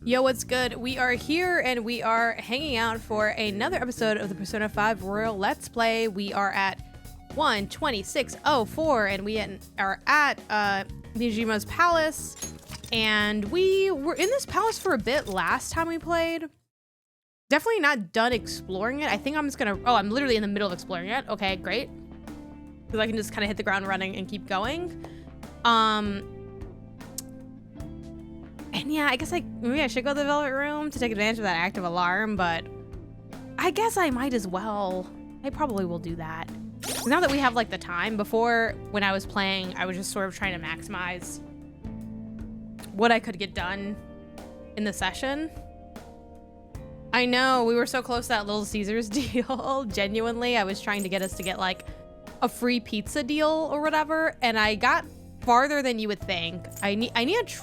Yo, what's good? We are here and we are hanging out for another episode of the Persona 5 Royal Let's Play. We are at 1:26:04 and we are at Niijima's palace. And we were in this palace for a bit last time we played. Definitely not done exploring it. I think I'm just gonna, oh, I'm literally in the middle of exploring it. Okay, great. Because I can just kind of hit the ground running and keep going. And yeah, I guess maybe I should go to the Velvet Room to take advantage of that active alarm, but I guess I might as well. I probably will do that. Now that we have like the time, before when I was playing, I was just sort of trying to maximize what I could get done in the session. I know, we were so close to that Little Caesars deal. Genuinely, I was trying to get us to get like a free pizza deal or whatever, and I got farther than you would think. I need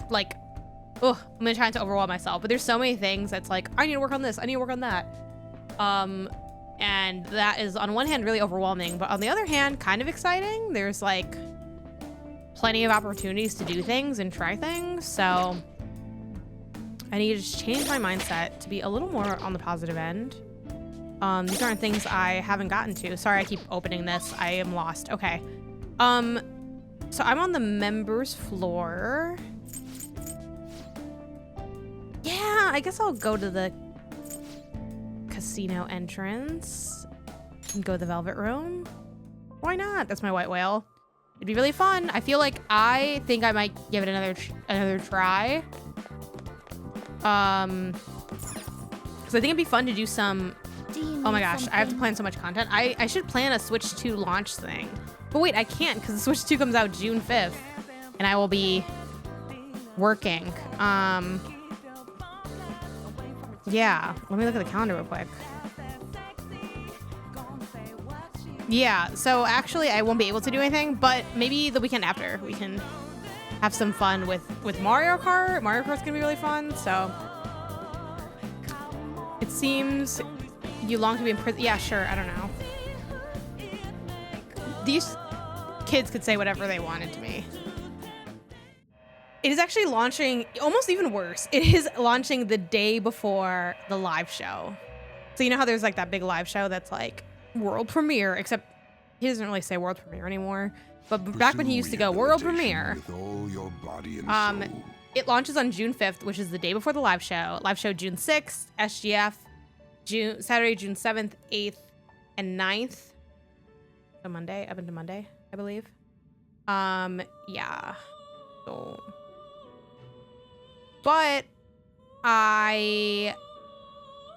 like, I'm gonna try not to overwhelm myself, but there's so many things that's like, I need to work on this, I need to work on that. And that is on one hand really overwhelming, but on the other hand, kind of exciting. There's like plenty of opportunities to do things and try things. So I need to just change my mindset to be a little more on the positive end. These aren't things I haven't gotten to. Sorry, I keep opening this. I am lost. Okay. So I'm on the members floor. Yeah, I guess I'll go to the casino entrance and go to the Velvet Room. Why not? That's my white whale. It'd be really fun. I feel like I think I might give it another try. Because I think it'd be fun to do some. Oh my gosh, I have to plan so much content. I should plan a Switch 2 launch thing. But wait, I can't because the Switch 2 comes out June 5th and I will be working. Yeah, let me look at the calendar real quick. Yeah, so actually I won't be able to do anything, but maybe the weekend after we can have some fun with Mario Kart. Mario Kart's gonna be really fun, so. It seems you long to be in prison. Yeah, sure, I don't know. These kids could say whatever they wanted to me. It is actually launching, almost even worse. It is launching the day before the live show. So you know how there's like that big live show that's like world premiere, except he doesn't really say world premiere anymore. But back when he used to go world premiere, it launches on June 5th, which is the day before the live show. Live show June 6th, SGF, Saturday, June 7th, 8th, and 9th. So Monday, up into Monday, I believe. Yeah. So. But I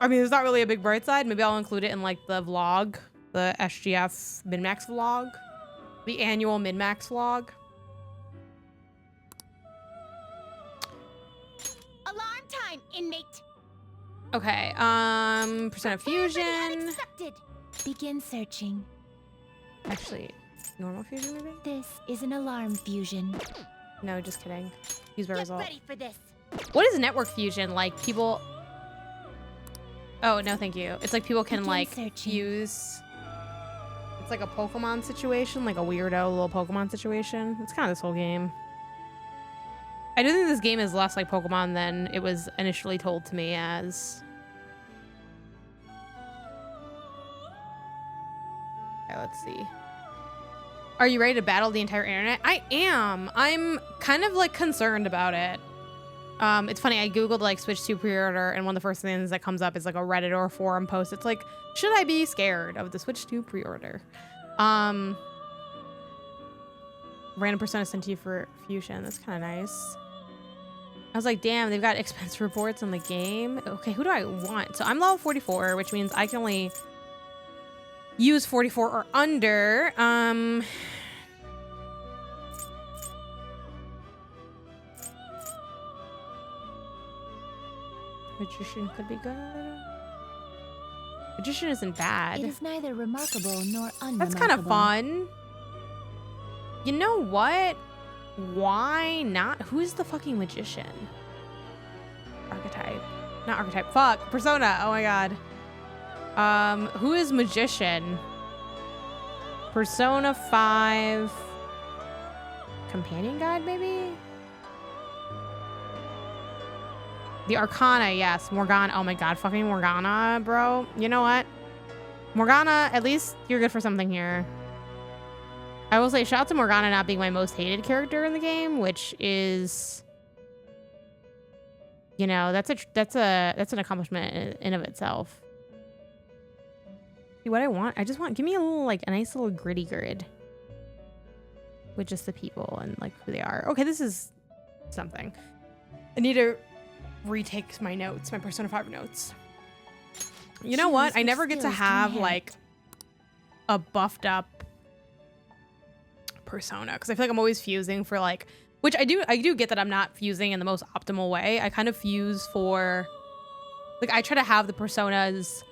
mean, there's not really a big bright side. Maybe I'll include it in like the vlog, the SGF min-max vlog, the annual min-max vlog. Alarm time, inmate. Okay, Persona Fusion. Accepted. Begin searching. Actually, normal fusion maybe? This is an alarm fusion. No, just kidding. Use by result. Ready for this. What is network fusion? Like people. Oh, no, thank you. It's like people can like fuse. It's like a Pokemon situation, like a weirdo little Pokemon situation. It's kind of this whole game. I do think this game is less like Pokemon than it was initially told to me as. Okay, let's see. Are you ready to battle the entire internet? I am. I'm kind of like concerned about it. It's funny, I googled like Switch 2 pre-order and one of the first things that comes up is like a Reddit or a forum post. It's like, should I be scared of the Switch 2 pre-order? Random Persona sent to you for Fusion. That's kind of nice. I was like, damn, they've got expense reports on the game. Okay, who do I want? So I'm level 44, which means I can only use 44 or under. Magician could be good. Magician isn't bad. It is neither remarkable nor unremarkable. That's kind of fun. You know what? Why not? Who is the fucking magician? Archetype. Not archetype. Fuck. Persona. Oh my god. Who is magician? Persona 5 companion guide, maybe? The Arcana, yes. Morgana. Oh my god, fucking Morgana, bro. You know what? Morgana, at least you're good for something here. I will say, shout out to Morgana not being my most hated character in the game, which is, you know, that's an accomplishment in of itself. See what I want? I just want, give me a little, like, a nice little gritty grid with just the people and like who they are. Okay, this is something. I need to retake my notes, my Persona 5 notes. You know what? I never get to have like a buffed up Persona because I feel like I'm always fusing for like, which I do get that I'm not fusing in the most optimal way. I kind of fuse for, like, I try to have the personas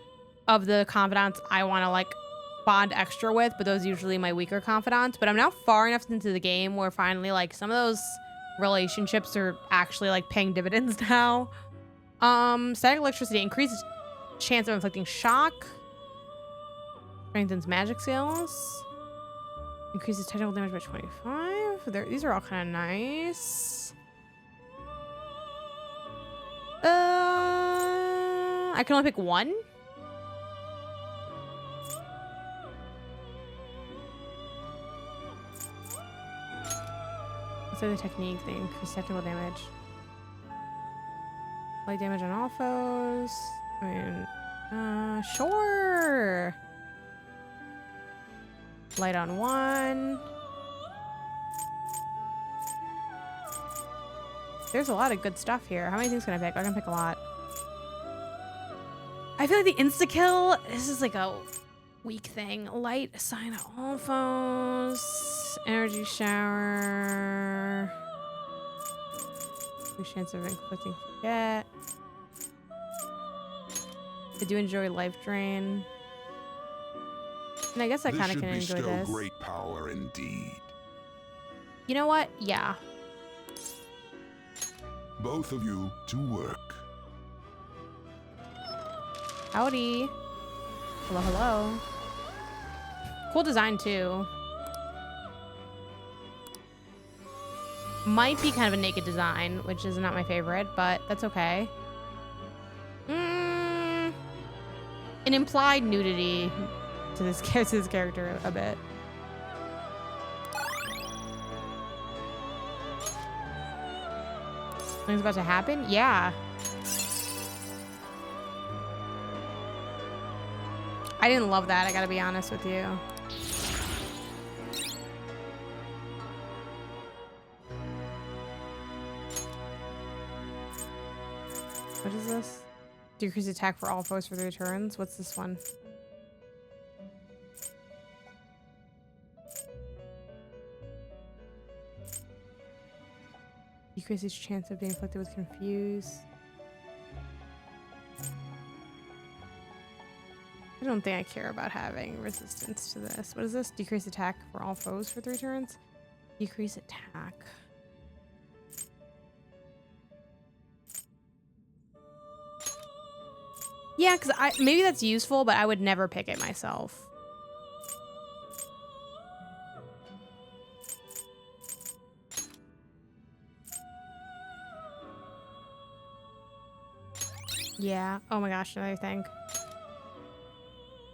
of the confidants I want to like bond extra with, but those are usually my weaker confidants. But I'm now far enough into the game where finally like some of those relationships are actually like paying dividends now. Static electricity increases chance of inflicting shock, strengthens magic skills, increases technical damage by 25. These are all kind of nice. I can only pick one. So the technique, they increase technical damage. Light damage on all foes. I mean, sure. Light on one. There's a lot of good stuff here. How many things can I pick? I can pick a lot. I feel like the insta-kill, this is like a weak thing. Light assign all foes. Energy shower. Good chance of inflicting forget. I do enjoy life drain. And I guess I kind of can enjoy this. Great power indeed. You know what? Yeah. Both of you to work. Howdy. Hello, hello. Cool design too. Might be kind of a naked design, which is not my favorite, but that's okay. An implied nudity to this character a bit. Something's about to happen? Yeah. I didn't love that, I gotta be honest with you. What is this? Decrease attack for all foes for 3 turns. What's this one? Decreases chance of being inflicted with confuse. I don't think I care about having resistance to this. What is this? Decrease attack for all foes for 3 turns? Decrease attack. Yeah, because maybe that's useful, but I would never pick it myself. Yeah. Oh my gosh, another thing.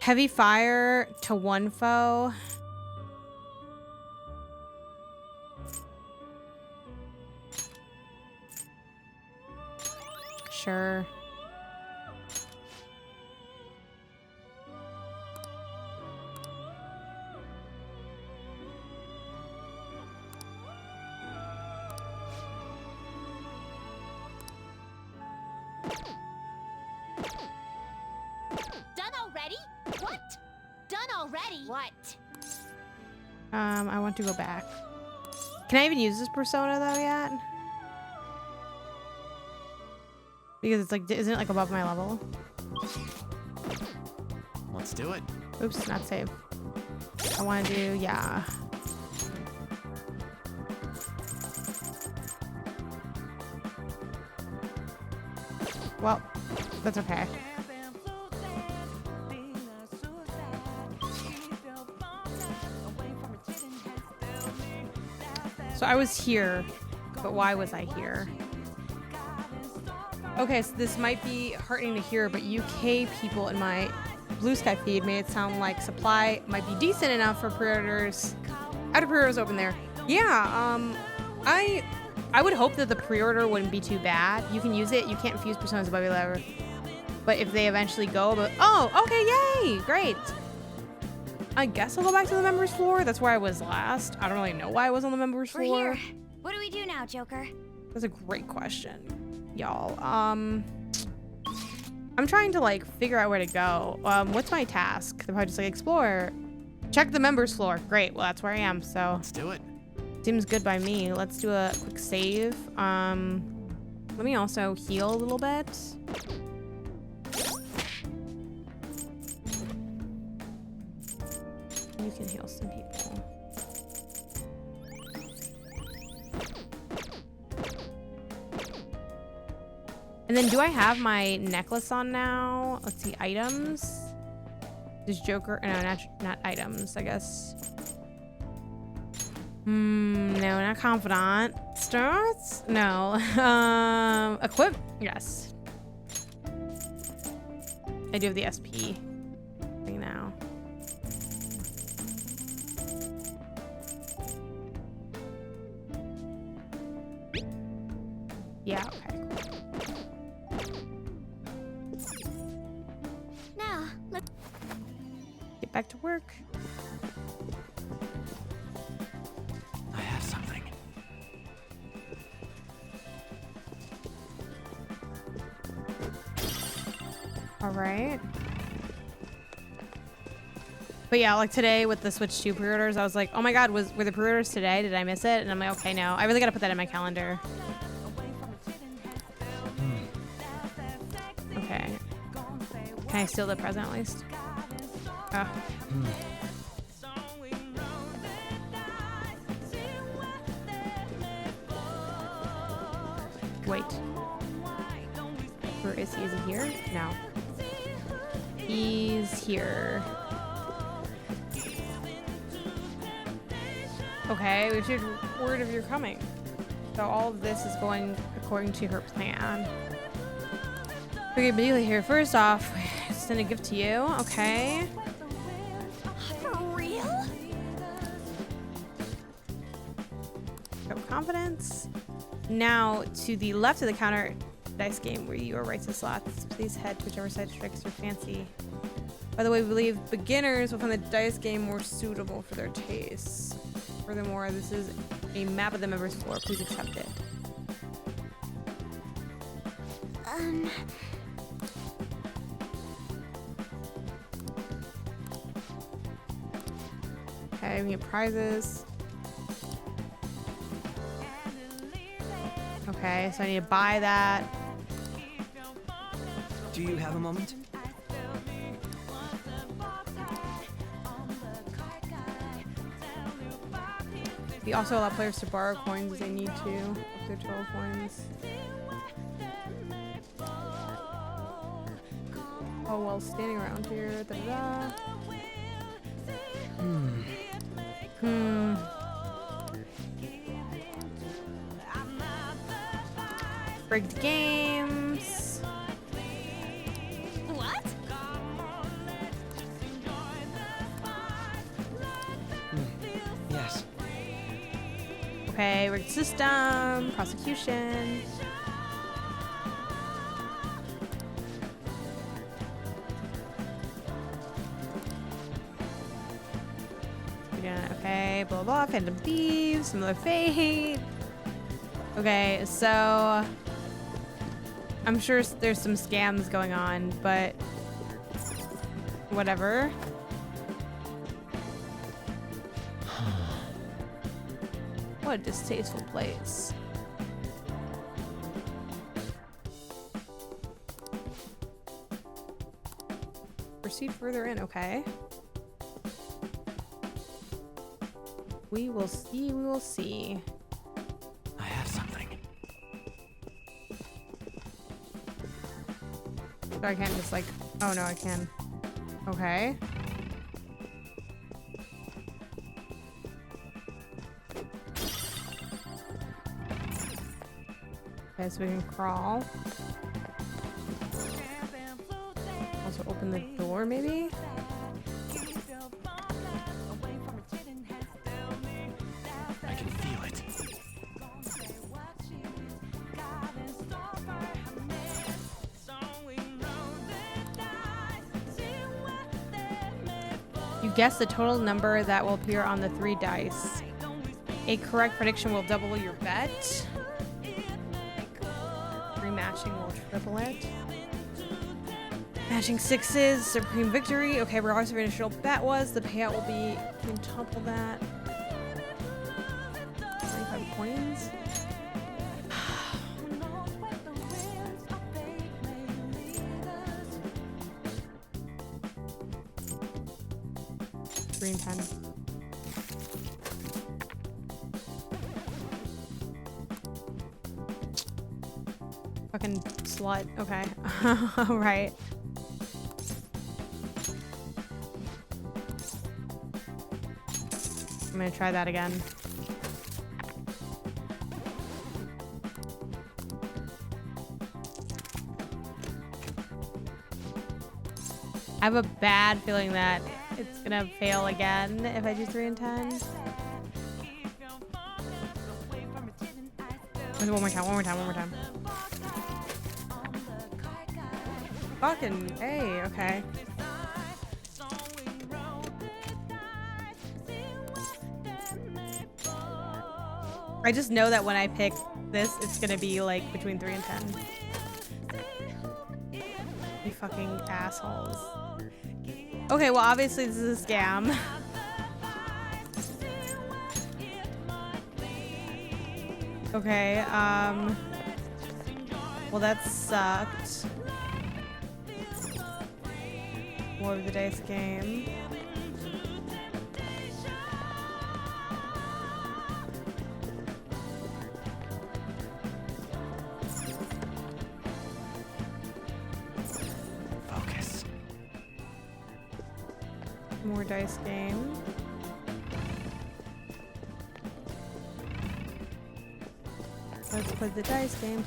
Heavy fire to 1 foe. Sure. I want to go back. Can I even use this persona though yet? Because it's like, isn't it like above my level? Let's do it. Oops, not save. I want to do, yeah. Well, that's okay. So I was here, but why was I here? Okay, so this might be heartening to hear, but UK people in my Blue Sky feed made it sound like supply might be decent enough for pre-orders. After pre-orders open there. Yeah, I would hope that the pre-order wouldn't be too bad. You can use it. You can't infuse personas above your level. But if they eventually go, oh, okay, yay, great. I guess I'll go back to the members floor. That's where I was last. I don't really know why I was on the members floor. We're here. What do we do now, Joker? That's a great question, y'all. I'm trying to like figure out where to go. What's my task? They're probably just like explore. Check the members floor. Great. Well, that's where I am. So Let's do it. seems good by me. Let's do a quick save. Let me also heal a little bit. You can heal some people. And then do I have my necklace on now? Let's see, items. Does Joker, no, not items, I guess. No, not confidant. Starts? No. Equip? Yes. I do have the SP thing now. Yeah, okay, cool. Now, let's Get back to work. I have something. All right. But yeah, like today with the Switch 2 pre-orders, I was like, oh my god, were the pre-orders today? Did I miss it? And I'm like, okay, no. I really gotta put that in my calendar. Okay. Can I steal the present at least? Oh. Wait. Where is he? Is he here? No. He's here. Okay, we received word of your coming. So all of this is going according to her plan. Okay, Bedelia here. First off, send a gift to you. Okay. For real? Show confidence. Now, to the left of the counter dice game where you are right to slots. Please head to whichever side strikes your fancy. By the way, we believe beginners will find the dice game more suitable for their tastes. Furthermore, this is a map of the members' floor. Please accept it. Okay, we get prizes. Okay, so I need to buy that. Do you have a moment? We also allow players to borrow coins as they need to, up to 12 coins. Oh, while standing around here, da-da-da. Rigged games. What? Yes. Okay, rigged system, prosecution. Okay, blah blah, Phantom Thieves, Similar Fate. Okay, so I'm sure there's some scams going on, but whatever. What a distasteful place. Proceed further in, okay. We will see, we will see. I have something. So I can't just like, oh no, I can. Okay. Okay, so we can crawl. open the door, maybe? I can feel it. You guess the total number that will appear on the 3 dice. A correct prediction will double your bet. Rematching will triple it. Matching 6s, supreme victory. Okay, regardless of your initial bet was, the payout will be quintuple that. 25 coins.3 and 10. Fucking slut. Okay. Alright. I'm gonna try that again. I have a bad feeling that it's gonna fail again if I do 3 and 10. Okay, one more time. Fucking A, okay. I just know that when I pick this, it's gonna be like between 3 and 10. You fucking assholes. Okay, well obviously this is a scam. Okay, well that sucked. More of the dice game. Focus. More dice game. Let's play the dice game,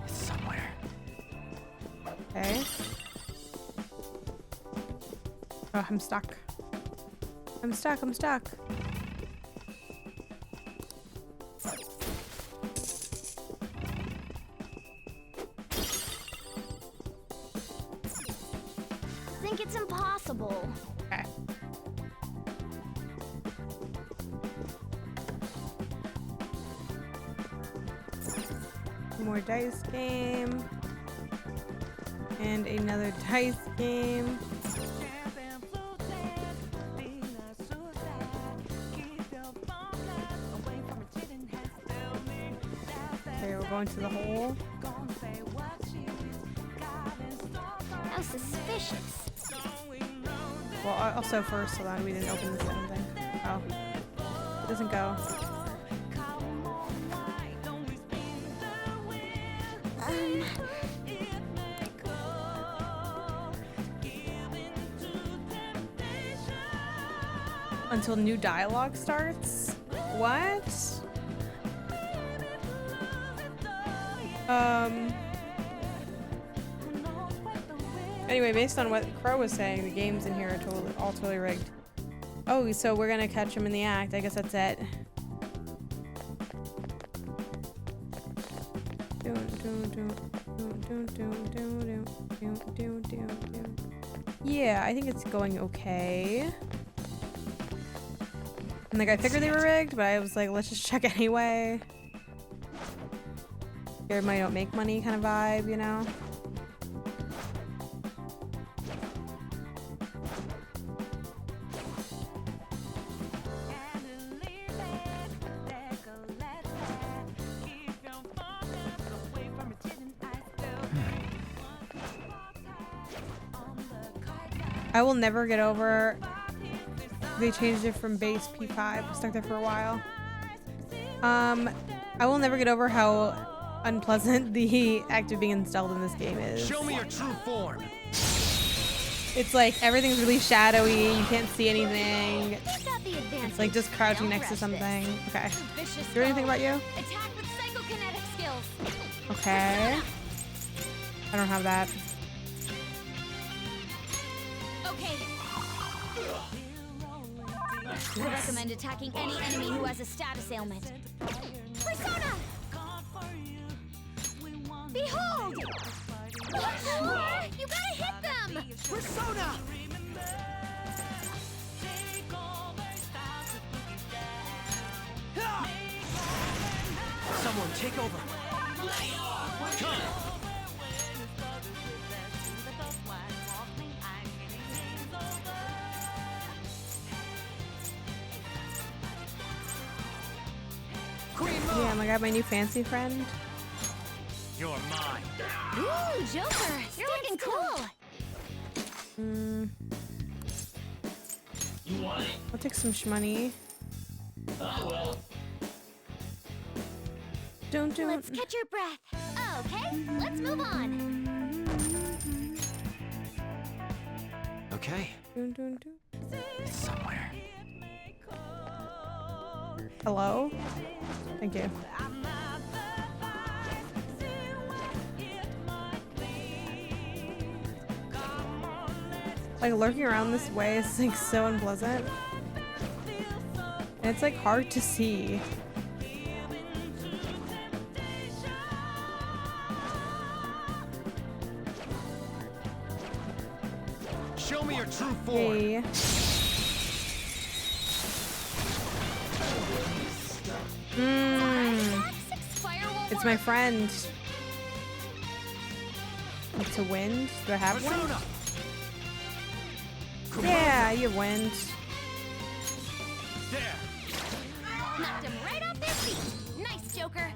It's somewhere. Okay. Oh, I'm stuck. I'm stuck. Think it's impossible. Okay. More dice game. And another dice game. Okay, we're going to the hole. How suspicious. Well, also first, hold on, we didn't open this thing. Oh. It doesn't go. Until new dialogue starts? What? Anyway, based on what Crow was saying, the games in here are all totally rigged. Oh, so we're gonna catch him in the act. I guess that's it. Yeah, I think it's going okay. And like, I figured they were rigged, but I was like, let's just check anyway. Scared money don't make money kind of vibe, you know? I will never get over they changed it from base P5. I stuck there for a while. I will never get over how unpleasant the act of being installed in this game is. Show me your true form. It's like everything's really shadowy, you can't see anything. You've got the advantage. It's like just crouching Don't next to rush this. something. Okay. Vicious Is there anything about you? Attack with psycho kinetic skills. Okay. I don't have that. Okay. I recommend attacking any enemy who has a status ailment. Persona! Behold! You gotta hit them! Persona! Someone take over. Come. Yeah, I got my new fancy friend. You're mine. Ooh, Joker! You're looking cool! I'll take some shmoney. Don't. Let's catch your breath. Okay, let's move on. Okay. It's somewhere. Hello? Thank you. Like lurking around this way is like so unpleasant. And it's like hard to see. Show me your true form. Hey. It's my friend. It's a wind. Do I have wind? Persona! Yeah, you have wind. There. Knocked him right off their feet. Nice, Joker.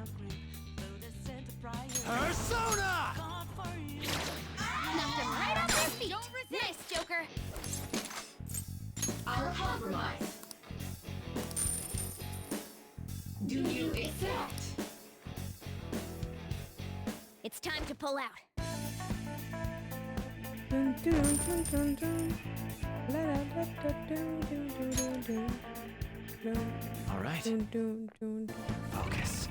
Persona! Knocked him right off their feet. Nice, Joker. Our compromise. Do you accept? It's time to pull out. Dun, dun, dun, dun, dun. La, da, da, da, dun, dun, dun, dun, dun. Dun, All right. dun, dun, dun, dun. Focus.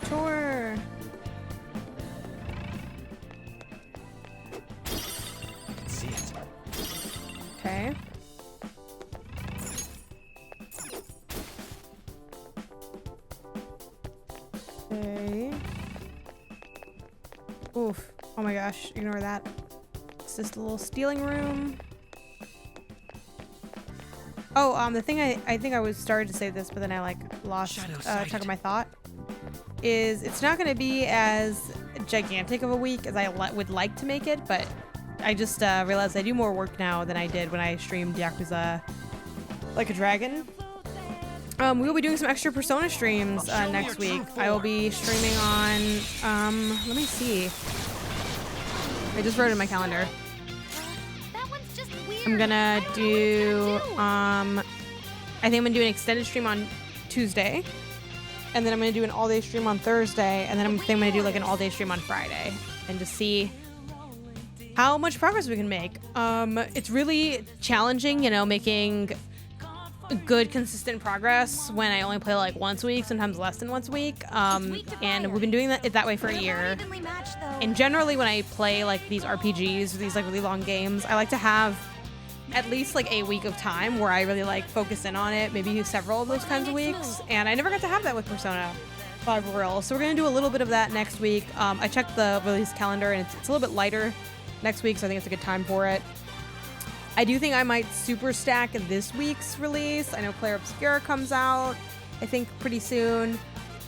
Sure. I can see it. Okay. Okay. Oof. Oh my gosh. Ignore that. It's just a little stealing room. Oh, the thing I think I was started to say this, but then I like lost Shadow track sight. of my thought. Is it's not going to be as gigantic of a week as I would like to make it, but I just realized I do more work now than I did when I streamed Yakuza Like a Dragon. We will be doing some extra Persona streams next week. I will be streaming on, let me see. I just wrote it in my calendar. That one's just weird. I'm gonna I don't know what do, to do. I think I'm gonna do an extended stream on Tuesday. And then I'm gonna do an all-day stream on Thursday. And then I'm gonna do like an all-day stream on Friday. And to see how much progress we can make. It's really challenging, you know, making good consistent progress when I only play like once a week, sometimes less than once a week. And we've been doing that way for a They're more year. evenly matched, though. And generally when I play like these RPGs, these like really long games, I like to have at least like a week of time where I really like focus in on it, maybe several of those kinds of weeks. And I never got to have that with Persona 5 Royal. So we're gonna do a little bit of that next week. I checked the release calendar and it's a little bit lighter next week, so I think it's a good time for it. I do think I might super stack this week's release. I know Claire Obscura comes out, I think pretty soon.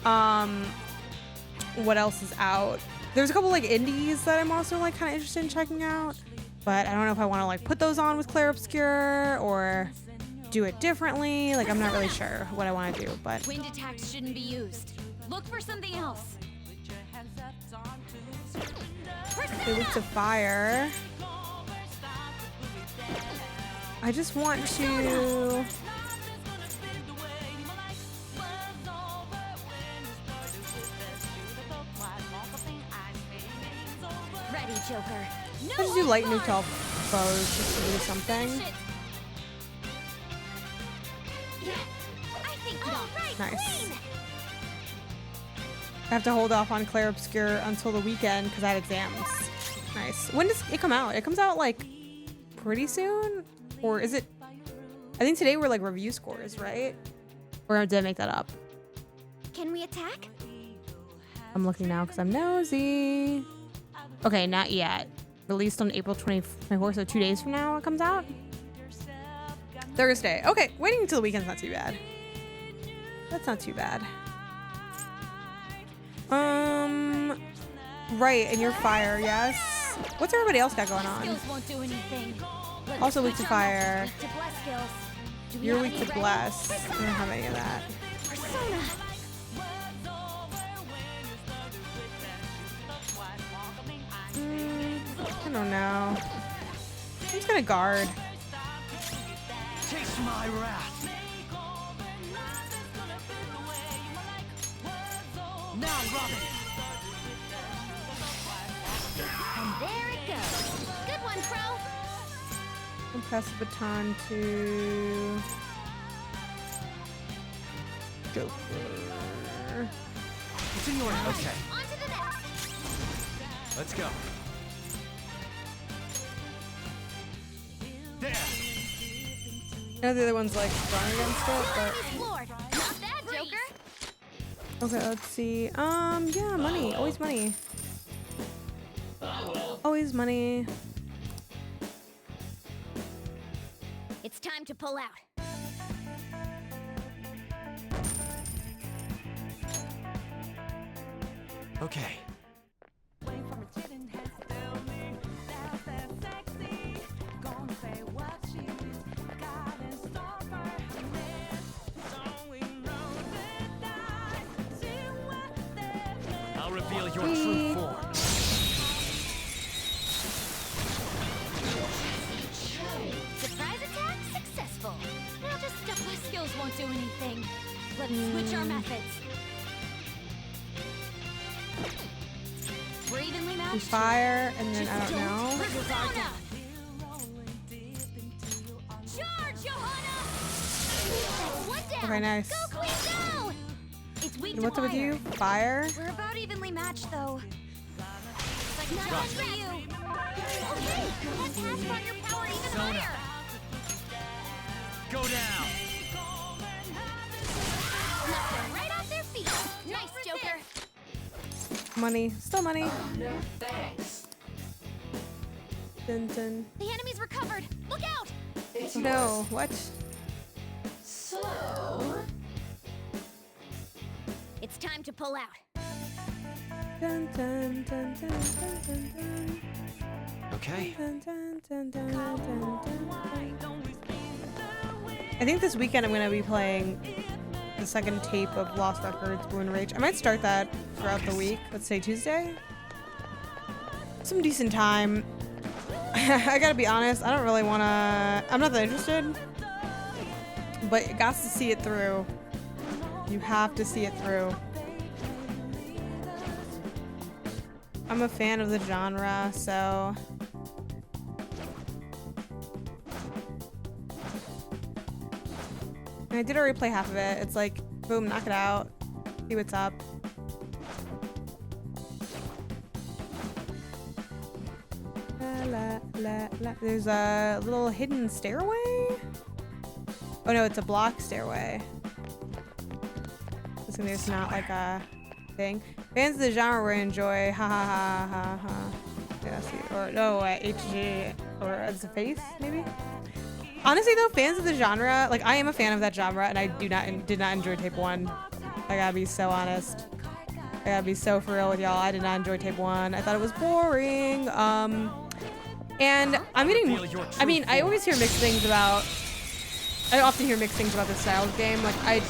What else is out? There's a couple like indies that I'm also like kind of interested in checking out, but I don't know if I want to like put those on with Claire Obscura or do it differently. Like I'm not really sure what I want to do, but Wind attacks shouldn't be used. Look for something else. they look to fire. I just want to. Joker. No Let's do light holds neutral barred. foes just to do something. I think all right. Nice. Clean. I have to hold off on Claire Obscure until the weekend because I had exams. Nice. When does it come out? It comes out like pretty soon? Or is it? I think today we're like review scores, right? Or did I make that up? Can we attack? I'm looking now because I'm nosy. Okay, not yet. Released on April 24th, so 2 days from now it comes out. Thursday. Okay, waiting until the weekend's not too bad. That's not too bad. Right, and you're fire, yes. What's everybody else got going on? Skills won't do anything. Let's Also weak to switch fire. our weak to bless skills. Do we You're have weak any to ready? bless. I don't have any of that. Persona. I don't know. I'm just gonna guard. Taste my wrath. Now, Robin. And there it goes. Good one, Crow. I'll pass the baton to Joker. It's in your hands. Okay, On to the next. let's go. There. I know the other one's like strong against it, but Enemy's floored. Not bad, Joker. okay, let's see. Yeah, money. Always money. Always money. It's time to pull out. Okay. I'll reveal your true form. Surprise attack successful. Now just stuff my skills won't do anything. Let's switch our methods. We're evenly matched. Fire, and then I don't know. Persona. Charge, Johanna! That's one down. Okay, nice. Go, Queen, go! It's weak And to what's up with fire. you? Fire? We're about evenly matched, though. Like not bad for you. Okay, let's hash on your power even Persona. higher. Go down. Knock them right off their feet. Nice, Joker. Money. Still money. No thanks. Dun, dun. The enemy's recovered. Look out! It's No, what? slow. It's time to pull out. Dun, dun, dun, dun, dun, dun, dun. Okay. Dun, dun, dun, dun, dun, dun, dun. I think this weekend I'm going to be playing the second tape of Lost Records, Blue and Rage. I might start that throughout the week. Let's say Tuesday. Some decent time. I gotta be honest, I don't really want to... I'm not that interested. But you got to see it through. You have to see it through. I'm a fan of the genre, so... And I did already play half of it. It's like, boom, knock it out. See what's up. La, la, la, la. There's a little hidden stairway? Oh no, it's a block stairway. So there's not like a thing. Fans of the genre will enjoy. Ha ha ha ha ha. Yeah, see. Or no, HG. Or as a face, maybe? Honestly though, fans of the genre, like I am a fan of that genre and I did not enjoy tape 1. I gotta be so honest. I gotta be so for real with y'all. I did not enjoy tape 1. I thought it was boring. And I'm getting, I mean, I always hear mixed things about, I often hear mixed things about this style of game. Like I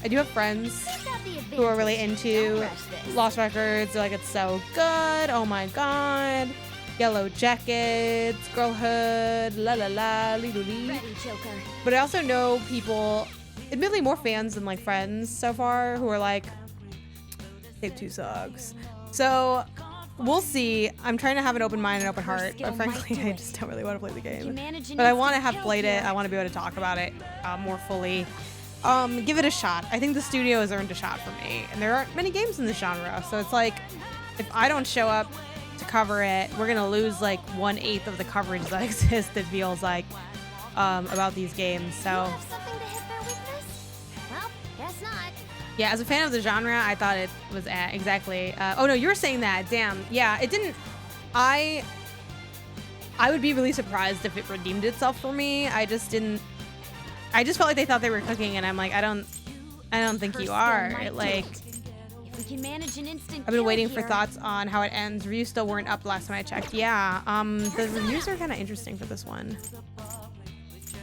do have friends who are really into Lost Records. They're like, it's so good. Oh my god. Yellow Jackets, Girlhood, la la la, lee doo lee. Ready, Joker. But I also know people, admittedly more fans than like friends so far, who are like, tape 2 sucks. So we'll see. I'm trying to have an open mind and open heart, but frankly, I just don't really want to play the game. But I want to have played it. I want to be able to talk about it more fully. Give it a shot. I think the studio has earned a shot for me, and there aren't many games in the genre, so it's like if I don't show up to cover it, we're gonna lose like 1/8 of the coverage that exists. It feels like about these games. So Have something to hit their weakness? Well, guess not. yeah, as a fan of the genre, I thought it was exactly. Oh no, you were saying that. Damn. Yeah, it didn't. I would be really surprised if it redeemed itself for me. I just didn't. I just felt like they thought they were cooking, and I'm like, I don't think you are. Like, If we can manage an instant I've been kill waiting for here- thoughts on how it ends. Reviews still weren't up last time I checked. Yeah. The reviews are kind of interesting for this one.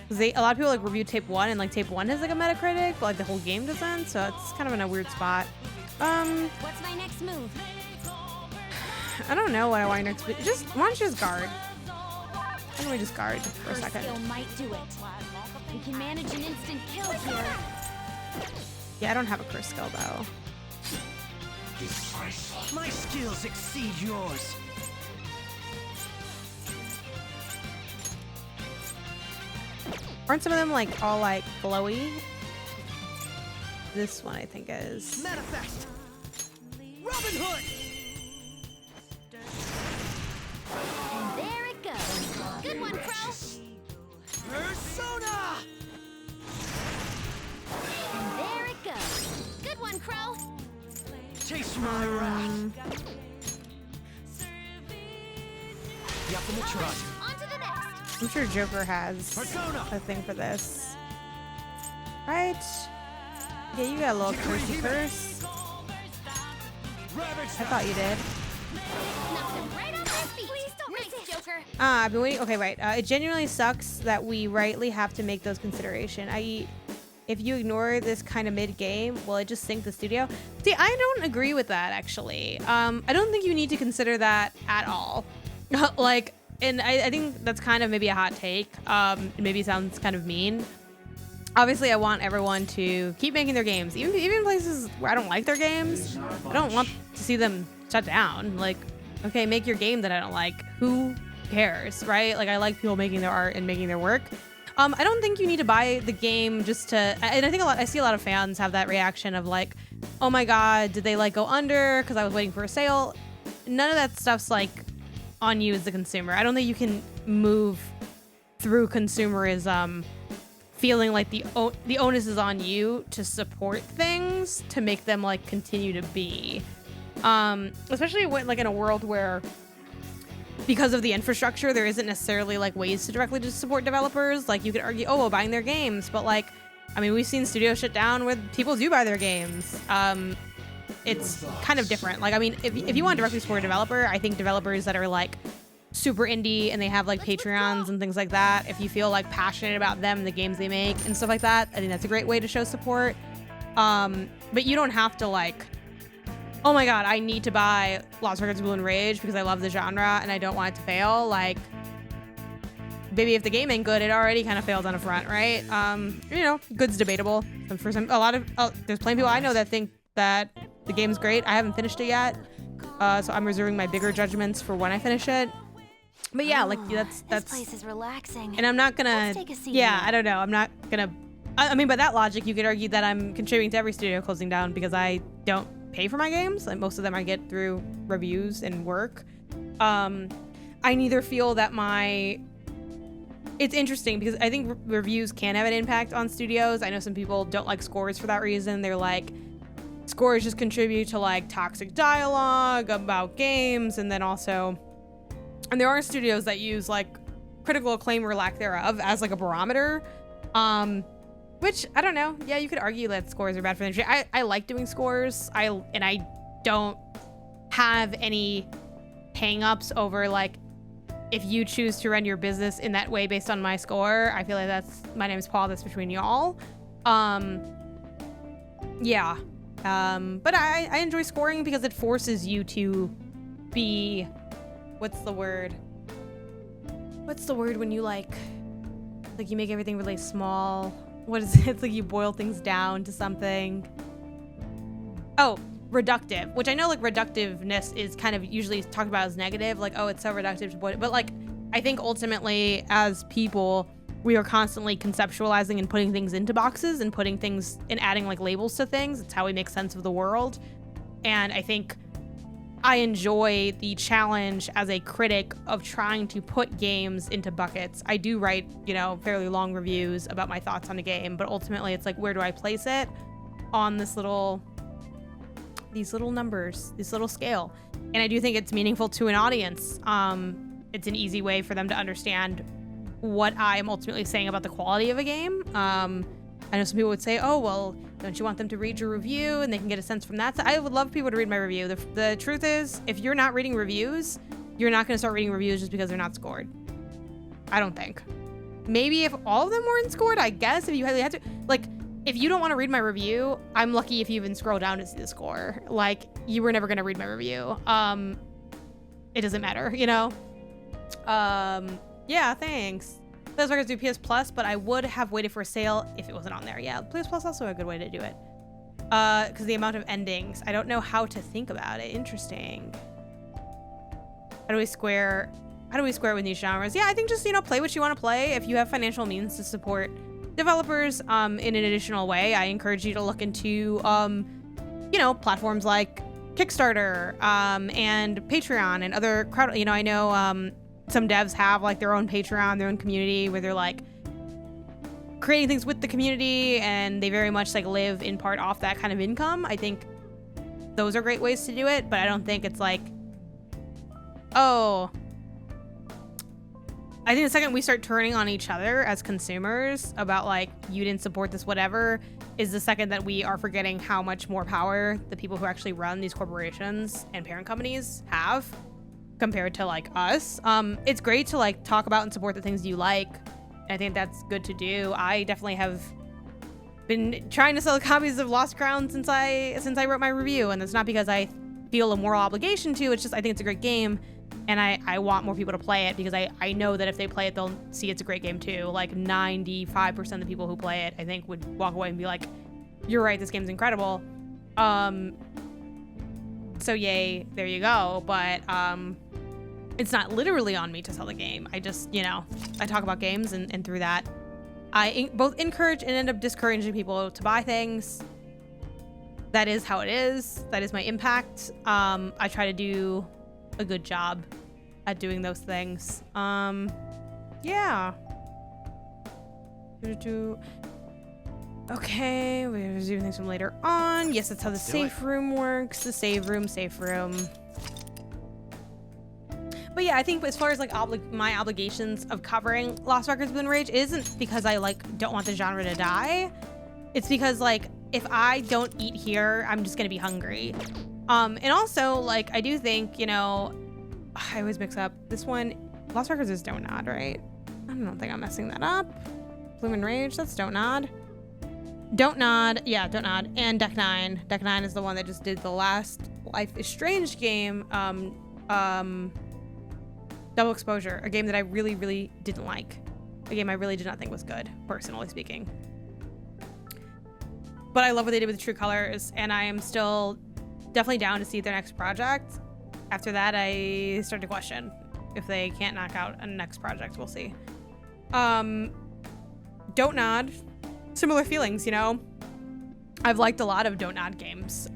'Cause a lot of people like review tape 1, and like tape 1 has like a Metacritic, but like the whole game doesn't, so it's kind of in a weird spot. What's my next move? I don't know what I want next. Why don't you just guard? Why don't we just guard for a Her second? skill might do it. We can manage an instant kill here. Yeah, I don't have a curse skill though. My skills exceed yours. Aren't some of them like all like glowy? This one I think is. Manifest. Robin Hood. And there it goes. Good one, Crow. Persona. And there it goes. Good one, Crow. Chase my wrath. Yep, in the truck. On to the next. I'm sure Joker has Persona. a thing for this. Right? Yeah, you got a little cursey curse. I thought you did. Knock them right off their feet. Please don't miss, Joker. I've been waiting. Okay, right. It genuinely sucks that we rightly have to make those consideration. I.e., if you ignore this kind of mid-game, will it just sink the studio? See, I don't agree with that, actually. I don't think you need to consider that at all. Like, and I think that's kind of maybe a hot take. It maybe sounds kind of mean. Obviously, I want everyone to keep making their games. Even places where I don't like their games, I don't want to see them shut down. Like, okay, make your game that I don't like. Who cares, right? Like, I like people making their art and making their work. I don't think you need to buy the game just to, and I think I see a lot of fans have that reaction of like, oh my god, did they like go under because I was waiting for a sale? None of that stuff's like on you as the consumer. I don't think you can move through consumerism feeling like the onus is on you to support things to make them like continue to be. Especially when like in a world where because of the infrastructure, there isn't necessarily like ways to directly just support developers. Like you could argue, oh, well, buying their games, but like, I mean, we've seen studios shut down where people do buy their games. It's kind of different. Like, I mean, if you want to directly support a developer, I think developers that are like super indie and they have like Patreons and things like that, if you feel like passionate about them and the games they make and stuff like that, I think that's a great way to show support. But you don't have to like, oh my god, I need to buy Lost Records Blue and Rage because I love the genre and I don't want it to fail. Like, maybe if the game ain't good, it already kind of fails on a front, right? You know, good's debatable. And for some, there's plenty of people I know that think that the game's great. I haven't finished it yet, so I'm reserving my bigger judgments for when I finish it. But yeah, like This place is relaxing. and I'm not gonna. Let's take a seat Yeah, here. I don't know. I'm not gonna. I mean, by that logic, you could argue that I'm contributing to every studio closing down because I don't pay for my games. Like most of them, I get through reviews and work. I neither feel that my. It's interesting because I think reviews can have an impact on studios. I know some people don't like scores for that reason. They're like, scores just contribute to like toxic dialogue about games, and then also, and there are studios that use like critical acclaim or lack thereof as like a barometer. Which I don't know. Yeah, you could argue that scores are bad for the industry. I like doing scores. I don't have any hang-ups over like if you choose to run your business in that way based on my score. I feel like that's my name's Paul. That's between y'all. Yeah. But I enjoy scoring because it forces you to be, what's the word? What's the word when you like you make everything really small? What is it? It's like you boil things down to something. Oh, reductive, which I know like reductiveness is kind of usually talked about as negative, like, oh, it's so reductive, but like, I think ultimately as people, we are constantly conceptualizing and putting things into boxes and putting things and adding like labels to things. It's how we make sense of the world. And I think I enjoy the challenge as a critic of trying to put games into buckets. I do write, you know, fairly long reviews about my thoughts on a game, but ultimately it's like, where do I place it on these little numbers, this little scale? And I do think it's meaningful to an audience. It's an easy way for them to understand what I am ultimately saying about the quality of a game. I know some people would say, oh, well, don't you want them to read your review and they can get a sense from that? So I would love people to read my review. The truth is, if you're not reading reviews, you're not going to start reading reviews just because they're not scored. I don't think. Maybe if all of them weren't scored, I guess, if you had to, like, if you don't want to read my review, I'm lucky if you even scroll down to see the score. Like, you were never going to read my review. It doesn't matter, you know? Yeah, thanks. Those records do PS Plus, but I would have waited for a sale if it wasn't on there. Yeah, PS Plus also a good way to do it. Because the amount of endings. I don't know how to think about it. Interesting. How do we square it with these genres? Yeah, I think just, you know, play what you want to play. If you have financial means to support developers in an additional way, I encourage you to look into, you know, platforms like Kickstarter and Patreon and other crowd. You know, I know some devs have like their own Patreon, their own community where they're like creating things with the community, and they very much like live in part off that kind of income. I think those are great ways to do it, but I don't think it's like, oh, I think the second we start turning on each other as consumers about like, you didn't support this, whatever, is the second that we are forgetting how much more power the people who actually run these corporations and parent companies have compared to like us. It's great to like talk about and support the things you like. And I think that's good to do. I definitely have been trying to sell copies of Lost Crown since I wrote my review, and it's not because I feel a moral obligation to. It's just I think it's a great game, and I want more people to play it because I know that if they play it, they'll see it's a great game too. Like 95% of the people who play it, I think, would walk away and be like, "You're right, this game's incredible." So yay, there you go. But it's not literally on me to sell the game. I just, you know, I talk about games, and through that, I both encourage and end up discouraging people to buy things. That is how it is. That is my impact. I try to do a good job at doing those things. Yeah. Okay, we're doing things from later on. Yes, that's how the safe room works. The safe room. But yeah, I think as far as like my obligations of covering Lost Records Within Rage, it isn't because I like don't want the genre to die. It's because like if I don't eat here, I'm just gonna be hungry. And also like I do think, you know, I always mix up this one. Lost Records is Don't Nod, right? I don't think I'm messing that up. Bloom and Rage, that's Don't Nod. Don't Nod, yeah, Don't Nod. And Deck 9. Deck 9 is the one that just did the last Life is Strange game. Double Exposure, a game that I really, really didn't like. A game I really did not think was good, personally speaking. But I love what they did with True Colors, and I am still definitely down to see their next project. After that, I start to question if they can't knock out a next project. We'll see. Don't Nod. Similar feelings, you know? I've liked a lot of Don't Nod games.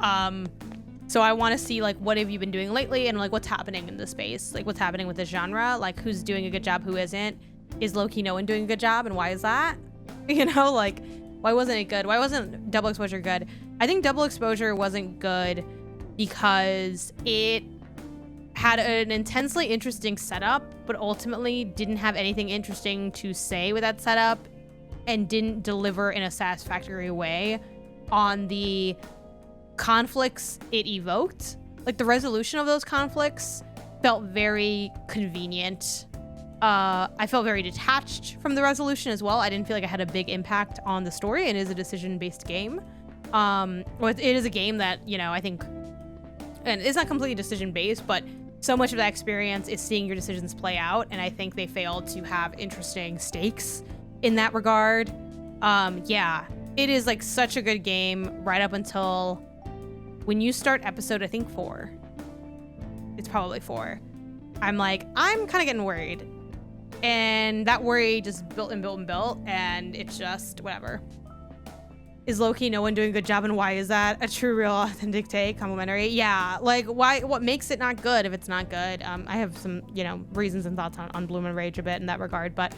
So I want to see like what have you been doing lately, and like what's happening in the space, like what's happening with the genre, like who's doing a good job, who isn't. Is Low-Key No One doing a good job, and why is that? You know, like why wasn't it good? Why wasn't Double Exposure good? I think Double Exposure wasn't good because it had an intensely interesting setup, but ultimately didn't have anything interesting to say with that setup, and didn't deliver in a satisfactory way on the conflicts it evoked. Like the resolution of those conflicts felt very convenient. I felt very detached from the resolution as well. I didn't feel like I had a big impact on the story. It is a decision-based game. It is a game that, you know, I think, and it's not completely decision-based, but so much of that experience is seeing your decisions play out, and I think they failed to have interesting stakes in that regard. Yeah, it is like such a good game right up until when you start episode, I think 4, it's probably 4, I'm like, I'm kind of getting worried. And that worry just built and built and built, and it's just whatever. Is low-key no one doing a good job, and why is that? A true, real, authentic take, complimentary? Yeah, like, why? What makes it not good if it's not good? I have some, you know, reasons and thoughts on Bloom and Rage a bit in that regard, but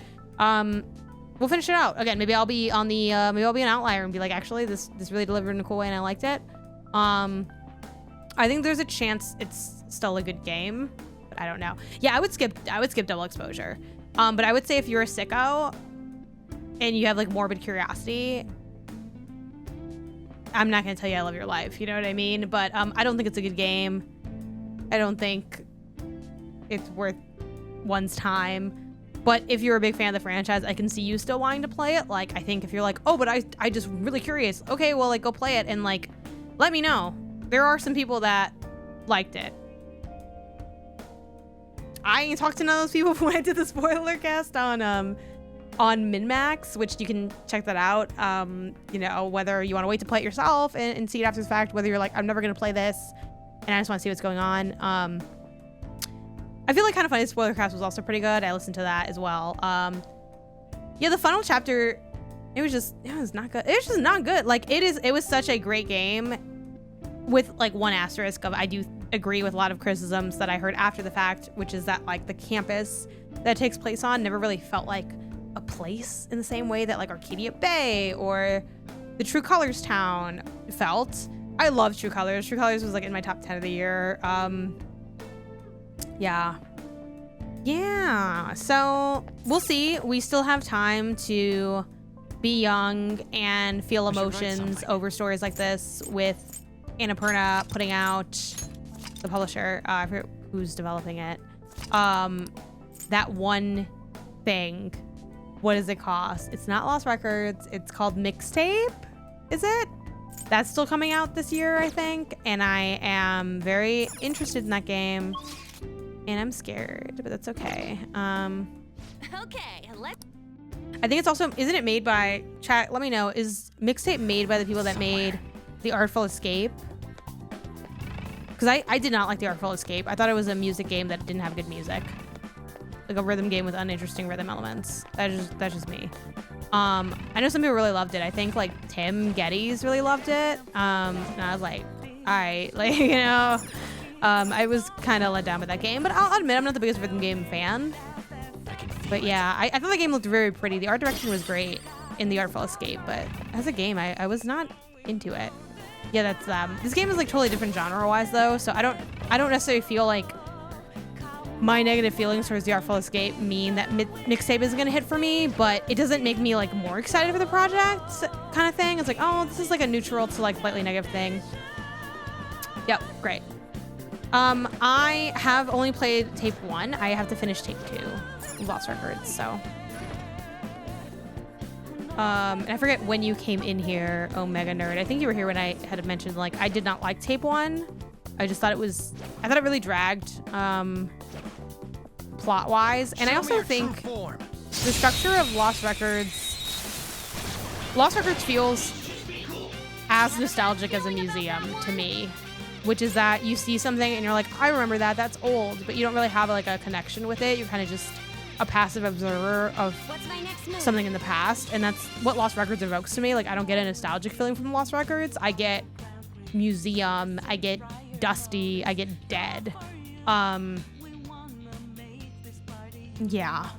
we'll finish it out. Again, maybe I'll be on the, maybe I'll be an outlier and be like, actually, this really delivered in a cool way and I liked it. I think there's a chance it's still a good game, but I don't know. Yeah, I would skip double exposure. But I would say if you're a sicko and you have like morbid curiosity, I'm not gonna tell you I love your life, you know what I mean? But I don't think it's a good game. I don't think it's worth one's time. But if you're a big fan of the franchise, I can see you still wanting to play it. Like, I think if you're like, oh, but I just really curious. Okay, well, like, go play it and like, let me know. There are some people that liked it. I ain't talked to none of those people when I did the spoiler cast on MinMax, which you can check that out. You know, whether you want to wait to play it yourself and see it after the fact, whether you're like, I'm never gonna play this and I just want to see what's going on. I feel like Kind of Funny spoiler cast was also pretty good. I listened to that as well. Yeah, the final chapter, it was not good. It was just not good. Like, it was such a great game with like one asterisk of, I do agree with a lot of criticisms that I heard after the fact, which is that like the campus that it takes place on never really felt like a place in the same way that like Arcadia Bay or the True Colors town felt. I love True Colors. True Colors was like in my top 10 of the year. Yeah, so we'll see. We still have time to be young and feel emotions over stories like this with Annapurna putting out, the publisher, I forget who's developing it, that one thing. What does it cost? It's not Lost Records. It's called Mixtape. Is it? That's still coming out this year, I think. And I am very interested in that game. And I'm scared, but that's okay. Okay, let's. I think it's also, isn't it made by, chat, let me know, is Mixtape made by the people that made The Artful Escape? Because I did not like The Artful Escape. I thought it was a music game that didn't have good music. Like a rhythm game with uninteresting rhythm elements. That's just me. I know some people really loved it. I think like Tim Geddes really loved it. And I was like, all right, like, you know, I was kind of let down with that game, but I'll admit I'm not the biggest rhythm game fan. But yeah, I thought the game looked very pretty. The art direction was great in The Artful Escape, but as a game, I was not into it. Yeah, that's this game is like totally different genre-wise though, so I don't necessarily feel like my negative feelings towards The Artful Escape mean that Mixtape isn't gonna hit for me, but it doesn't make me like more excited for the project kind of thing. It's like, oh, this is like a neutral to like slightly negative thing. Yep, great. I have only played tape 1. I have to finish tape 2. Lost Records, so. And I forget when you came in here, Omega Nerd. I think you were here when I had mentioned, like, I did not like tape 1. I just thought it really dragged, plot-wise. And I also think the structure of Lost Records feels as nostalgic as a museum to me. Which is that you see something and you're like, I remember that, that's old, but you don't really have like a connection with it. You're kind of just a passive observer of something in the past, and that's what Lost Records evokes to me. Like, I don't get a nostalgic feeling from Lost Records. I get museum, I get dusty, I get dead. Yeah.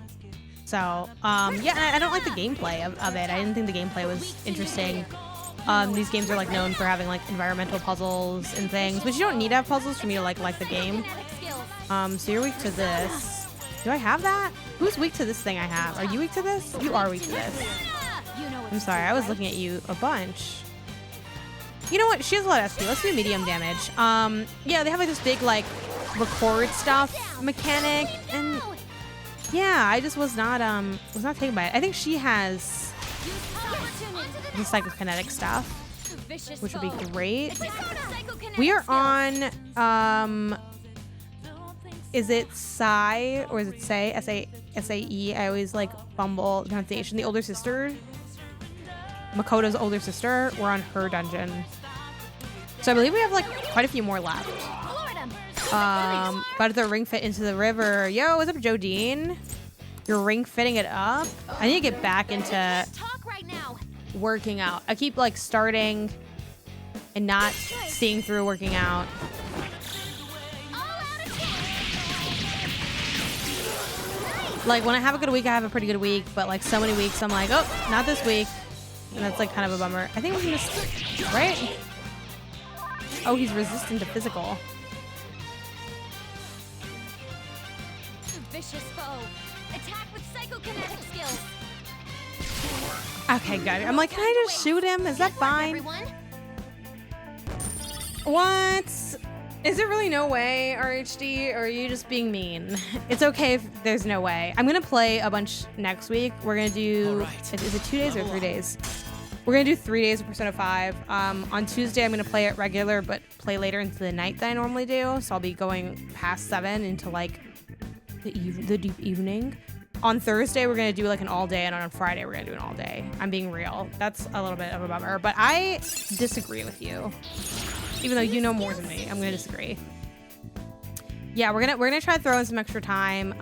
So, yeah, I don't like the gameplay of it. I didn't think the gameplay was interesting. These games are like known for having like environmental puzzles and things, but you don't need to have puzzles for me to like the game. So you're weak to this. Do I have that? Who's weak to this thing I have? Are you weak to this? You are weak to this. I'm sorry, I was looking at you a bunch. You know what? She has a lot of SP. Let's do medium damage. Yeah, they have like this big like record stuff mechanic, and yeah, I just was not taken by it. I think she has the psychokinetic stuff, which would be great. We are on, is it Sai or is it Say? S-A-E. I always like fumble the pronunciation. The older sister, Makoto's older sister. We're on her dungeon. So I believe we have like quite a few more left. Florida. About the ring fit into the river. Yo, what's up, Jodine? You're ring fitting it up? I need to get back into Talk right now. working out. I keep like starting and not seeing through working out. All out attack. Nice. Like when I have a good week, I have a pretty good week, but like so many weeks I'm like, oh, not this week. And that's like kind of a bummer. I think we can just, right? Oh, he's resistant to physical. Vicious foe. Attack with psychokinetic skills. Okay, got it. I'm like, can I just shoot him? Is that Good work, fine? everyone. What? Is there really no way, RHD, or are you just being mean? It's okay if there's no way. I'm gonna play a bunch next week. We're gonna do, is it 2 days or 3 days? We're gonna do 3 days of Persona 5. On Tuesday, I'm gonna play it regular, but play later into the night than I normally do. So I'll be going past 7 into like the deep evening. On Thursday, we're gonna do like an all day, and on Friday, we're gonna do an all day. I'm being real. That's a little bit of a bummer, but I disagree with you. Even though you know more than me, I'm gonna disagree. Yeah, we're gonna try to throw in some extra time.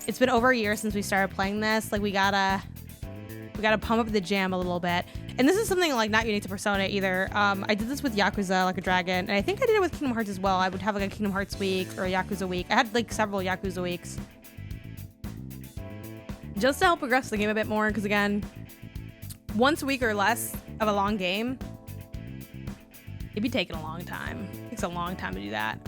It's been over a year since we started playing this. Like we gotta pump up the jam a little bit. And this is something like not unique to Persona either. I did this with Yakuza Like a Dragon, and I think I did it with Kingdom Hearts as well. I would have like a Kingdom Hearts week or a Yakuza week. I had like several Yakuza weeks. Just to help progress the game a bit more, because again, once a week or less of a long game, it'd be taking a long time. It takes a long time to do that.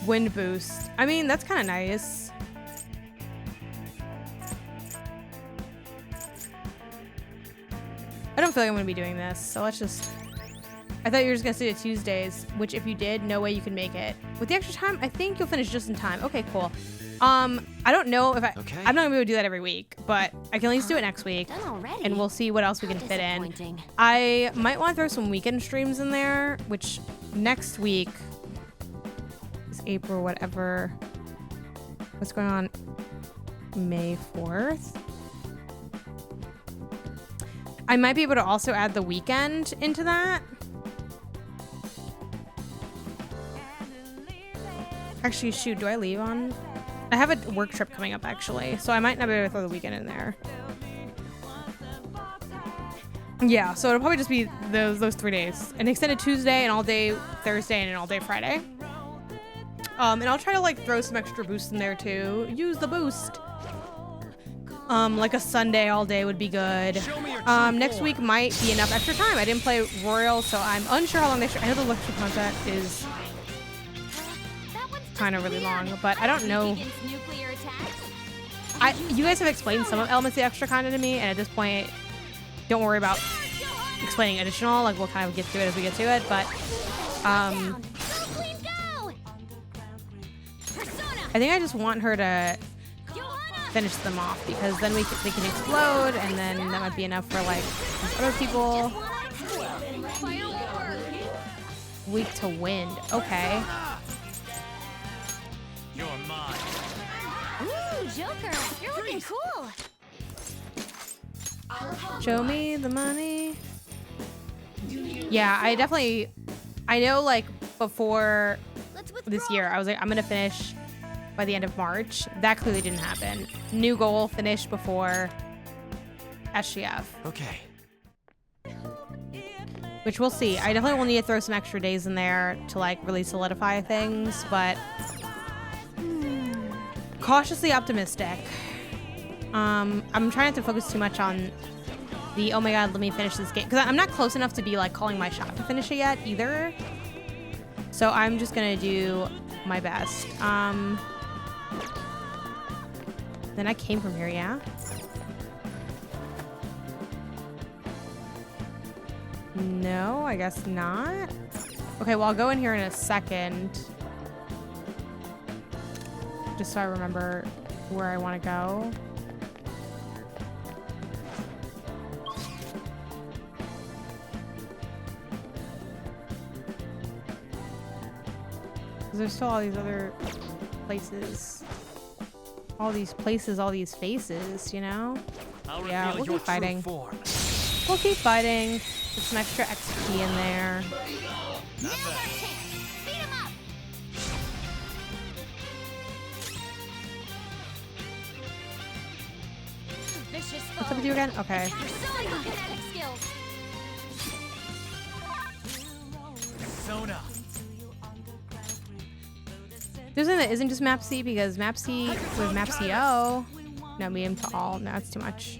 Wind boost. I mean, that's kind of nice. I don't feel like I'm going to be doing this, so let's just... I thought you were just going to say it Tuesdays, which if you did, no way you can make it. With the extra time, I think you'll finish just in time. Okay, cool. I don't know if I'm not going to be able to do that every week, but I can at least do it next week. Done already. And we'll see what else we can fit in. Disappointing. I might want to throw some weekend streams in there, which next week is April, whatever. What's going on? May 4th? I might be able to also add the weekend into that. Actually, shoot, do I leave on? I have a work trip coming up, actually, so I might not be able to throw the weekend in there. Yeah, so it'll probably just be those 3 days. An extended Tuesday, an all-day Thursday, and an all-day Friday. And I'll try to, like, throw some extra boosts in there, too. Use the boost. Like a Sunday all day would be good. Next week might be enough extra time. I didn't play Royal, so I'm unsure how long they should. I know the lecture content is kind of really long, but I don't know. You guys have explained some of elements of the extra content to me, and at this point, don't worry about explaining additional. Like, we'll kind of get to it as we get to it, but I think I just want her to finish them off, because then they can explode, and then that might be enough for like other people. Weak to wind. Okay. You're mine. Ooh, Joker, you're looking cool. Show me the money. Yeah, I know, like, before this year, I was like, I'm gonna finish by the end of March. That clearly didn't happen. New goal, finish before SGF. Okay. Which we'll see. I definitely will need to throw some extra days in there to like really solidify things, but cautiously optimistic. I'm trying not to focus too much on the, oh my god, let me finish this game, because I'm not close enough to be like calling my shot to finish it yet either. So I'm just gonna do my best. Then I came from here, yeah? No, I guess not. Okay, well, I'll go in here in a second. Just so I remember where I want to go. There's still all these other places. All these places, all these faces, you know? Yeah, we'll keep fighting. We'll keep fighting. Get some extra XP in there. Now's our chance. Beat 'em up. Vicious What's up with you again? Okay. Pursuing our kinetic skills. Sona. There's something that isn't just map C because map C with map CO. No, medium to all. No, it's too much.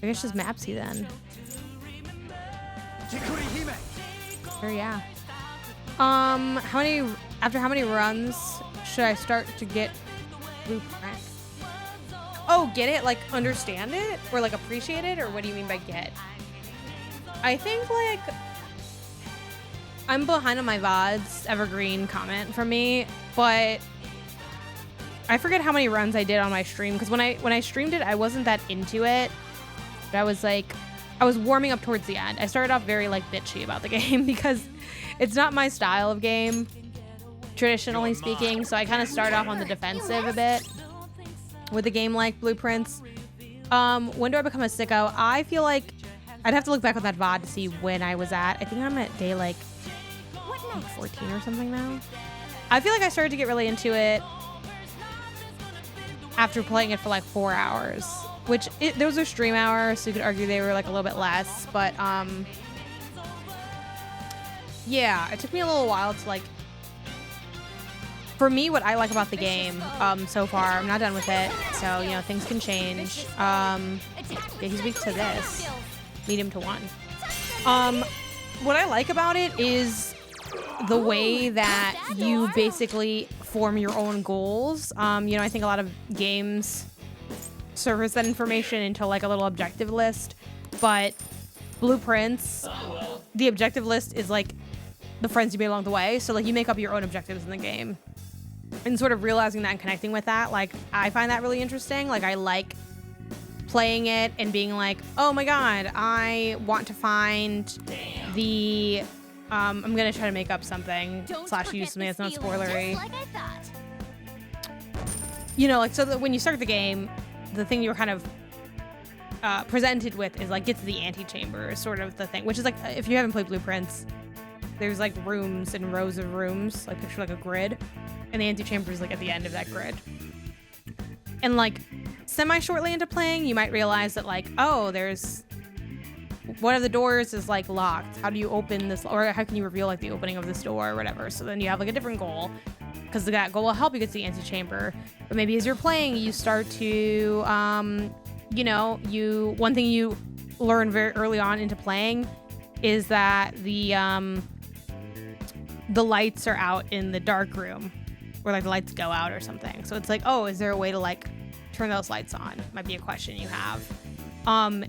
I guess just map C then. Sure, yeah. After how many runs should I start to get blueprint? Oh, get it? Like understand it? Or like appreciate it? Or what do you mean by get? I think like I'm behind on my VODs, evergreen comment from me, but I forget how many runs I did on my stream because when I streamed it, I wasn't that into it. But I was warming up towards the end. I started off very like bitchy about the game because it's not my style of game, traditionally speaking. So I kind of started off on the defensive a bit with a game like Blueprints. When do I become a sicko? I feel like I'd have to look back on that VOD to see when I was at. I think I'm at day like 14 or something now. I feel like I started to get really into it after playing it for like 4 hours, which those are stream hours, so you could argue they were like a little bit less, but yeah, it took me a little while to like, for me, what I like about the game so far, I'm not done with it, so you know, things can change. Yeah, he's weak to this, medium to 1. What I like about it is the way that you basically form your own goals. You know, I think a lot of games surface that information into like a little objective list, but Blueprints, the objective list is like the friends you made along the way. So like you make up your own objectives in the game, and sort of realizing that and connecting with that, like I find that really interesting. Like I like playing it and being like, oh my god, I want to find the I'm gonna try to make up something / use something that's not spoilery. Like I thought. You know, like, so that when you start the game, the thing you're kind of presented with is like get to the antechamber is sort of the thing, which is like, if you haven't played Blueprints, there's like rooms and rows of rooms, like picture like a grid, and the antechamber is like at the end of that grid. And like semi-shortly into playing, you might realize that like, oh, there's one of the doors is like locked. How do you open this, or how can you reveal like the opening of this door or whatever? So then you have like a different goal, because that goal will help you get to the antechamber. But maybe as you're playing, you start to, you know, one thing you learn very early on into playing is that the lights are out in the dark room, or like the lights go out or something. So it's like, oh, is there a way to like turn those lights on? Might be a question you have.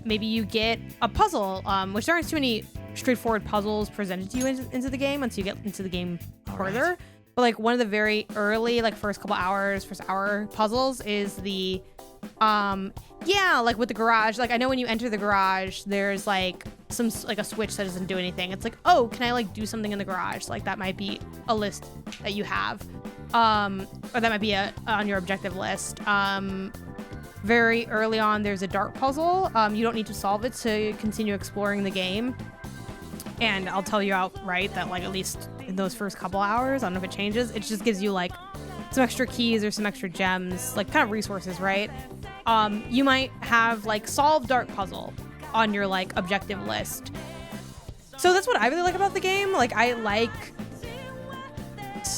Maybe you get a puzzle, which there aren't too many straightforward puzzles presented to you into the game once you get into the game further. Right. But like one of the very early, like first hour puzzles is the, yeah, like with the garage. Like I know when you enter the garage, there's like like a switch that doesn't do anything. It's like, oh, can I like do something in the garage? Like that might be a list that you have, or that might be on your objective list. Very early on, there's a dart puzzle. You don't need to solve it to continue exploring the game. And I'll tell you outright that like at least in those first couple hours, I don't know if it changes, it just gives you like some extra keys or some extra gems, like kind of resources, right? You might have like solve dart puzzle on your like objective list. So that's what I really like about the game. Like I like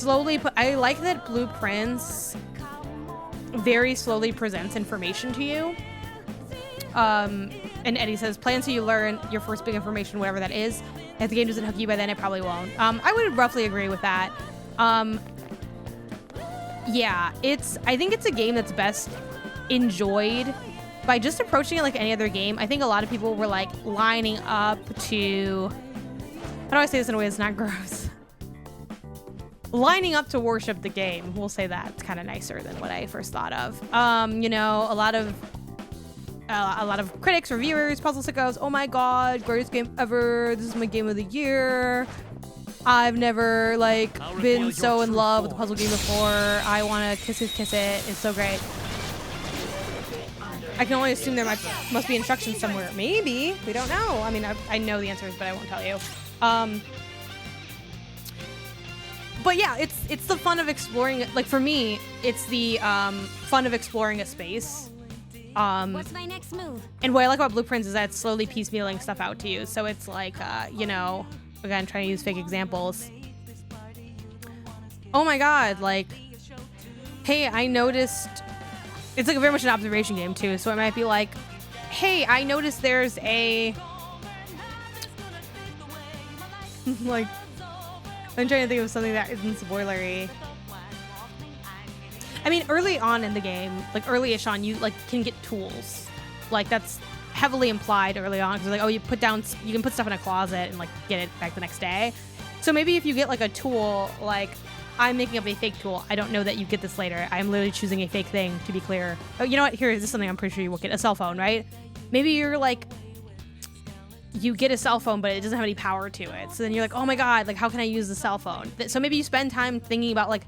that Blueprints very slowly presents information to you. And Eddie says, play until you learn your first big information, whatever that is. If the game doesn't hook you by then, it probably won't. I would roughly agree with that. Yeah, I think it's a game that's best enjoyed by just approaching it like any other game. I think a lot of people were like lining up to, how do I say this in a way that's not gross? Lining up to worship the game. We'll say that. It's kind of nicer than what I first thought of. You know, a lot of critics, reviewers, puzzle sickos, oh my god, greatest game ever, this is my game of the year. I've never like been so in love with a puzzle game before. I want to kiss it. It's so great. I can only assume there must be instructions somewhere. Maybe. We don't know. I mean, I know the answers, but I won't tell you. But yeah, it's the fun of exploring. Like for me, it's the fun of exploring a space. What's my next move? And what I like about Blueprints is that it's slowly piecemealing stuff out to you. So it's like, you know, again, trying to use fake examples. Oh my God, like, hey, I noticed, it's like very much an observation game too. So it might be like, hey, I noticed there's a, like, I'm trying to think of something that isn't spoilery. I mean, early on in the game, like early-ish on, you like can get tools. Like that's heavily implied early on because like, oh, you can put stuff in a closet and like get it back the next day. So maybe if you get like a tool, like I'm making up a fake tool. I don't know that you get this later. I'm literally choosing a fake thing to be clear. Oh, you know what? Here, this is something I'm pretty sure you will get. A cell phone, right? Maybe you're like, you get a cell phone, but it doesn't have any power to it. So then you're like, oh my God, like how can I use the cell phone? So maybe you spend time thinking about like,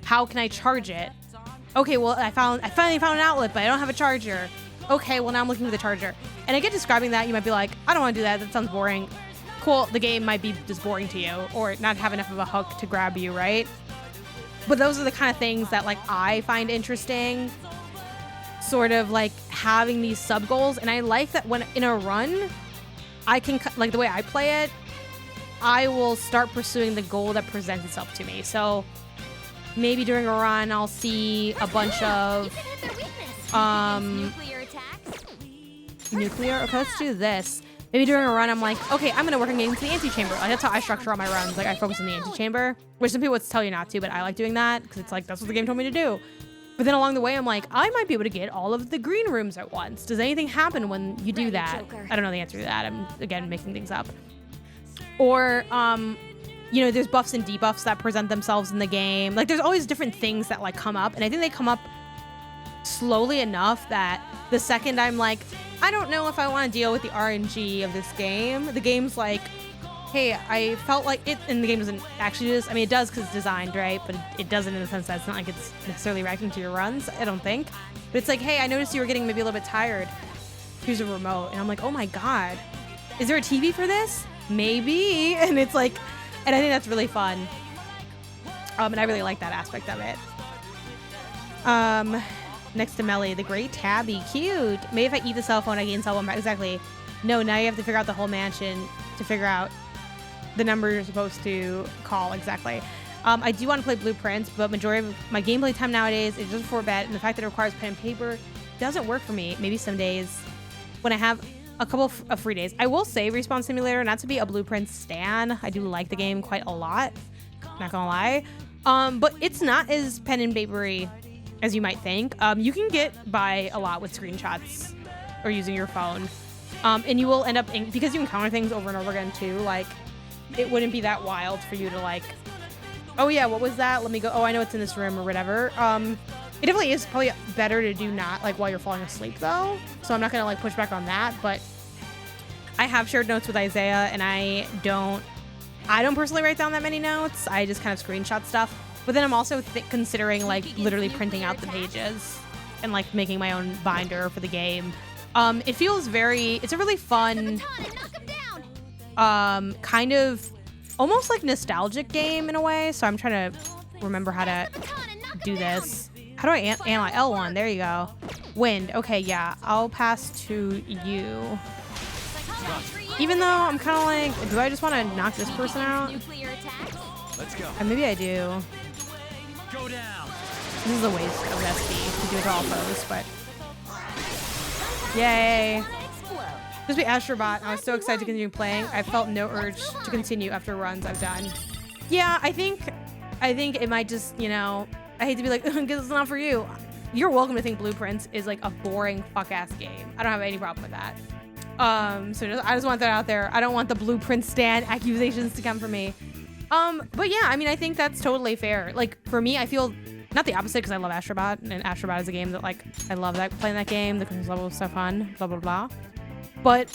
how can I charge it? Okay, well, I finally found an outlet, but I don't have a charger. Okay, well, now I'm looking for the charger. And I get describing that, you might be like, I don't want to do that. That sounds boring. Cool, the game might be just boring to you or not have enough of a hook to grab you, right? But those are the kind of things that like I find interesting, sort of like having these sub goals. And I like that when in a run, I can, like the way I play it, I will start pursuing the goal that presents itself to me. So maybe during a run, I'll see a bunch of nuclear. Okay, let's do this. Maybe during a run, I'm like, okay, I'm gonna work on getting to the antechamber. Like that's how I structure all my runs. Like I focus on the antechamber, which some people would tell you not to, but I like doing that because it's like that's what the game told me to do. But then along the way, I'm like, I might be able to get all of the green rooms at once. Does anything happen when you do that? I don't know the answer to that. I'm again making things up. Or you know, there's buffs and debuffs that present themselves in the game. Like there's always different things that like come up, and I think they come up slowly enough that the second I'm like, I don't know if I want to deal with the RNG of this game, the game's like, hey, I felt like it, and the game doesn't actually do this. I mean, it does because it's designed, right? But it doesn't in the sense that it's not like it's necessarily reacting to your runs, I don't think. But it's like, hey, I noticed you were getting maybe a little bit tired. Here's a remote. And I'm like, oh my God, is there a TV for this? Maybe. And it's like, and I think that's really fun. And I really like that aspect of it. Next to Melly, the great Tabby, cute. Maybe if I eat the cell phone, I gain cell phone back. Exactly. No, now you have to figure out the whole mansion to figure out the number you're supposed to call. Exactly. I do want to play Blueprints, but majority of my gameplay time nowadays is just before bed, and the fact that it requires pen and paper doesn't work for me. Maybe some days when I have a couple of free days. I will say Respawn Simulator, not to be a Blueprint stan. I do like the game quite a lot. Not gonna lie. But it's not as pen and papery as you might think. You can get by a lot with screenshots or using your phone. And you will end up, because you encounter things over and over again too, like, it wouldn't be that wild for you to like, oh yeah, what was that? Let me go, oh, I know it's in this room or whatever. It definitely is probably better to do not like while you're falling asleep though. So I'm not gonna like push back on that, but I have shared notes with Isaiah, and I don't personally write down that many notes. I just kind of screenshot stuff. But then I'm also considering like literally printing out the pages and like making my own binder for the game. It feels it's a really fun, kind of almost like nostalgic game in a way. So I'm trying to remember how to do this. How do I analyze L1? There you go. Wind. Okay, yeah. I'll pass to you. Even though I'm kind of like, do I just want to knock this person out? Let's go. Maybe I do. Go down. This is a waste of SP to do it all foes, but yay. Just be Astrobot. I was so excited to continue playing. I felt no urge to continue after runs I've done. Yeah, I think it might just, you know, I hate to be like, because it's not for you. You're welcome to think Blueprints is like a boring fuck-ass game. I don't have any problem with that. So I just want that out there. I don't want the Blueprint stan accusations to come from me. But yeah, I mean, I think that's totally fair. Like, for me, I feel not the opposite because I love Astrobot, and Astrobot is a game that, like, I love playing that game. The control level is so fun, blah, blah, blah. But,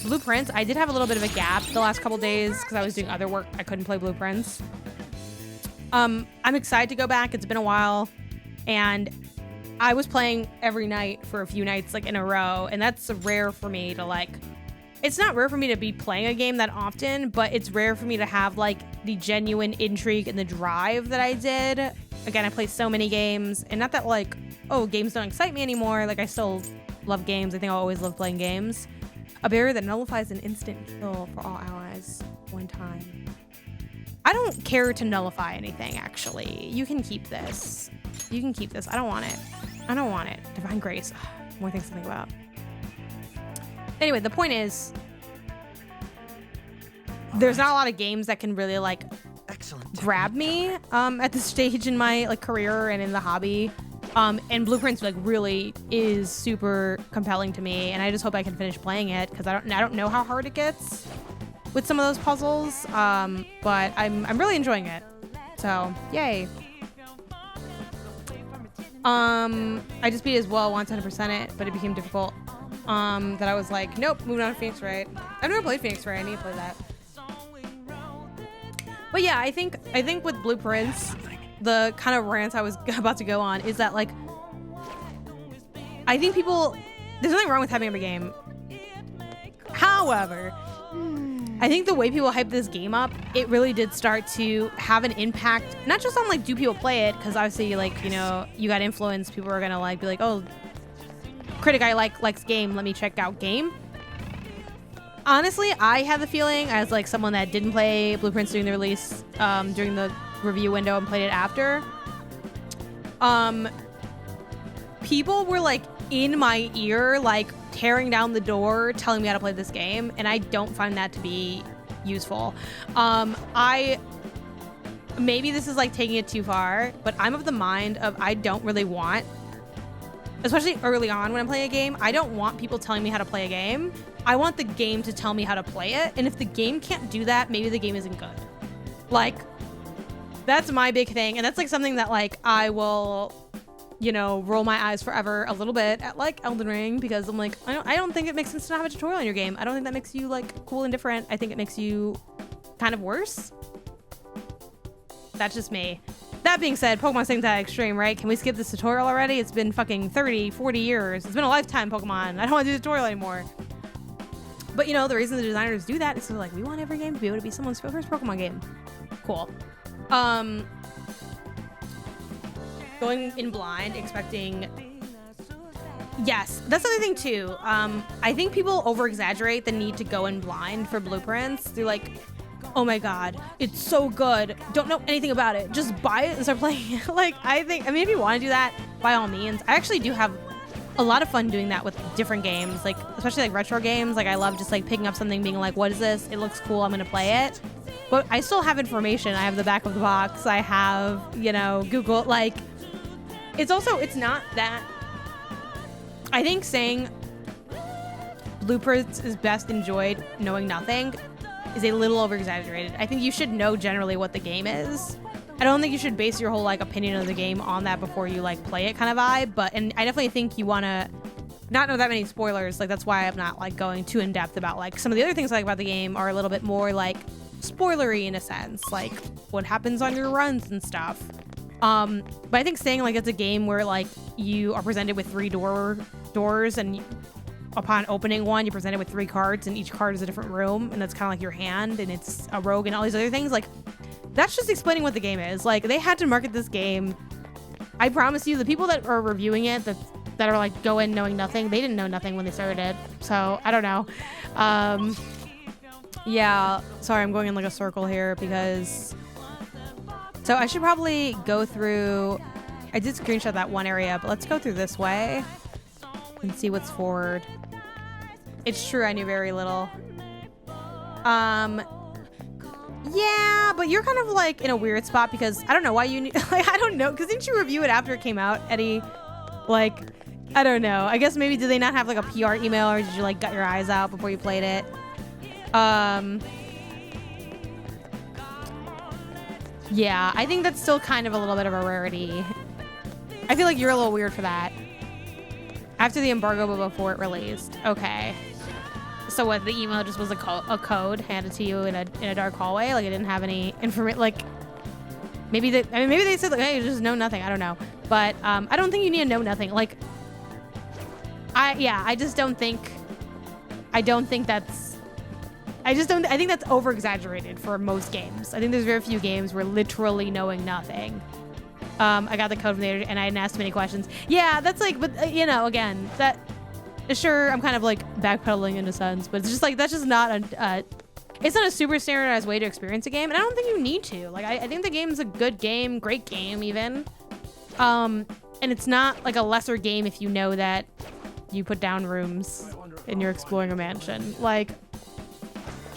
Blueprints, I did have a little bit of a gap the last couple days because I was doing other work. I couldn't play Blueprints. I'm excited to go back. It's been a while, and I was playing every night for a few nights like in a row, and that's rare for me to like. It's not rare for me to be playing a game that often, but it's rare for me to have like the genuine intrigue and the drive that I did. Again, I play so many games, and not that like, oh, games don't excite me anymore. Like I still love games. I think I'll always love playing games. A barrier that nullifies an instant kill for all allies one time. I don't care to nullify anything, actually. You can keep this. You can keep this. I don't want it. I don't want it. Divine Grace. Ugh, more things to think about. Anyway, the point is, there's not a lot of games that can really like grab me at this stage in my like career and in the hobby. And Blueprints like really is super compelling to me, and I just hope I can finish playing it because I don't know how hard it gets with some of those puzzles. But I'm really enjoying it. So yay. I just beat it as well, once 100% it, but it became difficult. That I was like, nope, moving on to Phoenix Wright. I've never played Phoenix Wright. I need to play that. But yeah, I think with Blueprints, the kind of rant I was about to go on is that like, I think there's nothing wrong with having a game. However, I think the way people hype this game up, it really did start to have an impact, not just on like, do people play it? Because obviously like, you know, you got influence. People are gonna like be like, oh, critic I likes game, let me check out game. Honestly, I have the feeling, as like someone that didn't play Blueprints during the release, during the review window and played it after, people were like in my ear, like tearing down the door, telling me how to play this game, and I don't find that to be useful. Maybe this is like taking it too far, but I'm of the mind of I don't really want, especially early on when I'm playing a game, I don't want people telling me how to play a game. I want the game to tell me how to play it. And if the game can't do that, maybe the game isn't good. Like, that's my big thing. And that's like something that like I will, you know, roll my eyes forever a little bit at like Elden Ring, because I'm like, I don't think it makes sense to not have a tutorial in your game. I don't think that makes you like cool and different. I think it makes you kind of worse. That's just me. That being said, Pokemon's taking that extreme, right? Can we skip this tutorial already? It's been fucking 30, 40 years. It's been a lifetime, Pokemon. I don't want to do the tutorial anymore. But, you know, the reason the designers do that is so, like, we want every game to be able to be someone's first Pokemon game. Cool. Going in blind, expecting... Yes, that's the other thing, too. I think people over-exaggerate the need to go in blind for Blueprints. They're like... Oh my god, it's so good. Don't know anything about it. Just buy it and start playing it. Like, I mean, if you want to do that, by all means. I actually do have a lot of fun doing that with different games, like, especially like retro games. Like, I love just like picking up something, being like, what is this? It looks cool. I'm going to play it. But I still have information. I have the back of the box. I have, you know, Google. Like, it's not that. I think saying Blueprints is best enjoyed knowing nothing is a little over-exaggerated. I think you should know generally what the game is. I don't think you should base your whole like opinion of the game on that before you like play it kind of vibe, and I definitely think you want to not know that many spoilers. Like, that's why I'm not like going too in depth about like some of the other things I like about the game are a little bit more like spoilery in a sense, like what happens on your runs and stuff. But I think saying like it's a game where like you are presented with 3 doors and upon opening one, you're presented with 3 cards, and each card is a different room, and that's kind of like your hand, and it's a rogue and all these other things. Like, that's just explaining what the game is. Like, they had to market this game. I promise you, the people that are reviewing it, that are like go in knowing nothing, they didn't know nothing when they started it. So I don't know. Yeah, sorry, I'm going in like a circle here because. So I should probably go through. I did screenshot that one area, but let's go through this way and see what's forward. It's true, I knew very little. Yeah, but you're kind of like in a weird spot because I don't know why you need, like, I don't know, because didn't you review it after it came out, Eddie? Like, I don't know. I guess maybe did they not have like a PR email, or did you like gut your eyes out before you played it? Yeah, I think that's still kind of a little bit of a rarity. I feel like you're a little weird for that. After the embargo, but before it released. Okay. So what, the email just was a code handed to you in a dark hallway? Like, it didn't have any information, like, maybe they said, like, hey, you just know nothing. I don't know. But I don't think you need to know nothing. Like, I just don't think. I think that's over exaggerated for most games. I think there's very few games where literally knowing nothing. I got the code from there and I didn't ask too many questions. Yeah, that's like, but you know, again, that sure, I'm kind of like backpedaling in a sense, but it's just like, that's just not it's not a super standardized way to experience a game. And I don't think you need to. Like, I think the game's a good game, great game even. And it's not like a lesser game if you know that you put down rooms and you're exploring a mansion. Like,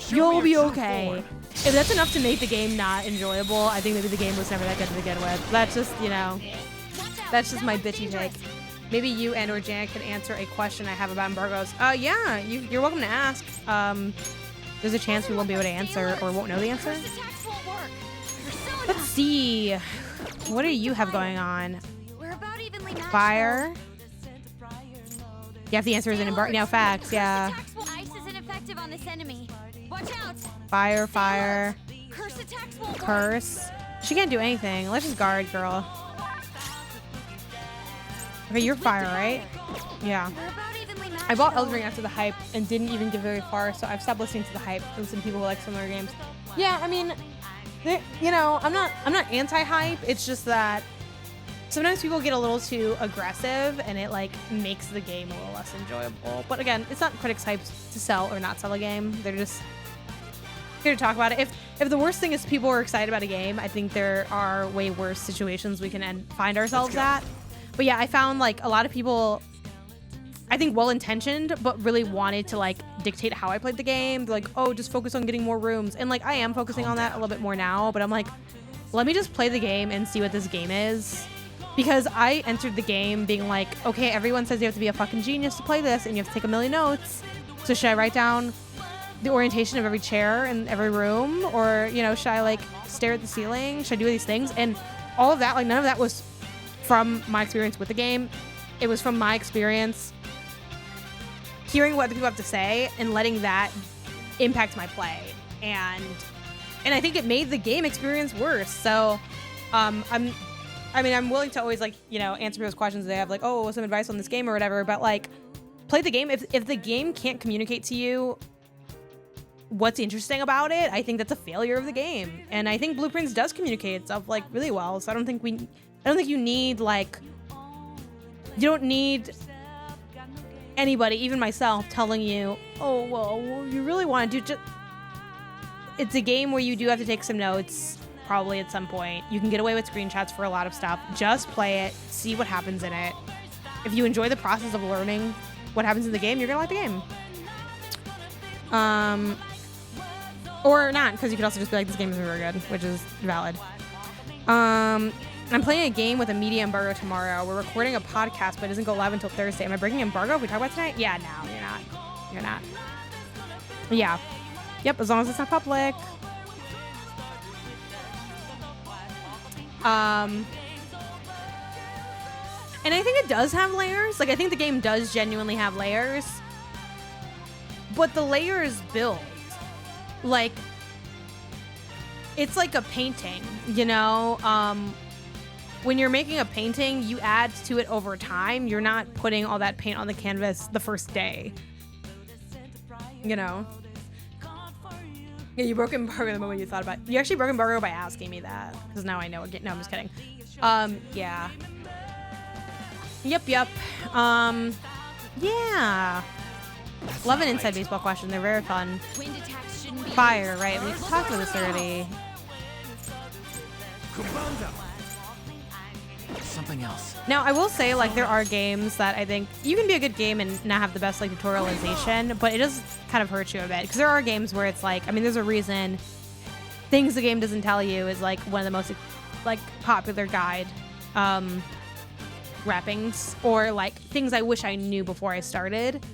you'll be okay. If that's enough to make the game not enjoyable, I think maybe the game was never that good to begin with. That's just, you know, that's just my bitchy take. Maybe you and or Janet can answer a question I have about embargoes. Yeah, you're welcome to ask. There's a chance we won't be able to answer or won't know the answer. Let's see. What do you have going on? Fire. Yeah, if the answer is an embargo. No, facts, yeah. Ice is ineffective on this enemy. Watch out. Fire, fire. Curse attacks won't work. Curse. She can't do anything. Let's just guard, girl. Okay, you're fire, right? Yeah. We're about evenly matched. I bought Elden Ring after the hype and didn't even get very far, so I've stopped listening to the hype from some people who like similar games. Yeah, I mean, you know, I'm not anti-hype. It's just that sometimes people get a little too aggressive and it like makes the game a little less enjoyable. But again, it's not critics hyped to sell or not sell a game. They're just here to talk about it. If the worst thing is people are excited about a game, I think there are way worse situations we can find ourselves at. But yeah, I found like a lot of people, I think well-intentioned, but really wanted to like dictate how I played the game. They're like, oh, just focus on getting more rooms. And like, I am focusing on that a little bit more now, but I'm like, let me just play the game and see what this game is. Because I entered the game being like, okay, everyone says you have to be a fucking genius to play this and you have to take a million notes. So should I write down the orientation of every chair in every room? Or, you know, should I like stare at the ceiling? Should I do these things? And all of that, like none of that was from my experience with the game. It was from my experience hearing what other people have to say and letting that impact my play. And I think it made the game experience worse. So I'm willing to always like, you know, answer people's questions. They have like, oh, some advice on this game or whatever, but like play the game. If the game can't communicate to you what's interesting about it, I think that's a failure of the game. And I think Blueprints does communicate itself like really well. So I don't think you need like, you don't need anybody, even myself, telling you, oh, well, you really want to do it's a game where you do have to take some notes. Probably at some point. You can get away with screenshots for a lot of stuff. Just play it, see what happens in it. If you enjoy the process of learning what happens in the game, you're gonna like the game. Or not, because you could also just be like, this game isn't very good, which is valid. I'm playing a game with a media embargo tomorrow. We're recording a podcast, but it doesn't go live until Thursday. Am I breaking embargo if we talk about it tonight? Yeah, no, you're not. You're not. Yeah. Yep, as long as it's not public. And I think it does have layers. Like, I think the game does genuinely have layers. But the layers build. Like, it's like a painting, you know? When you're making a painting, you add to it over time. You're not putting all that paint on the canvas the first day. You know? Yeah, you broke embargo the moment you thought about it. You actually broke embargo by asking me that. Because now I know again. No, I'm just kidding. Yeah. Yep. Yeah. Love an inside baseball question. They're very fun. Fire, right? We've talked about this already. Something else. Now, I will say, like, there are games that I think you can be a good game and not have the best, like, tutorialization, but it does kind of hurt you a bit. Because there are games where it's like, I mean, there's a reason things the game doesn't tell you is, like, one of the most, like, popular guide wrappings. Or, like, things I wish I knew before I started.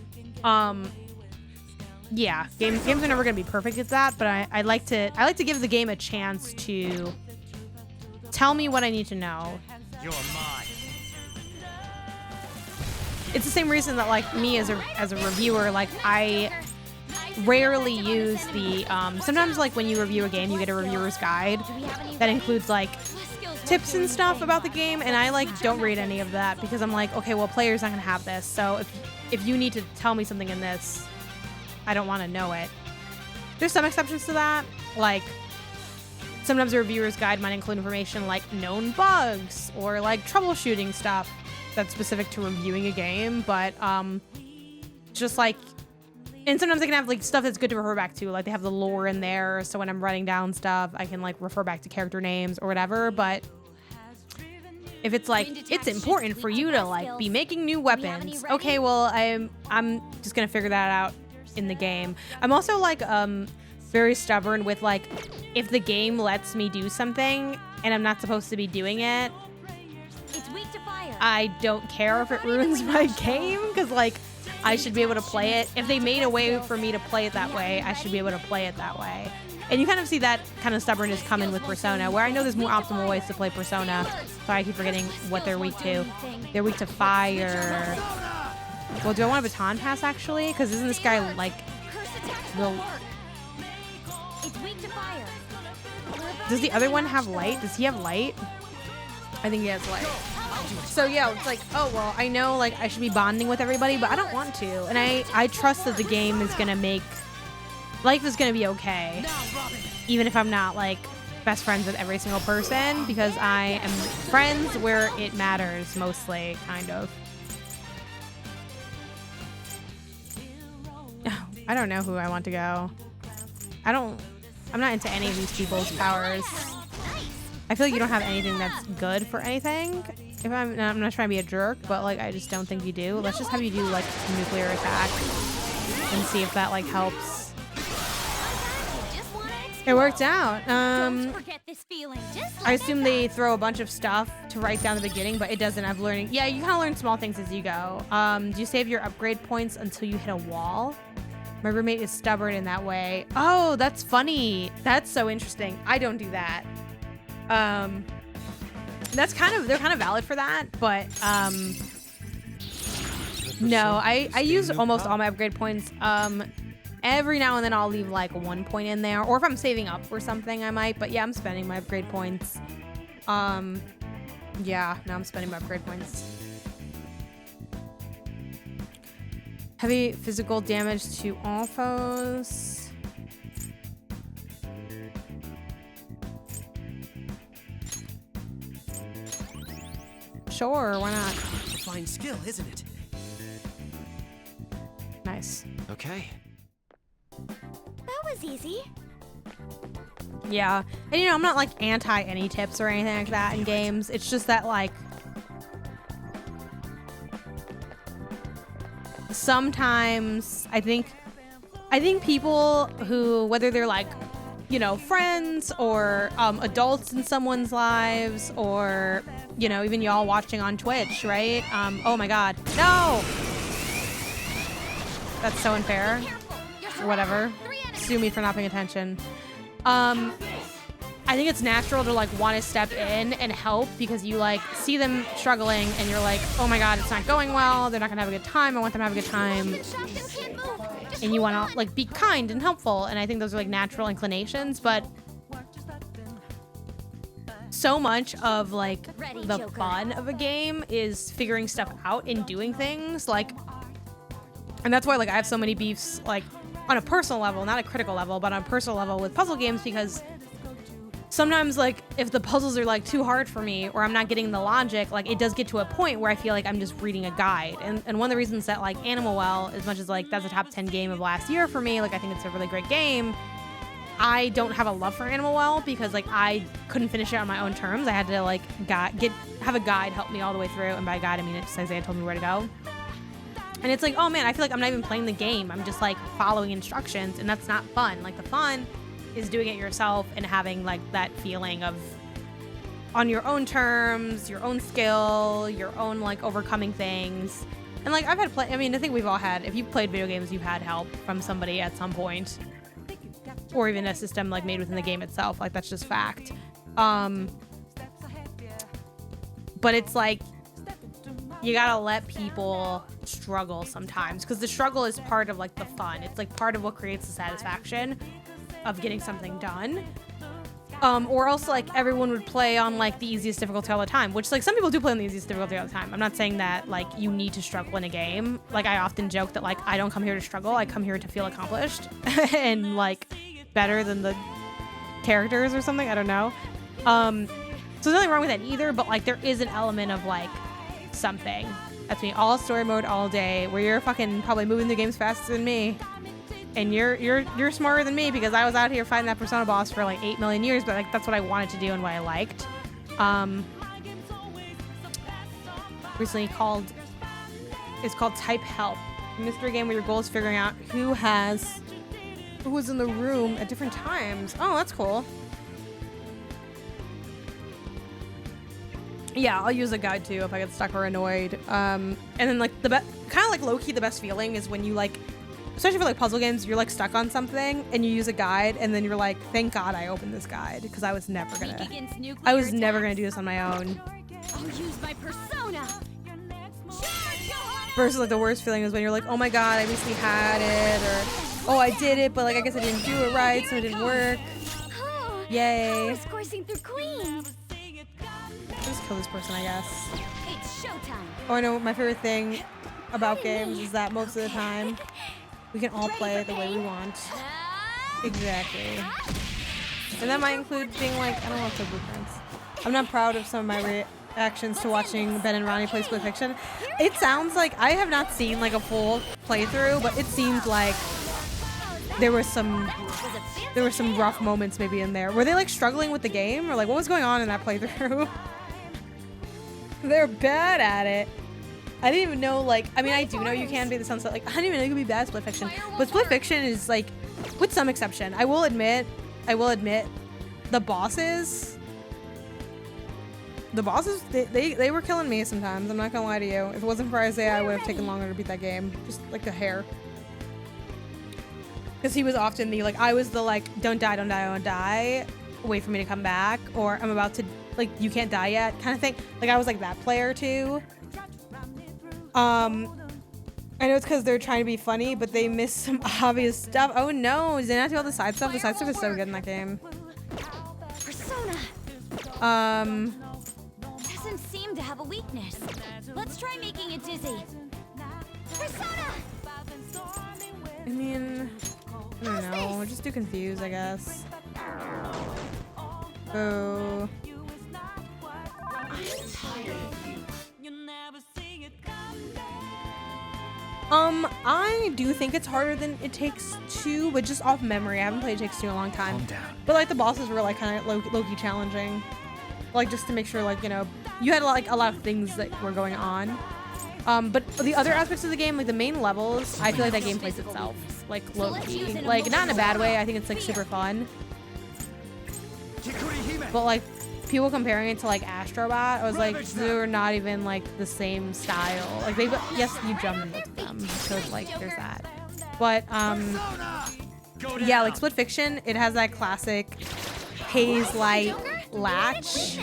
Yeah, games are never going to be perfect at that, but I like to give the game a chance to tell me what I need to know. You're mine. It's the same reason that, like, me as a reviewer, like, I rarely use the sometimes, like, when you review a game, you get a reviewer's guide that includes, like, tips and stuff about the game, and I like don't read any of that because I'm like, okay, well, player's not gonna have this, so if you need to tell me something in this, I don't want to know it. There's some exceptions to that, like sometimes a reviewer's guide might include information like known bugs or like troubleshooting stuff that's specific to reviewing a game, but just like, and sometimes they can have like stuff that's good to refer back to, like they have the lore in there, so when I'm writing down stuff I can like refer back to character names or whatever. But if it's like it's important for you to like be making new weapons, okay, well I'm just gonna figure that out in the game. I'm also like very stubborn with like, if the game lets me do something and I'm not supposed to be doing it, It's weak to fire. I don't care if it ruins my game, because like I should be able to play it. If they made a way for me to play it that way, I should be able to play it that way. And you kind of see that kind of stubbornness come in with Persona, where I know there's more optimal ways to play Persona, so I keep forgetting what they're weak to. They're weak to fire. Well, do I want a baton pass actually? Because isn't this guy like Curse attacks Well- won't work. It's weak to fire. Does the other one have light? Does he have light? I think he has light. So yeah, it's like, oh, well, I know like I should be bonding with everybody, but I don't want to. And I trust that the game is going to make, life is going to be okay. Even if I'm not like best friends with every single person, because I am friends where it matters mostly, kind of. I don't know who I want to go. I'm not into any of these people's powers. I feel like you don't have anything that's good for anything. If I'm not trying to be a jerk, but like I just don't think you do. Let's just have you do like a nuclear attack and see if that like helps. It worked out. Don't forget this feeling. Just I like assume they throw a bunch of stuff to write down at the beginning, but it doesn't have learning. Yeah, you kind of learn small things as you go. Do you save your upgrade points until you hit a wall? My roommate is stubborn in that way. Oh, that's funny. That's so interesting. I don't do that. They're kind of valid for that, but no, I use almost all my upgrade points. Every now and then I'll leave like 1 point in there, or if I'm saving up for something I might, but yeah, I'm spending my upgrade points. Yeah, now I'm spending my upgrade points. Heavy physical damage to all foes. Sure, why not? A fine skill, isn't it? Nice. Okay. that was easy. Yeah. And you know, I'm not like anti any tips or anything like that in games. It's just that like sometimes I think people who, whether they're like, you know, friends or adults in someone's lives, or, you know, even y'all watching on Twitch, right? Oh my God. No! That's so unfair. Whatever. Sue me for not paying attention. I think it's natural to like want to step in and help because you like see them struggling and you're like, oh my God, it's not going well. They're not gonna have a good time. I want them to have a good time. And you want to like be kind and helpful. And I think those are like natural inclinations, but so much of like the fun of a game is figuring stuff out and doing things like, and that's why like I have so many beefs like on a personal level, not a critical level, but on a personal level with puzzle games, because sometimes like if the puzzles are like too hard for me or I'm not getting the logic, like it does get to a point where I feel like I'm just reading a guide. And one of the reasons that like Animal Well, as much as like that's a top 10 game of last year for me, like I think it's a really great game, I don't have a love for Animal Well because like I couldn't finish it on my own terms. I had to like have a guide help me all the way through, and by guide I mean it's Isaiah told me where to go. And it's like, oh man, I feel like I'm not even playing the game. I'm just like following instructions, and that's not fun. Like the fun is doing it yourself and having like that feeling of on your own terms, your own skill, your own like overcoming things. And like I've had I think we've all had, if you've played video games, you've had help from somebody at some point, or even a system like made within the game itself. Like that's just fact. But it's like you gotta let people struggle sometimes, because the struggle is part of like the fun. It's like part of what creates the satisfaction of getting something done. Or else like everyone would play on like the easiest difficulty all the time, which like some people do play on the easiest difficulty all the time. I'm not saying that like you need to struggle in a game. Like I often joke that like I don't come here to struggle, I come here to feel accomplished and like better than the characters or something. I don't know. So there's nothing wrong with that either, but like there is an element of like something. That's me, all story mode all day, where you're fucking probably moving the games faster than me. And you're smarter than me because I was out here fighting that Persona boss for like 8 million years, but like that's what I wanted to do and what I liked. Recently it's called Type Help, a mystery game where your goal is figuring out who was in the room at different times. Oh, that's cool. Yeah, I'll use a guide too if I get stuck or annoyed. And then like kind of like low key, the best feeling is when you like, especially for like puzzle games, you're like stuck on something and you use a guide and then you're like, thank God I opened this guide because I was never gonna do this on my own. I'll use my persona. Versus like the worst feeling is when you're like, oh my God, I recently had it, or oh I did it, but like I guess I didn't do it right, so it didn't work. Yay. Powers coursing through queens. Just kill this person, I guess. It's showtime. Oh, I know my favorite thing about games is that most of the time we can all play it the way we want. Exactly. And that might include being like, I don't know if they're blueprints. I'm not proud of some of my reactions to watching Ben and Ronnie play Split Fiction. It sounds like, I have not seen like a full playthrough, but it seemed like there were some rough moments maybe in there. Were they like struggling with the game, or like what was going on in that playthrough? They're bad at it. I didn't even know, like, I mean, I do know you can be the sunset. Like, I didn't even know you could be bad at Split Fiction. But Split Fiction is, like, with some exception, I will admit, the bosses, they were killing me sometimes. I'm not gonna lie to you. If it wasn't for Isaiah, I would have taken longer to beat that game. Just, like, a hair. Because he was often the, like, I was the, like, don't die, don't die, don't die. Wait for me to come back. Or I'm about to, like, you can't die yet kind of thing. Like, I was, like, that player, too. I know it's because they're trying to be funny, but they miss some obvious stuff. Oh no, did they not do all the side stuff? The side stuff is so good in that game. Persona. Doesn't seem to have a weakness. Let's try making it dizzy. Persona. I mean, I don't know. Just do confuse, I guess. Oh. I do think it's harder than It Takes Two, but just off memory. I haven't played It Takes Two in a long time. Calm down. But like the bosses were like kind of low-key challenging. Like just to make sure, like, you know, you had like a lot of things that were going on. But the other aspects of the game, like the main levels, I feel like that game plays itself. Like low-key. Like not in a bad way. I think it's like super fun. But like people comparing it to like Astrobot, I was like, they're not even like the same style. Like they, yes, you jump in both of them, so it's like there's that. But yeah, like Split Fiction, it has that classic haze light latch.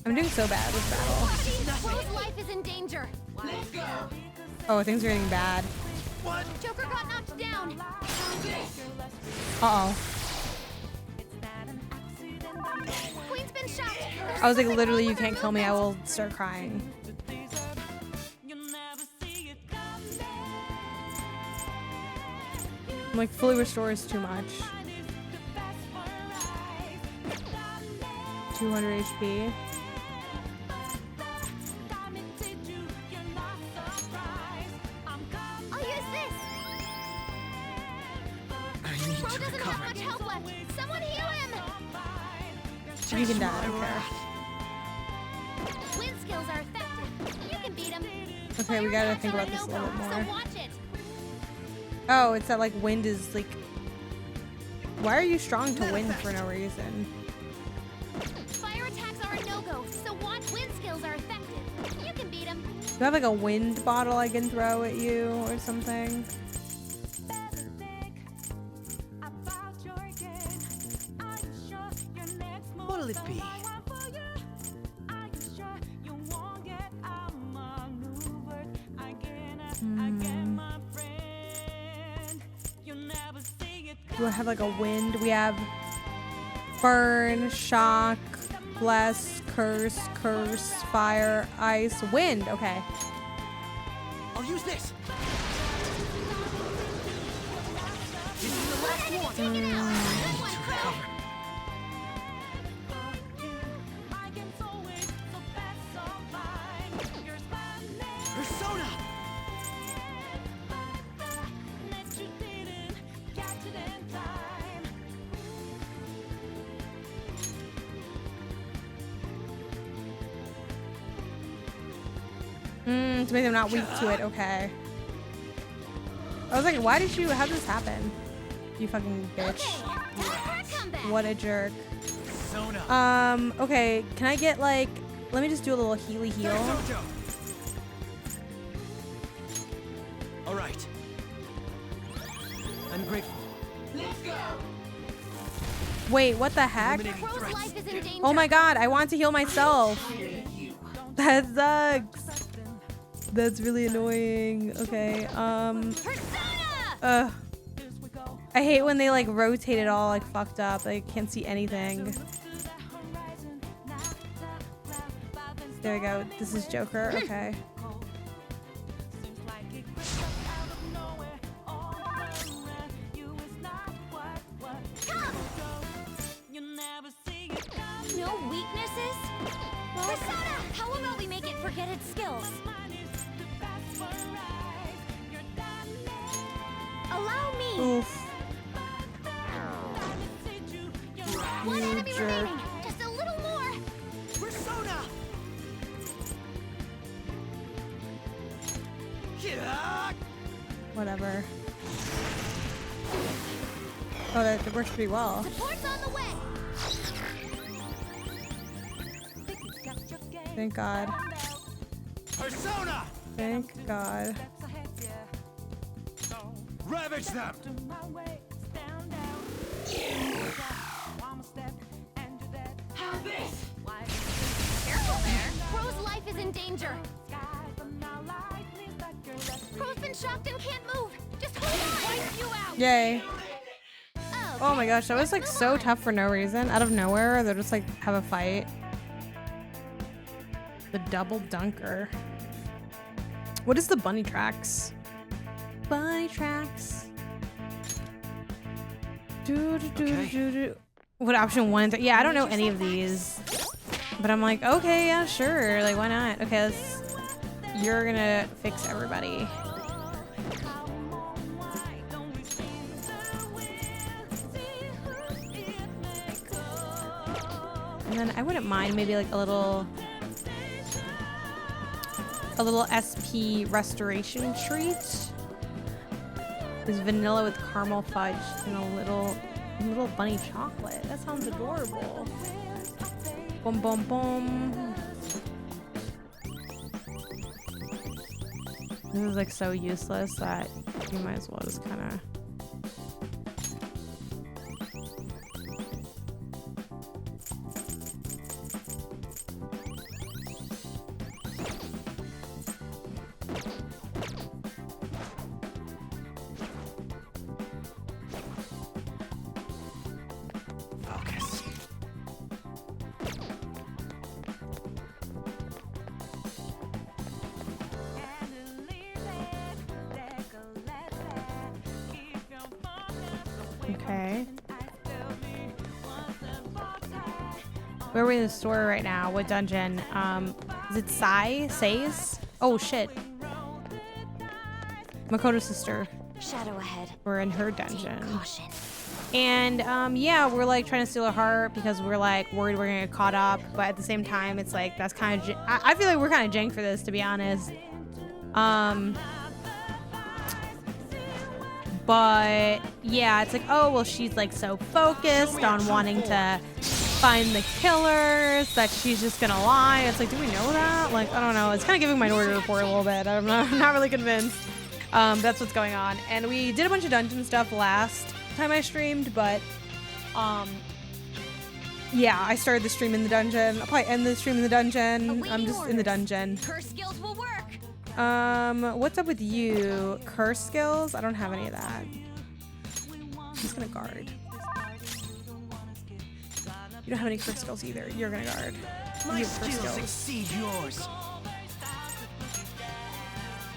I'm doing so bad with battle. Crow's life is in danger. Oh, things are getting bad. Joker got knocked down. Uh-oh. Queen's been shot. I was like, literally, you can't kill me. I will start crying. I'm like, fully restore is too much. 200 HP. I'll use this. I need Bro to doesn't have recover. much health left. Someone heal him. You can die, I don't care. Wind skills are effective. You can beat him. Okay, we gotta think about this a little bit So more. watch it. Oh, it's that like wind is like... Why are you strong to wind for no reason? Fire attacks are a no-go, so watch wind skills are effective. You can beat him. Do I have like a wind bottle I can throw at you or something? What'll it be? Do I have like a wind? We have Burn, shock, bless, curse, fire, ice, wind. Okay. I'll use this. This is the last one. Persona. To make them not weak to it. Okay. I was like, why did you? How'd this happen? You fucking bitch. What a jerk. Persona. Okay. Can I get like? Let me just do a little healy heal. All right. I'm grateful. Let's go. Wait, what the heck? Eliminating Crow's threats. life is in danger. Oh my god, I want to heal myself. That sucks. That's really annoying. Okay, Persona! I hate when they like rotate it all like fucked up. I can't see anything. There we go. This is Joker. Okay. No weaknesses? Persona! How about we make it forget its skills? Allow me! Oof. One You enemy jerk. remaining! Just a little more! Persona. Yeah. Whatever. Oh, that works pretty well. Support's on the way! Thank God. Persona. Thank God. Ravage them. How's this? Careful there! Crow's life is in danger! Crow's been shocked and can't move! Just hold on! Wipe you out! Yay. Oh, Oh my gosh, that was like so tough for no reason. Out of nowhere, they'll just like have a fight. The double dunker. What is the bunny tracks? Bunny tracks. Do. What option 1 and 3? Yeah, I don't know any of these. But I'm like, okay, yeah, sure. Like, why not? Okay, you're gonna fix everybody. And then I wouldn't mind maybe like a little SP restoration treat. There's vanilla with caramel fudge and a little bunny chocolate. That sounds adorable. Boom, boom, boom. This is like so useless that you might as well just kind of. Focus. Okay. Where are we in the story right now? What dungeon? Is it Say's? Oh shit. Makoto's sister. Shadow ahead. We're in her dungeon. Caution. And yeah, we're like trying to steal her heart because we're like worried we're gonna get caught up. But at the same time, it's like that's kind of I feel like we're kind of jank for this, to be honest. But yeah, it's like, oh well, she's like so focused on wanting to find the killers that she's just gonna lie. It's like, do we know that? Like, I don't know. It's kind of giving Minority Report a little bit. I'm not really convinced. That's what's going on. And we did a bunch of dungeon stuff last time I streamed, but yeah, I started the stream in the dungeon. I'll probably end the stream in the dungeon. I'm just in the dungeon. Curse skills will work. What's up with you? Curse skills? I don't have any of that. I'm just gonna guard. You don't have any crystals either. You're gonna guard. My You have skills crystals. exceed yours.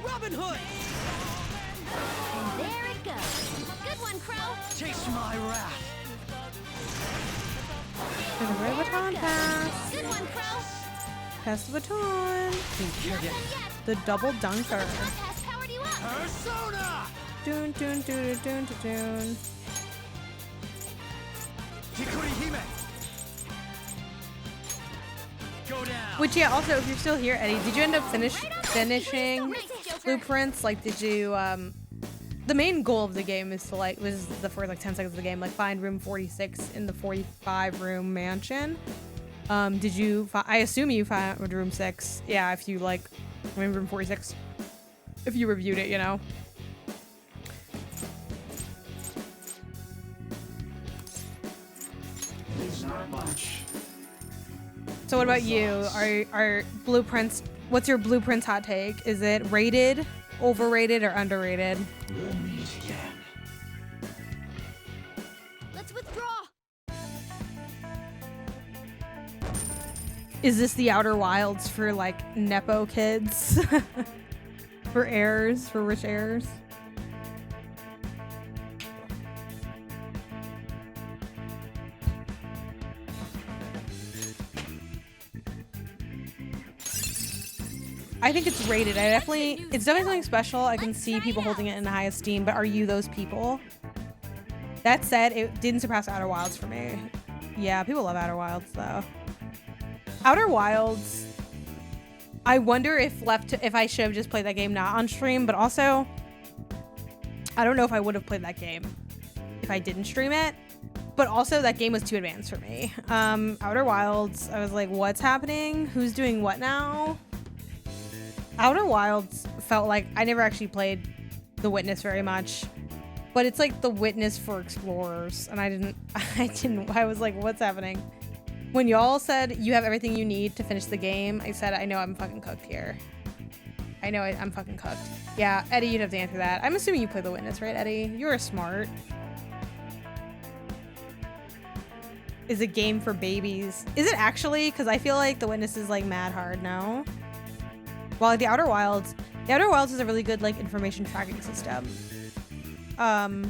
Robin Hood! And there it goes. Good one, Crow. Taste my wrath. And a red baton pass. Good one, Crow. Pass the baton. Not done yet. The double dunker. That has powered you up. Persona! Doon, doon, doon, doon, doon, doon. Niijima! Go down! Which, yeah, also, if you're still here, Eddie, did you end up finishing blueprints? Like, did you, the main goal of the game is to, like, was the first, like, 10 seconds of the game, like, find room 46 in the 45-room mansion. Did you, I assume you found room 6. Yeah, if you, like, I mean, room 46. If you reviewed it, you know. It's not much. So what about you? Are blueprints, what's your blueprints hot take? Is it rated, overrated, or underrated? We'll meet again. Let's withdraw. Is this the Outer Wilds for like Nepo kids? For heirs, for rich heirs? I think it's rated. It's definitely something special. I can see people holding it in high esteem, but are you those people? That said, it didn't surpass Outer Wilds for me. Yeah, people love Outer Wilds though. Outer Wilds, I wonder if I should have just played that game not on stream, but also, I don't know if I would have played that game if I didn't stream it, but also that game was too advanced for me. Outer Wilds, I was like, what's happening? Who's doing what now? Outer Wilds felt like, I never actually played The Witness very much, but it's like The Witness for explorers, and I was like, what's happening? When y'all said you have everything you need to finish the game, I said, I know I'm fucking cooked here. I know I'm fucking cooked. Yeah, Eddie, you'd have to answer that. I'm assuming you play The Witness, right, Eddie? You're smart. Is a game for babies. Is it actually? Because I feel like The Witness is like mad hard, no? Well, like the Outer Wilds is a really good like information tracking system. But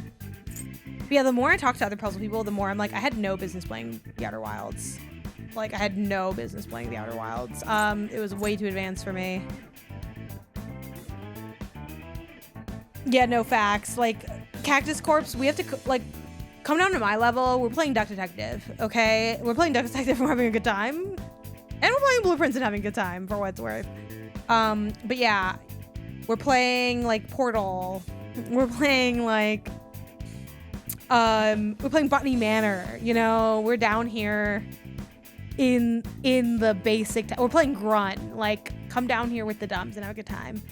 yeah, the more I talk to other puzzle people, the more I'm like, I had no business playing the Outer Wilds. Like, I had no business playing the Outer Wilds. It was way too advanced for me. Yeah, no facts. Like, Cactus Corpse, we have to, like, come down to my level. We're playing Duck Detective, okay? We're playing Duck Detective and we're having a good time. And we're playing Blueprints and having a good time, for what it's worth. But yeah, we're playing, like, Portal. We're playing, like... we're playing Botany Manor, you know, we're down here in the basic, we're playing Grunt, like, come down here with the dumbs and have a good time.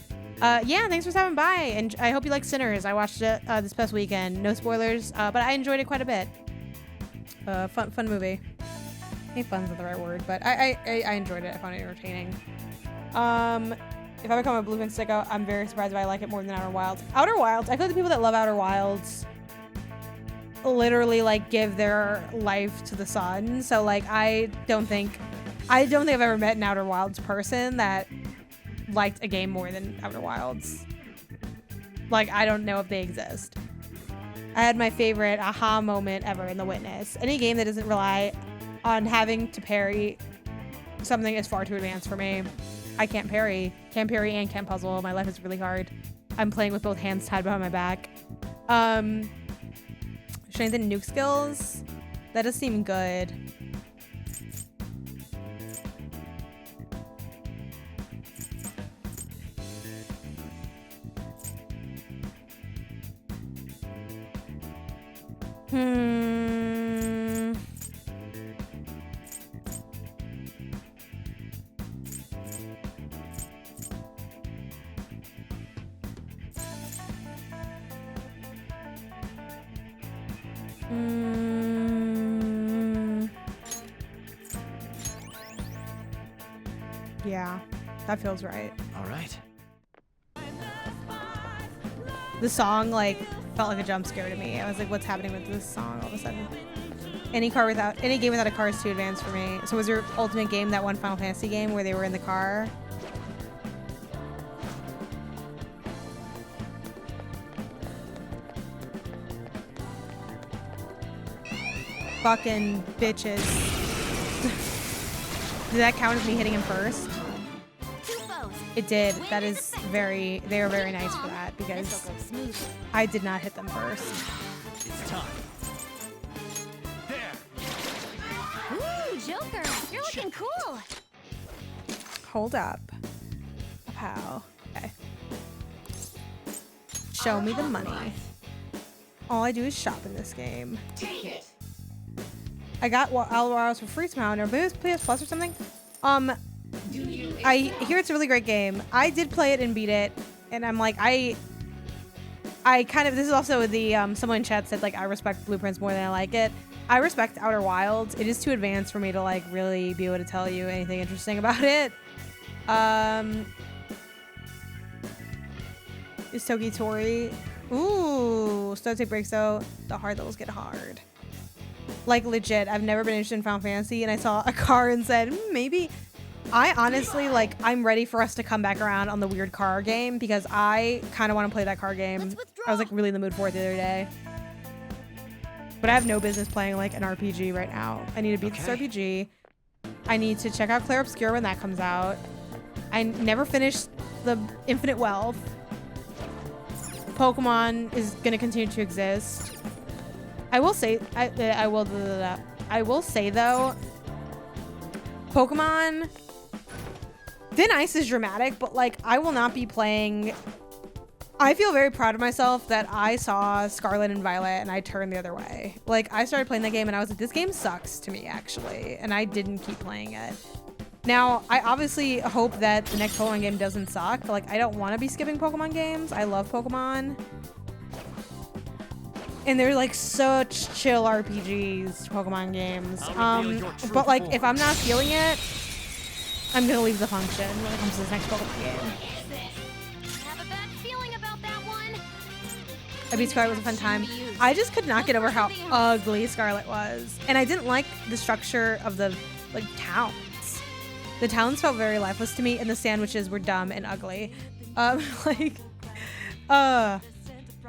Yeah, thanks for stopping by, and I hope you like Sinners. I watched it this past weekend, no spoilers, but I enjoyed it quite a bit. Fun movie. I think fun's not the right word, but I enjoyed it. I found it entertaining. If I become a Blueprint sicko, I'm very surprised if I like it more than Outer Wilds. Outer Wilds, I feel like the people that love Outer Wilds literally like give their life to the sun. So like I don't think I've ever met an Outer Wilds person that liked a game more than Outer Wilds. Like, I don't know if they exist. I had my favorite aha moment ever in The Witness. Any game that doesn't rely on having to parry something is far too advanced for me. I can't parry and can't puzzle. My life is really hard. I'm playing with both hands tied behind my back. Strength and nuke skills? That does seem good. Yeah, that feels right. All right. The song like felt like a jump scare to me. I was like, what's happening with this song all of a sudden? Any game without a car is too advanced for me. So was your ultimate game that one Final Fantasy game where they were in the car? Fucking bitches. Did that count as me hitting him first? It did. That is very, they are very nice for that because I did not hit them first. It's time. There. Ooh, Joker, you're looking cool. Hold up. Pow. Okay. Show me the money. All I do is shop in this game. Take it. I got Alvaros for free somehow. Or maybe it's PS Plus or something. Do you I hear it's a really great game. I did play it and beat it, and I'm like, I kind of, this is also the, someone in chat said, like, I respect Blueprints more than I like it. I respect Outer Wilds. It is too advanced for me to, like, really be able to tell you anything interesting about it. Is Toki Tori? Ooh, Stote Breaks though. The hard levels get hard. Like, legit, I've never been interested in Final Fantasy, and I saw a car and said, maybe. I honestly, like, I'm ready for us to come back around on the weird car game because I kind of want to play that car game. I was, like, really in the mood for it the other day. But I have no business playing, like, an RPG right now. I need to beat this RPG. I need to check out Clair Obscur when that comes out. I never finished the Infinite Wealth. Pokemon is going to continue to exist. I will say, I will say though, Pokemon Thin Ice is dramatic, but like I will not be playing. I feel very proud of myself that I saw Scarlet and Violet and I turned the other way. Like I started playing that game and I was like, this game sucks to me actually, and I didn't keep playing it. Now, I obviously hope that the next Pokemon game doesn't suck. Like I don't want to be skipping Pokemon games. I love Pokemon. And they're like such chill RPGs, Pokemon games. But like if I'm not feeling it, I'm gonna leave the function when it comes to this next Pokemon game. Have a bad feeling about that one. I beat Scarlet, was a fun time. I just could not get over how ugly Scarlet was. And I didn't like the structure of the like towns. The towns felt very lifeless to me and the sandwiches were dumb and ugly.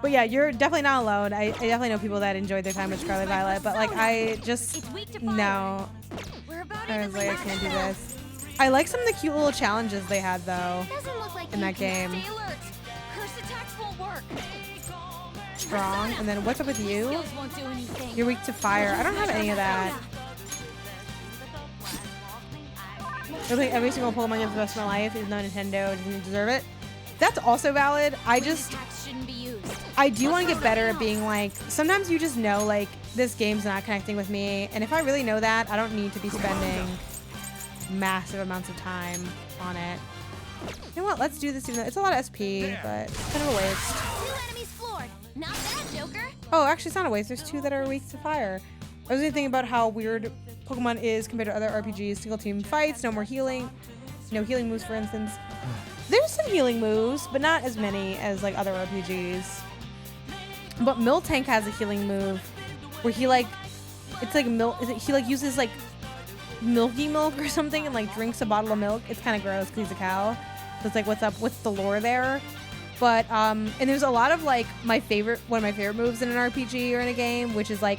But yeah, you're definitely not alone. I definitely know people that enjoyed their time with Scarlet Violet, but like I just, no. I was like, I can't do this. I like some of the cute little challenges they had though in that game. Strong, and then what's up with you? You're weak to fire. I don't have any of that. I think every single Pokemon game for the rest of my life, even though Nintendo doesn't deserve it. That's also valid. I do want to get better at being like, sometimes you just know like this game's not connecting with me, and if I really know that, I don't need to be spending massive amounts of time on it. You know what, let's do this even though it's a lot of SP, but it's kind of a waste. Not bad, Joker. Oh, actually it's not a waste. There's two that are weak to fire. I was thinking about how weird Pokemon is compared to other RPGs. Single team fights, no more healing. No healing moves, for instance. There's some healing moves, but not as many as like other RPGs. But Miltank has a healing move where he like, it's like he like uses like milky milk or something and like drinks a bottle of milk. It's kind of gross because he's a cow. So it's like, what's up? What's the lore there? But and there's a lot of like one of my favorite moves in an RPG or in a game, which is like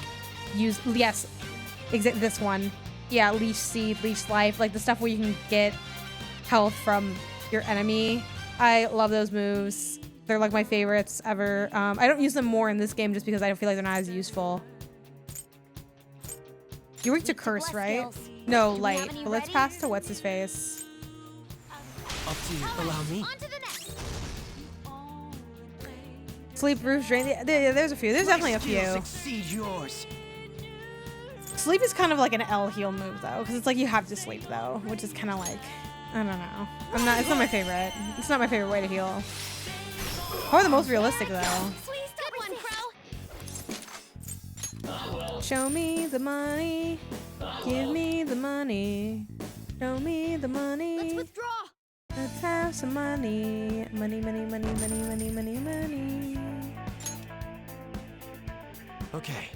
this one. Yeah, Leech Seed, Leech Life, like the stuff where you can get health from your enemy. I love those moves. They're like my favorites ever. I don't use them more in this game just because I don't feel like they're not as useful. You're weak to curse, right? No, light. But let's pass to what's his face. Up to you. Allow me. Sleep, roof, drain. Yeah, there's a few. There's definitely a few. Succeed yours. Sleep is kind of like an L heal move though, because it's like you have to sleep though, which is kind of like, I don't know. It's not my favorite. It's not my favorite way to heal. Probably the most realistic though. Good one, Crow. Show me the money. Give me the money. Show me the money. Let's withdraw. Let's have some money. Money, money, money, money, money, money, money. Okay.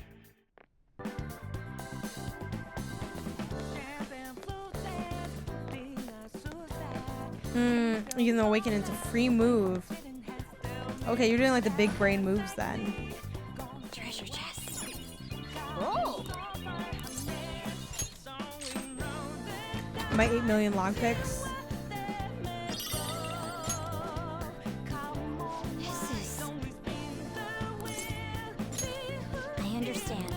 You can awaken into free move. Okay, you're doing like the big brain moves then. Treasure chest. Oh. My 8 million lockpicks. This is. I understand.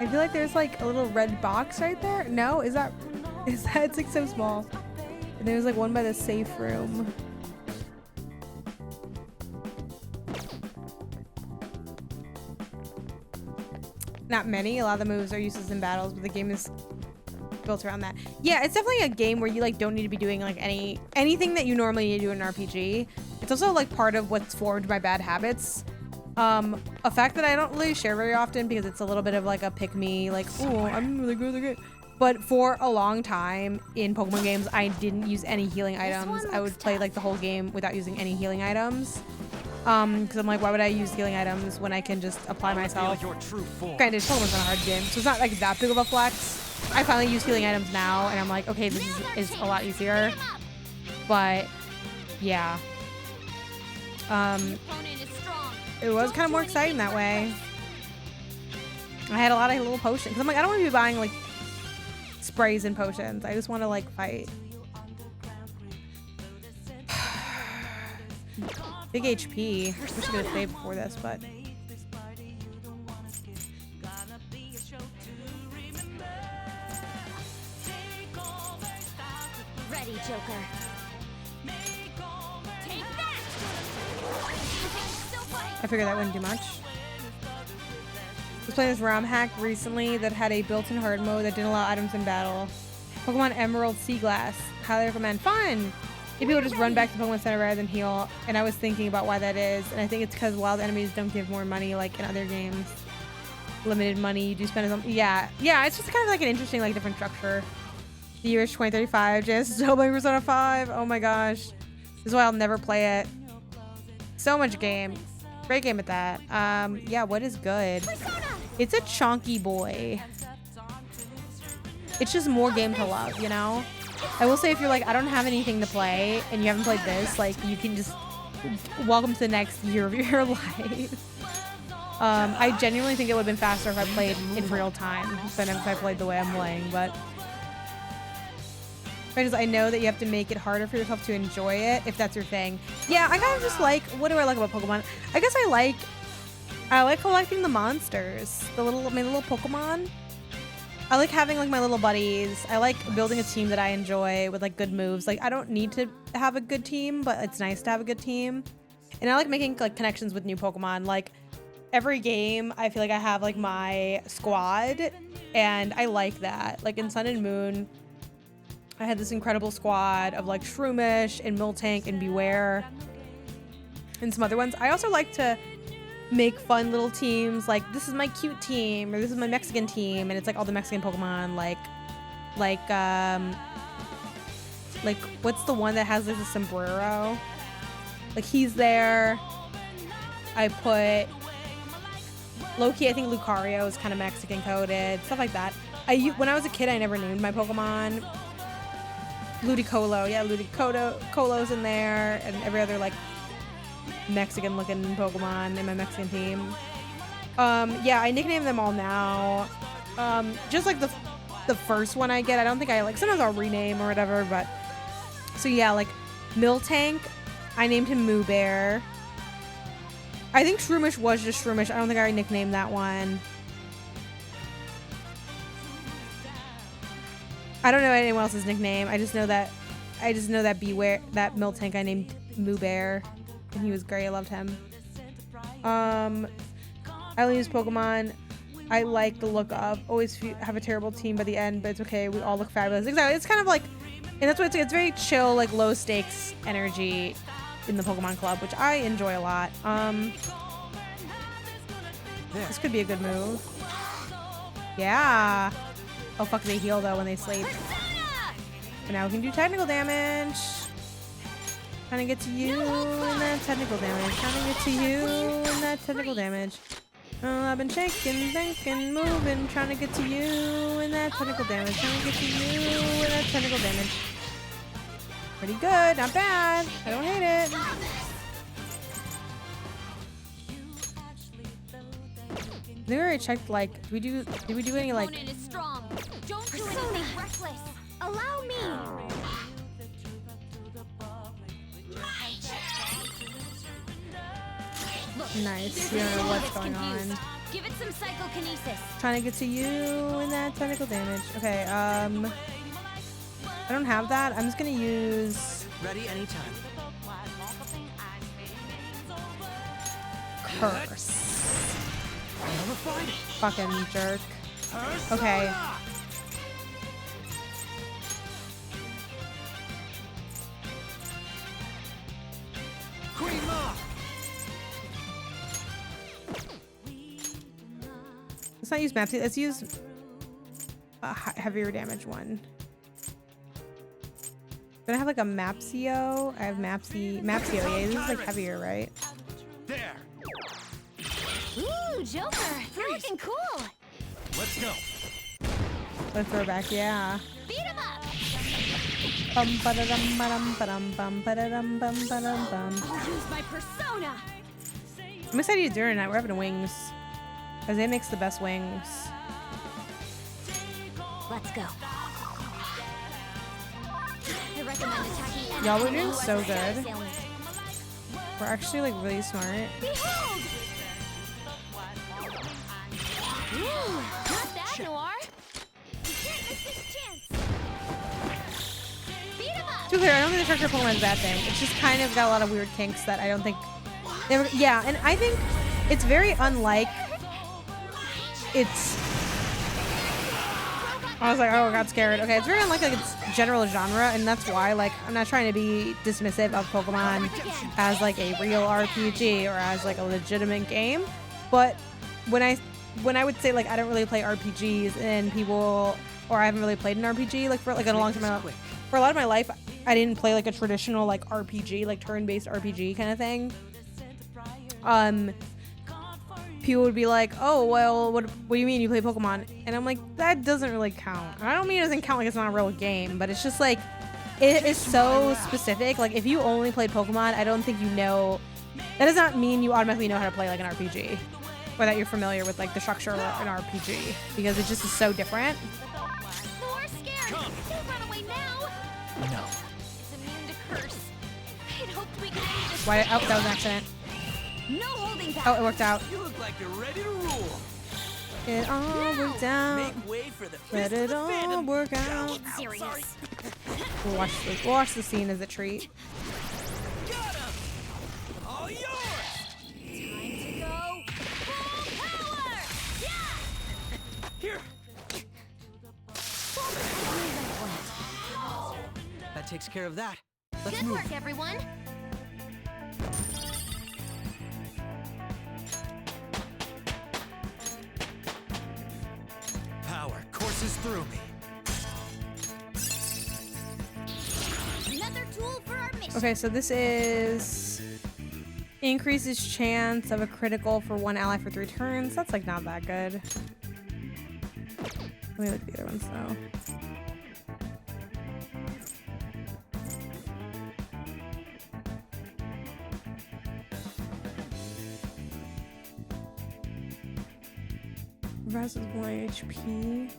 I feel like there's like a little red box right there. No, is that it's like so small. And there's like one by the safe room. Not many. A lot of the moves are useless in battles, but the game is built around that. Yeah, it's definitely a game where you like don't need to be doing like anything that you normally need to do in an RPG. It's also like part of what's formed my bad habits. A fact that I don't really share very often because it's a little bit of like a pick me, like, oh, I'm really good at the game. But for a long time in Pokemon games, I didn't use any healing items. I would play like the whole game without using any healing items. Because I'm like, why would I use healing items when I can just apply myself? Granted, Pokemon's not a hard game, so it's not like that big of a flex. I finally use healing items now, and I'm like, okay, this is a lot easier. But yeah. It was kind of more exciting that way. I had a lot of little potions. Because I'm like, I don't want to be buying like sprays and potions. I just want to like fight. Big HP. I wish I could have saved before this, but. Ready, Joker. Take that. I figured that wouldn't do much. I was playing this ROM hack recently that had a built-in hard mode that didn't allow items in battle. Pokemon Emerald Sea Glass. Highly recommend. Fun! If people just run back to Pokemon Center rather than heal, and I was thinking about why that is, and I think it's because wild enemies don't give more money like in other games. Limited money, you do spend some. Yeah, it's just kind of like an interesting, like different structure. The year is 2035. Just still playing Persona 5. Oh my gosh, this is why I'll never play it. So much game. Great game at that. Yeah, what is good? It's a chonky boy. It's just more game to love, you know? I will say if you're like, I don't have anything to play and you haven't played this, like you can just welcome to the next year of your life. I genuinely think it would have been faster if I played in real time than if I played the way I'm playing, but I know that you have to make it harder for yourself to enjoy it if that's your thing. Yeah, I kind of just like, what do I like about Pokemon? I guess I like collecting the monsters, my little Pokemon. I like having like my little buddies. I like building a team that I enjoy with like good moves. Like I don't need to have a good team, but it's nice to have a good team. And I like making like connections with new Pokemon. Like every game, I feel like I have like my squad, and I like that. Like in Sun and Moon, I had this incredible squad of like Shroomish and Miltank and Beware and some other ones. I also like to make fun little teams, like this is my cute team or this is my Mexican team, and it's like all the Mexican Pokemon, like what's the one that has like a sombrero? Like he's there. I put low-key, I think Lucario is kind of Mexican coded, stuff like that. When I was a kid, I never named my Pokemon. Ludicolo, yeah, Ludicolo's in there, and every other like Mexican looking Pokemon in my Mexican team. Yeah, I nickname them all now. Just like the first one I get, I don't think I like, sometimes I'll rename or whatever, but so yeah, like Miltank, I named him Moo Bear. I think Shroomish was just Shroomish. I don't think I nicknamed that one. I don't know anyone else's nickname. I just know that Beware, that Miltank I named Moo Bear. And he was great. I loved him. I only use Pokemon I like the look of. Always have a terrible team by the end, but it's okay. We all look fabulous. Exactly. It's kind of like, and that's what it's very chill, like low stakes energy in the Pokemon Club, which I enjoy a lot. This could be a good move. Yeah. Oh fuck, they heal though when they sleep. But now we can do technical damage. Trying to get to you and that technical damage. Trying to get to you and that technical damage. Oh, I've been shaking, thinking, moving. Trying to get to you and that technical damage. Trying to get to you and that technical damage. Pretty good, not bad. I don't hate it. I think we already checked, like, did we do any, like... Opponent is strong. Don't do anything reckless. Allow me. Look, Nice, you don't know what's going on. give it some psychokinesis. Trying to get to you and that technical damage. Okay, I don't have that. I'm just gonna use... Ready anytime. Curse. Never fight. Fucking jerk. Okay. Queen Ma. Let's not use Mapsy. Let's use a heavier damage one. Do I have like a Mapsio? I have Mapsio. Yeah, this is like heavier, right? There. Ooh, Joker, you're looking cool. Let's go. What a throwback, yeah. Beat him up. Bum ba-da-dum ba-dum ba-dum bum ba-da-dum bum ba-dum bum. I'll use my persona. I'm excited to do it tonight. We're having wings. Because it makes the best wings. Let's go. I recommend attacking. Y'all, we're doing so As a good. assailant. We're actually like really smart. Behold! Ooh, not bad, Noir. You can't miss this chance. Beat him up. To be clear, I don't think the Shark Pokemon is a bad thing. It's just kind of got a lot of weird kinks that I don't think... Yeah, and I think it's very unlike... It's... I was like, oh, I got scared. Okay, it's very unlike like its general genre, and that's why, like, I'm not trying to be dismissive of Pokemon as like a real RPG or as like a legitimate game, but when I would say like I don't really play RPGs and people, or I haven't really played an RPG like for like a long time, for a lot of my life, I didn't play like a traditional like RPG, like turn-based RPG kind of thing. People would be like, oh, well, what do you mean you play Pokemon? And I'm like, that doesn't really count. And I don't mean it doesn't count like it's not a real game, but it's just like, it is so specific. Like, if you only played Pokemon, I don't think you know, that does not mean you automatically know how to play like an RPG. Or that you're familiar with like the structure of an RPG. Because it just is so different. More scared. Don't run away now. No. It's immune to curse. I'd hoped we could end this. Why? Oh, that was an accident. No holding back. Oh, it worked out. You look like you're ready to rule. It all worked out. Make way for the Let fist of it the all Phantom. work out. Get serious. We'll watch the scene as a treat. Got him. All yours. Time to go full power. Yeah. Here. That takes care of that. Let's Good move. work, everyone. Power courses through me. Another tool for our mission. Okay, so this is increases chance of a critical for one ally for 3 turns. That's like not that good. Let me look at the other ones though. Revises 1 HP.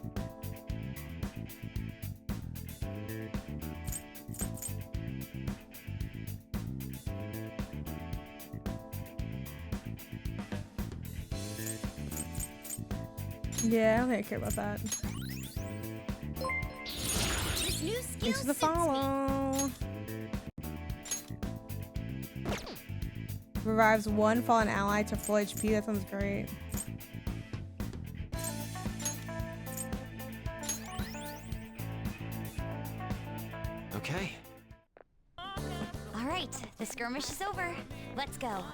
Yeah, I don't think I care about that. This new skill Thanks for the suits me. follow. Revives 1 fallen ally to full HP. That sounds great. Okay. All right, the skirmish is over. Let's go.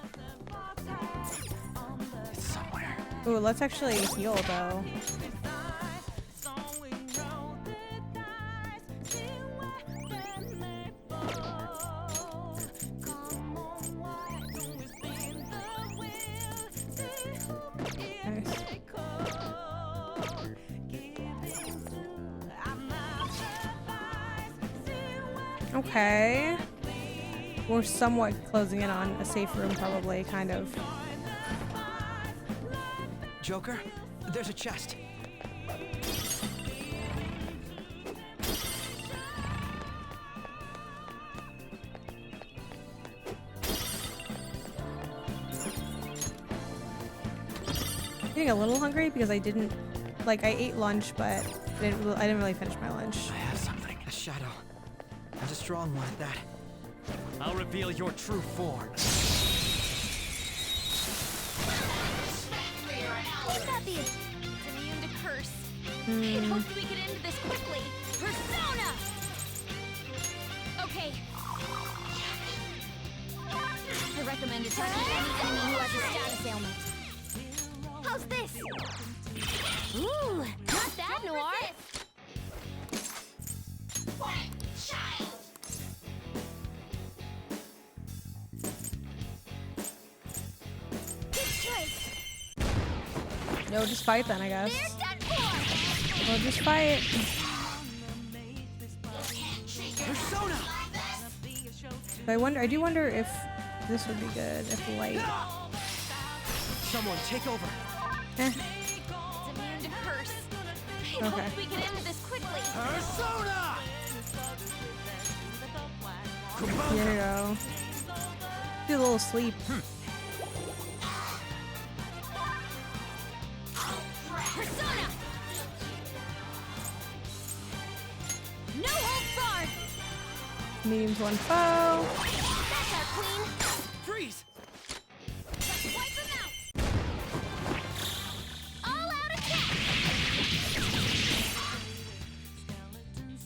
It's somewhere. Ooh, let's actually heal though. Okay. We're somewhat closing in on a safe room, probably, kind of. Joker, there's a chest. Getting a little hungry because I didn't, like, I ate lunch, but I didn't really finish my lunch. I have something. A shadow. And a strong one at that. I'll reveal your true form. Would that be it's immune to curse? It hoped we could end this quickly. Persona! Okay. I recommend attacking any enemy who has a status ailment. How's this? Ooh, not bad, Noir. Good choice. No, just fight then, I guess. They're done for. We'll just fight. Persona! But I do wonder if this would be good, if light. Someone take over. Eh. It's immune to curse. It Okay. hoped we could end this quickly. Persona! Here we go. Do a little sleep. Persona! No holds barred! Medium to one foe. That's our queen! Freeze! Let's wipe him out! All out attack!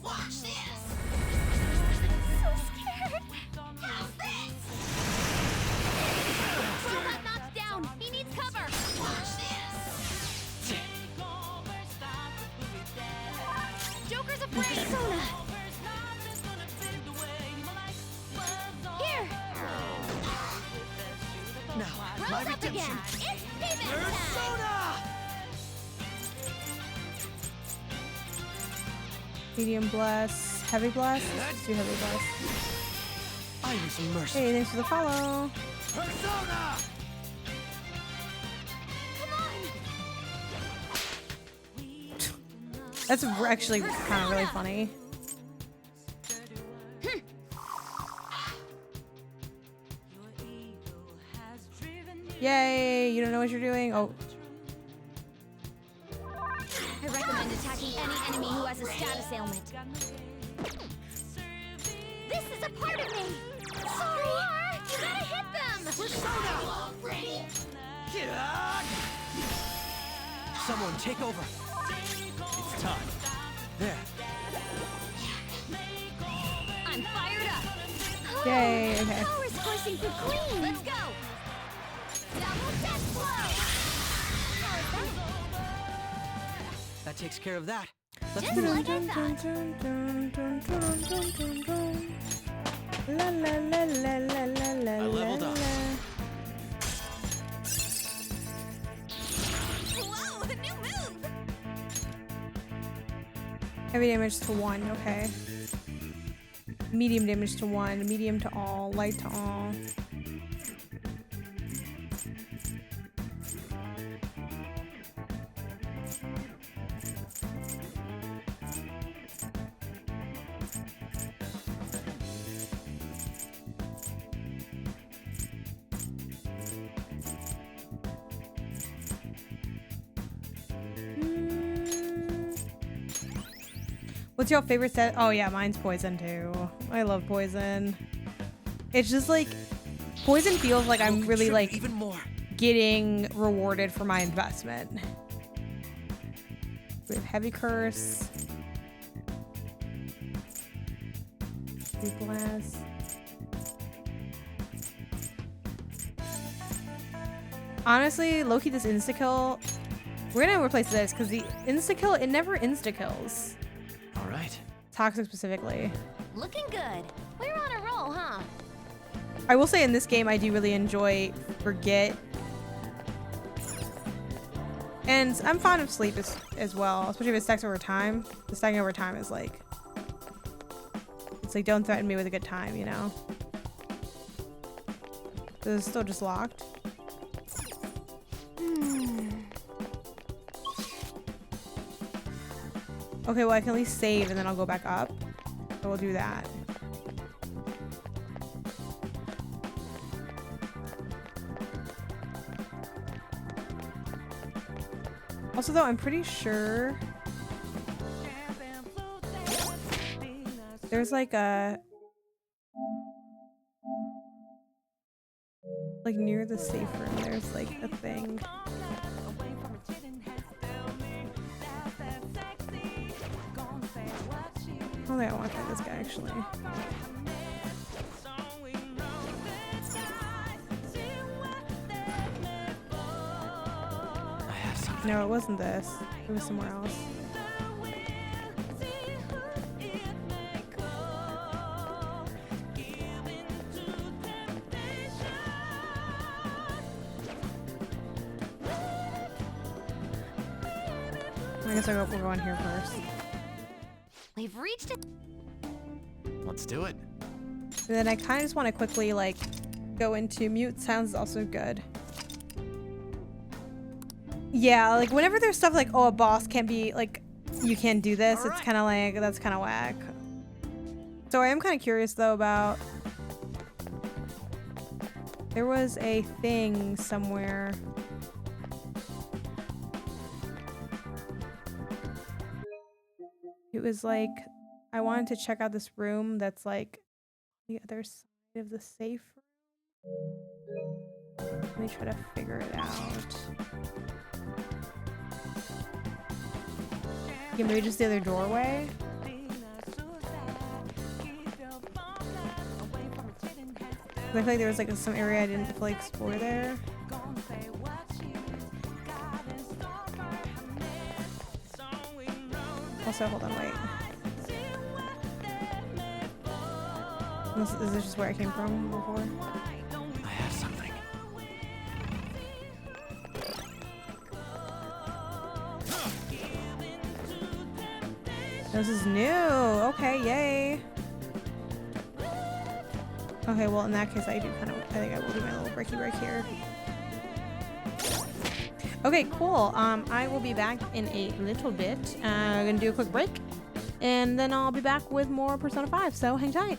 Watch this! So scared! How's this? Robot knocked down! He needs cover! Watch this! Joker's afraid! Persona! Here! Now, my Rose up redemption. again! It's payback time! Persona! Medium bless. Heavy bless. Let's do heavy bless. I use mercy. Hey, thanks for the follow. Persona! Come on! That's actually kind of really funny. Yay! You don't know what you're doing? Oh. I recommend attacking any enemy who has a status ailment. This is a part of me! Sorry! You gotta hit them! Persona! Someone take over. It's time. There. I'm fired up! Yay, okay. Power's coursing through Queen! Let's go! Double death blow! How is that? That takes care of that. Let's Just move. like I thought. La la la la la la la. I leveled up. Whoa, a new move! Heavy damage to 1, okay. Medium damage to 1, medium to all, light to all. What's your favorite set? Oh yeah, mine's poison too. I love poison. It's just like, poison feels like I'm really like even more. getting rewarded for my investment. We have heavy curse. Deep blast. Honestly, Loki, this insta-kill, we're gonna replace this because the insta-kill, it never insta-kills. All right. Toxic specifically. Looking good. We're on a roll, huh? I will say in this game, I do really enjoy Forget. And I'm fond of Sleep as well, especially if it stacks over time. The stacking over time is like, It's like, don't threaten me with a good time, you know? This is still just locked. Okay, well, I can at least save and then I'll go back up. So we'll do that. Also, though, I'm pretty sure there's like a... like near the safe room, there's like a thing. I don't think I want to try this guy actually. I have something. No, it wasn't this. It was somewhere else. I guess we're going here first. We've reached it. Let's do it. And then I kind of just want to quickly like go into mute sounds is also good. Yeah, like whenever there's stuff like, oh, a boss can't be like, you can't do this, it's kind of like, that's kind of whack. So I am kind of curious though about, there was a thing somewhere. It was like, I wanted to check out this room that's like the other side of the safe room. Let me try to figure it out. Yeah, maybe just the other doorway. I feel like there was like some area I didn't fully explore there. Also, hold on, wait. Is this just where I came from before? I have something. This is new. Okay, yay. Okay, well in that case I do kind of, I think I will do my little breaky break here. Okay, cool. I will be back in a little bit. I'm gonna do a quick break and then I'll be back with more Persona 5, so hang tight.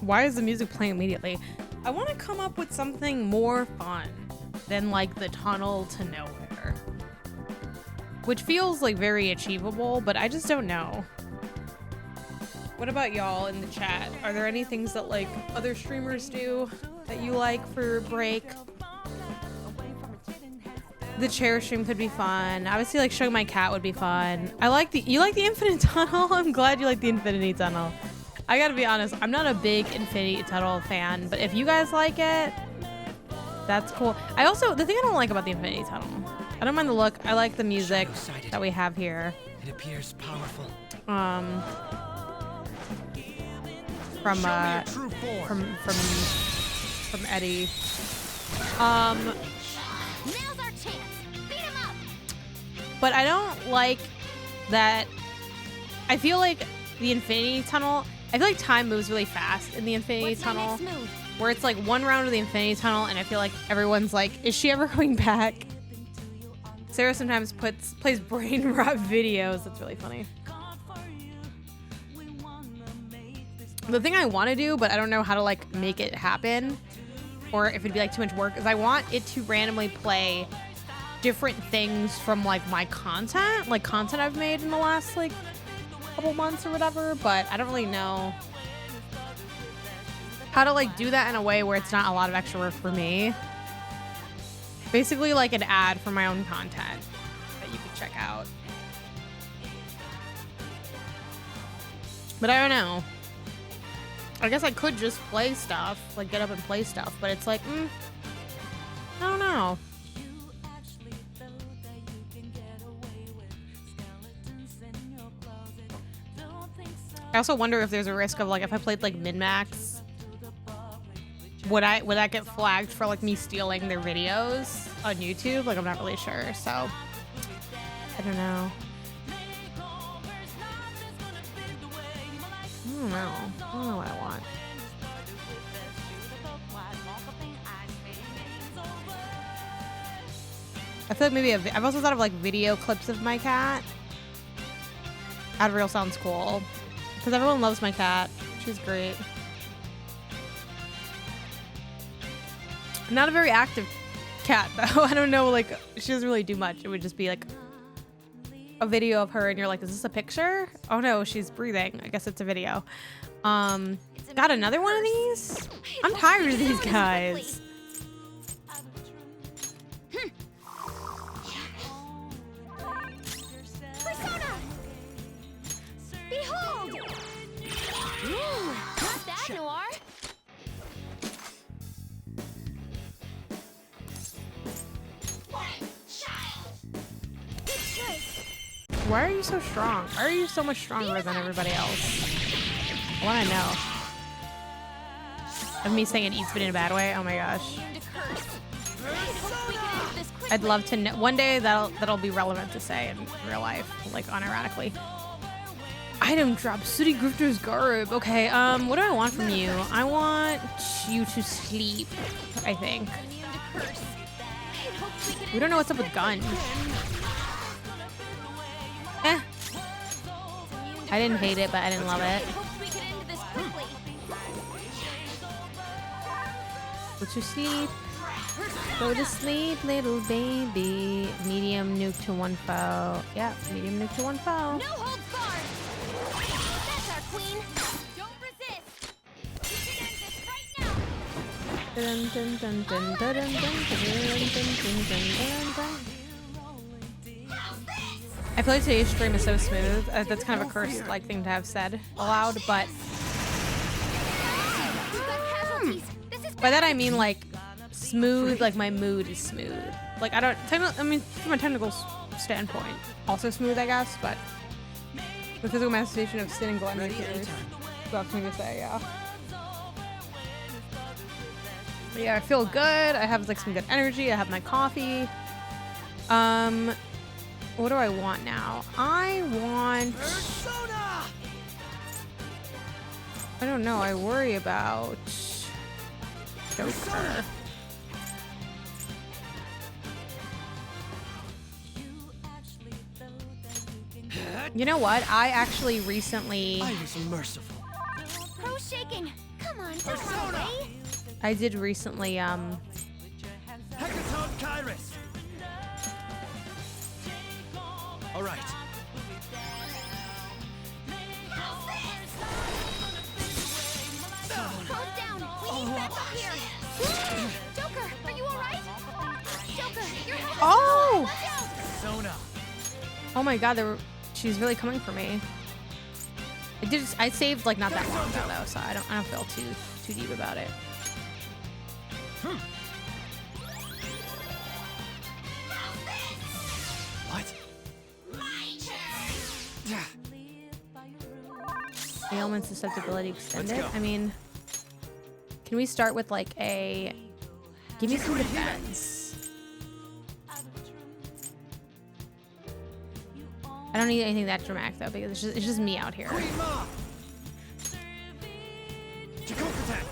Why is the music playing immediately? I want to come up with something more fun than like the tunnel to nowhere. Which feels like very achievable, but I just don't know. What about y'all in the chat? Are there any things that like other streamers do that you like for break? The chair stream could be fun. Obviously, like showing my cat would be fun. You like the infinite tunnel? I'm glad you like the infinity tunnel. I gotta be honest, I'm not a big infinity tunnel fan, but if you guys like it, that's cool. The thing I don't like about the infinity tunnel, I don't mind the look. I like the music that we have here. It appears powerful. From Eddie. Now's our chance. Beat him up. But I don't like that. I feel like the infinity tunnel, I feel like time moves really fast in the infinity What's my tunnel, next move? where it's like one round of the infinity tunnel and I feel like everyone's like, is she ever going back? Sarah sometimes plays brain rot videos. That's really funny. The thing I want to do, but I don't know how to like make it happen, or if it'd be like too much work, is I want it to randomly play different things from like my content, like content I've made in the last like couple months or whatever, but I don't really know how to like do that in a way where it's not a lot of extra work for me. Basically like an ad for my own content that you could check out. But I don't know. I guess I could just play stuff, like get up and play stuff, but it's like, I don't know. I also wonder if there's a risk of like, if I played like min-max, would that get flagged for like me stealing their videos on YouTube? Like, I'm not really sure, so I don't know. I don't know what I want. I feel like maybe I've also thought of like video clips of my cat. Adreal sounds cool because everyone loves my cat. She's great. Not a very active cat though. I don't know, like she doesn't really do much. It would just be like a video of her and you're like, is this a picture? Oh no, she's breathing. I guess it's a video. Got another one of these? I'm tired of these guys. Persona! Behold! Ooh, not that, Noir. Good choice. Why are you so strong? Why are you so much stronger than everybody else? I want to know. Of me saying it eats but in a bad way? Oh my gosh. I'd love to know. One day that'll be relevant to say in real life, like unironically. Item drop, City Grifter's Garb. Okay, what do I want from you? I want you to sleep, I think. We don't know what's up with Gun. I didn't hate it, but I didn't love it. Go to sleep. Go to sleep, little baby. Medium nuke to one foe. Yeah, medium nuke to one foe. No holds barred. That's our queen. Don't resist. You can end this right now. Dun, dun, dun, dun, dun, dun, dun, dun, dun, dun. I feel like today's stream is so smooth. That's kind of a cursed like thing to have said aloud, but by that I mean like smooth, like my mood is smooth. Like I mean from a technical standpoint, also smooth I guess, but the physical manifestation of sin and gluttony is that's me to say, yeah. But yeah, I feel good. I have like some good energy. I have my coffee. What do I want now? I want... I don't know. I worry about... Joker. You know what? I actually recently... I was merciful. Pro shaking. Come on. Don't run away. I did recently, Hecaton Kairos. All right. Calm down. We need backup here. Joker, are you all right? Joker, you're helping. Oh! Watch out. Sona. Oh my god, she's really coming for me. I saved like not that long ago though, so I don't feel too deep about it. What? Ailment susceptibility extended. go. I mean, can we start with like a? Give me some defense. I don't need anything that dramatic though, because it's just me out here. Queen Ma. Chakotatan.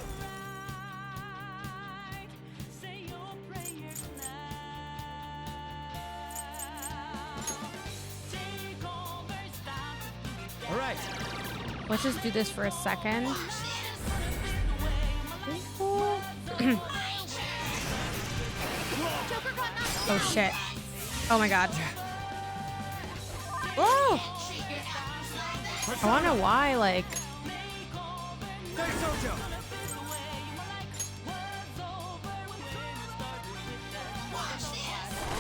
All right. Let's just do this for a second. Oh shit. Oh my god. Whoa! I wanna know why, like.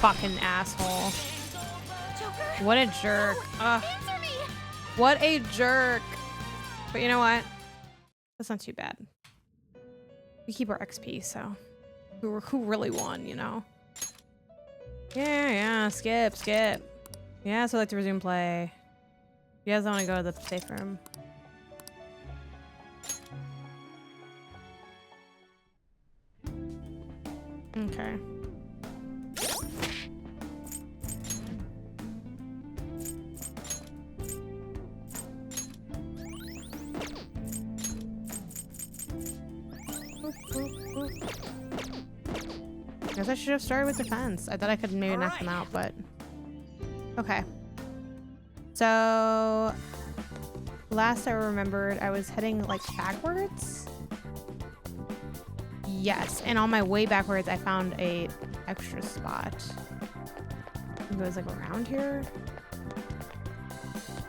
Fucking asshole. Joker, What a jerk. Ugh. answer me. What a jerk. But you know what? That's not too bad. We keep our XP, so who really won, you know? Yeah, skip. Yeah, so I'd like to resume play. You guys don't want to go to the safe room. Okay. I guess I should have started with defense. I thought I could maybe knock them out, but okay. So last I remembered, I was heading like backwards. Yes, and on my way backwards, I found a extra spot. I think it was like around here.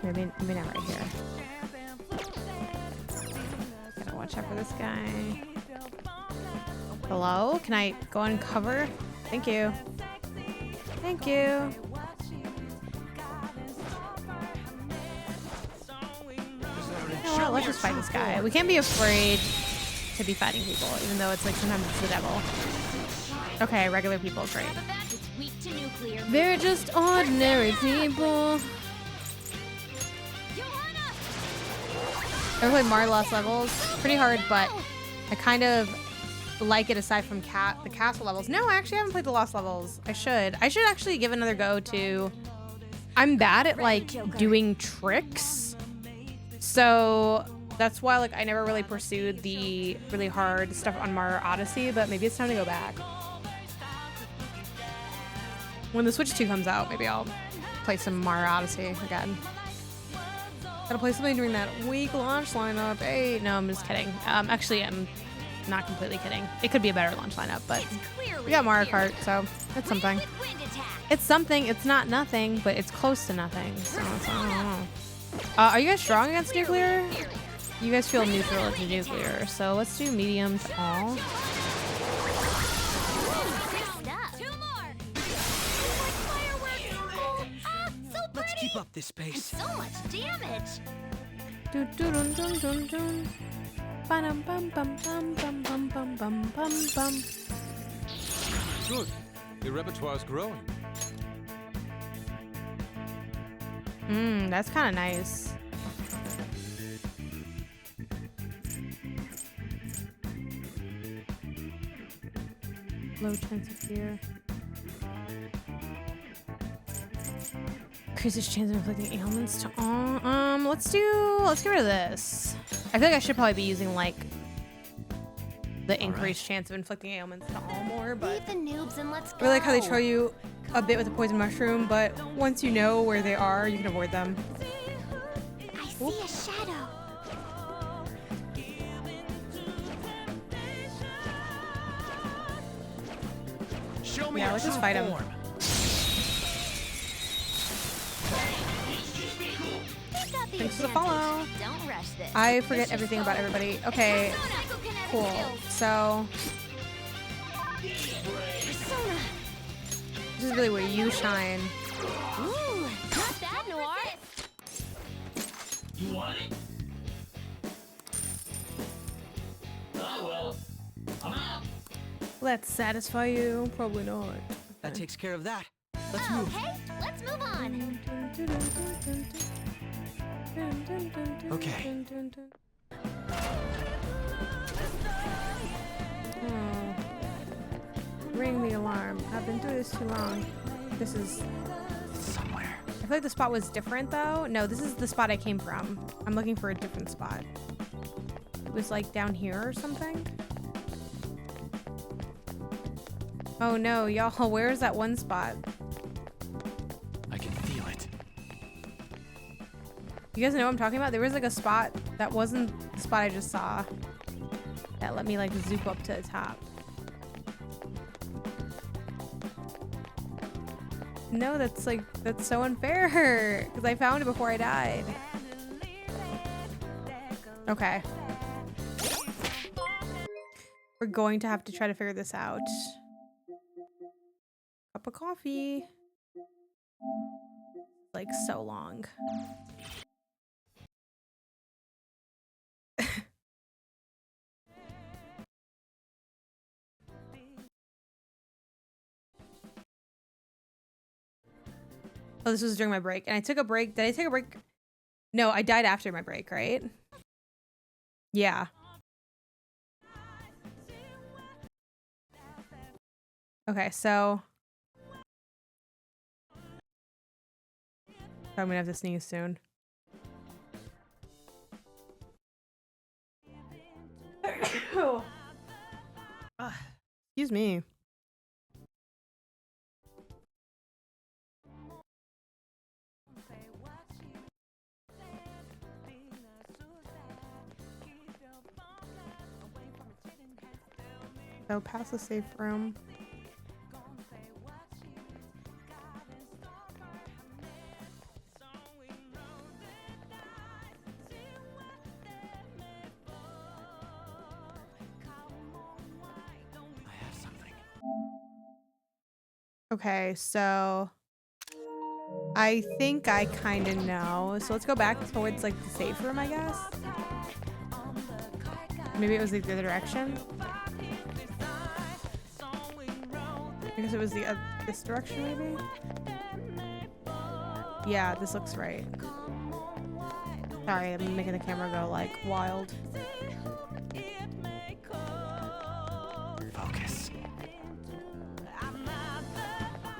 Maybe not right here. Gotta watch out for this guy. Hello? Can I go uncover? Thank you. Thank you. You know what? Let's just fight this guy. We can't be afraid to be fighting people, even though it's like sometimes it's the devil. Okay, regular people, great. It's weak to nuclear. They're just ordinary people. I played Mario Lost Levels. Pretty hard, but I kind of like it aside from the castle levels. No, I actually haven't played the Lost Levels. I should actually give another go to. I'm bad at like doing tricks, so that's why like I never really pursued the really hard stuff on Mario Odyssey. But maybe it's time to go back. When the Switch 2 comes out, maybe I'll play some Mario Odyssey again. Gotta play something during that week launch lineup. Hey, no, I'm just kidding. Actually, I'm not completely kidding. It could be a better launch lineup, but we got Mario Kart, so it's something. It's something. It's not nothing, but it's close to nothing. So it's, I don't know. Are you guys strong against nuclear? You guys feel neutral to nuclear, so let's do medium to all. Let's keep up this pace. So much damage. Do do dun dun dun dun. Bum bum bum bum bum bum bum bum bum bum. Good. The repertoire's growing. That's kind of nice. Low chance of fear. Increases chance of inflicting ailments to all. Let's get rid of this. I feel like I should probably be using like the increased chance of inflicting ailments to all more, but Leave the noobs and let's go. I really like how they show you a bit with the poison mushroom, but once you know where they are, you can avoid them. I see a shadow. Show me Yeah, your let's just true fight him. form. He's got the Thanks for the advantage. follow. Don't rush this. I forget everything about everybody. Okay, Psychokinetic cool. skills. So Persona. this is really where you shine. Ooh, not that, Noir. You want it? Oh well. I'm out. Let's satisfy you. Probably not. That takes care of that. Let's move. Okay, let's move on. Okay. Oh. Ring the alarm. I've been through this too long. This is... Somewhere. I feel like the spot was different though. No, this is the spot I came from. I'm looking for a different spot. It was like down here or something. Oh no, y'all, where's that one spot? I can feel it. You guys know what I'm talking about? There was like a spot that wasn't the spot I just saw that let me like zoop up to the top. No, that's so unfair because I found it before I died. Okay. We're going to have to try to figure this out. Cup of coffee. Like so long. Oh, this was during my break. And I took a break. Did I take a break? No, I died after my break, right? Yeah. Okay, so I'm gonna have to sneeze soon. Excuse me. So past the safe room. I have something. Okay, so I think I kind of know. So let's go back towards like the safe room, I guess. Maybe it was like the other direction. I guess it was the this direction, maybe. Yeah, this looks right. Sorry, I'm making the camera go like wild. Focus.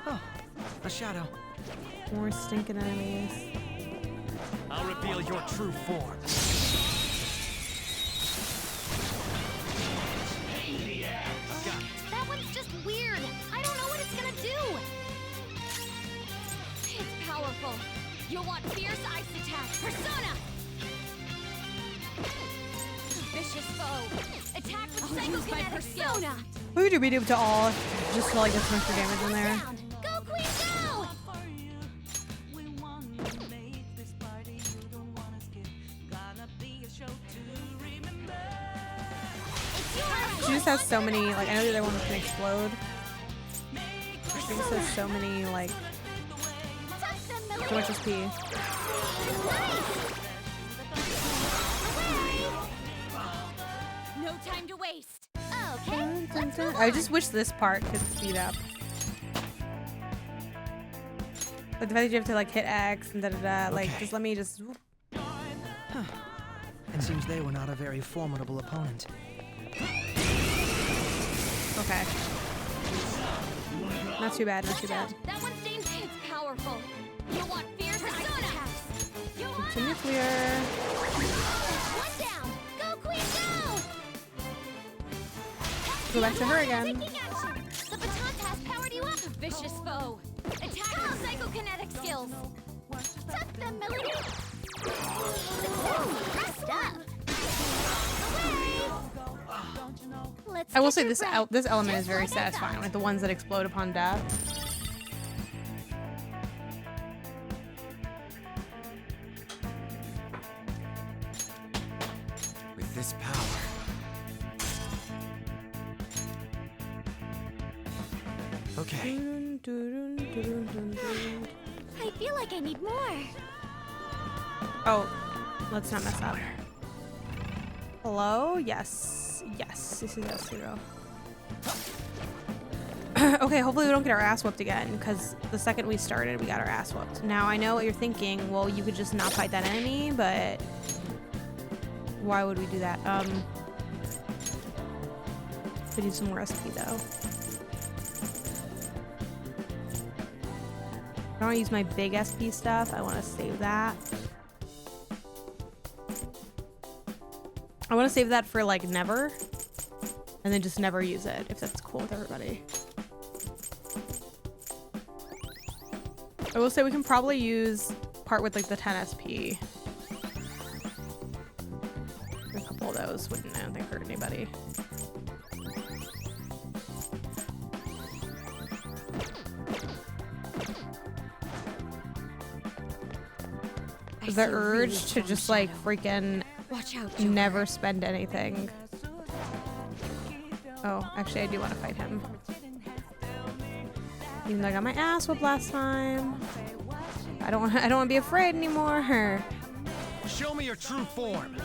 Oh, a shadow. More stinking enemies. I'll reveal your true form. That one's just weird. I don't know what it's gonna do. It's powerful. You'll want fierce ice attack. Persona! Vicious foe. Attack with psychokinetic persona. We would do to all just to like get some extra damage in there. Go, Queen, go! She just has so many, like, I know the other one can explode. She just has so many, like, so much SP. No time to waste. Okay, let's move I on. just wish this part could speed up. But the fact that you have to, like, hit X and da-da-da, like, Okay. just let me just... whoop. It seems they were not a very formidable opponent. Okay. Not too bad, not too bad. That one's dangerous. It's powerful. You'll want fierce ice attacks. You want Continue clear. one down. Go, Queen, go! Go back to her again. Taking action. The baton pass powered you up. Vicious foe. Attack with psychokinetic skills. Tuck them, Melody. Rest up. Away. Let's I will get say your this breath. this element is Just very like I satisfying, thought. like the ones that explode upon death. With this power. Okay. I feel like I need more. Oh, let's not mess up. Hello? Yes. Yes. This is S0. Okay, hopefully we don't get our ass whooped again, because the second we started, we got our ass whooped. Now, I know what you're thinking. Well, you could just not fight that enemy, but why would we do that? We do some more SP, though. I don't want to use my big SP stuff. I want to save that. I want to save that for, like, never. And then just never use it, if that's cool with everybody. I will say we can probably use part with, like, the 10 SP. A couple of those wouldn't, I don't think, hurt anybody. The urge to just, like, freaking Watch out, Joker. never spend anything. Oh, actually, I do want to fight him. Even though I got my ass whooped last time. I don't want to be afraid anymore. Show me your true form.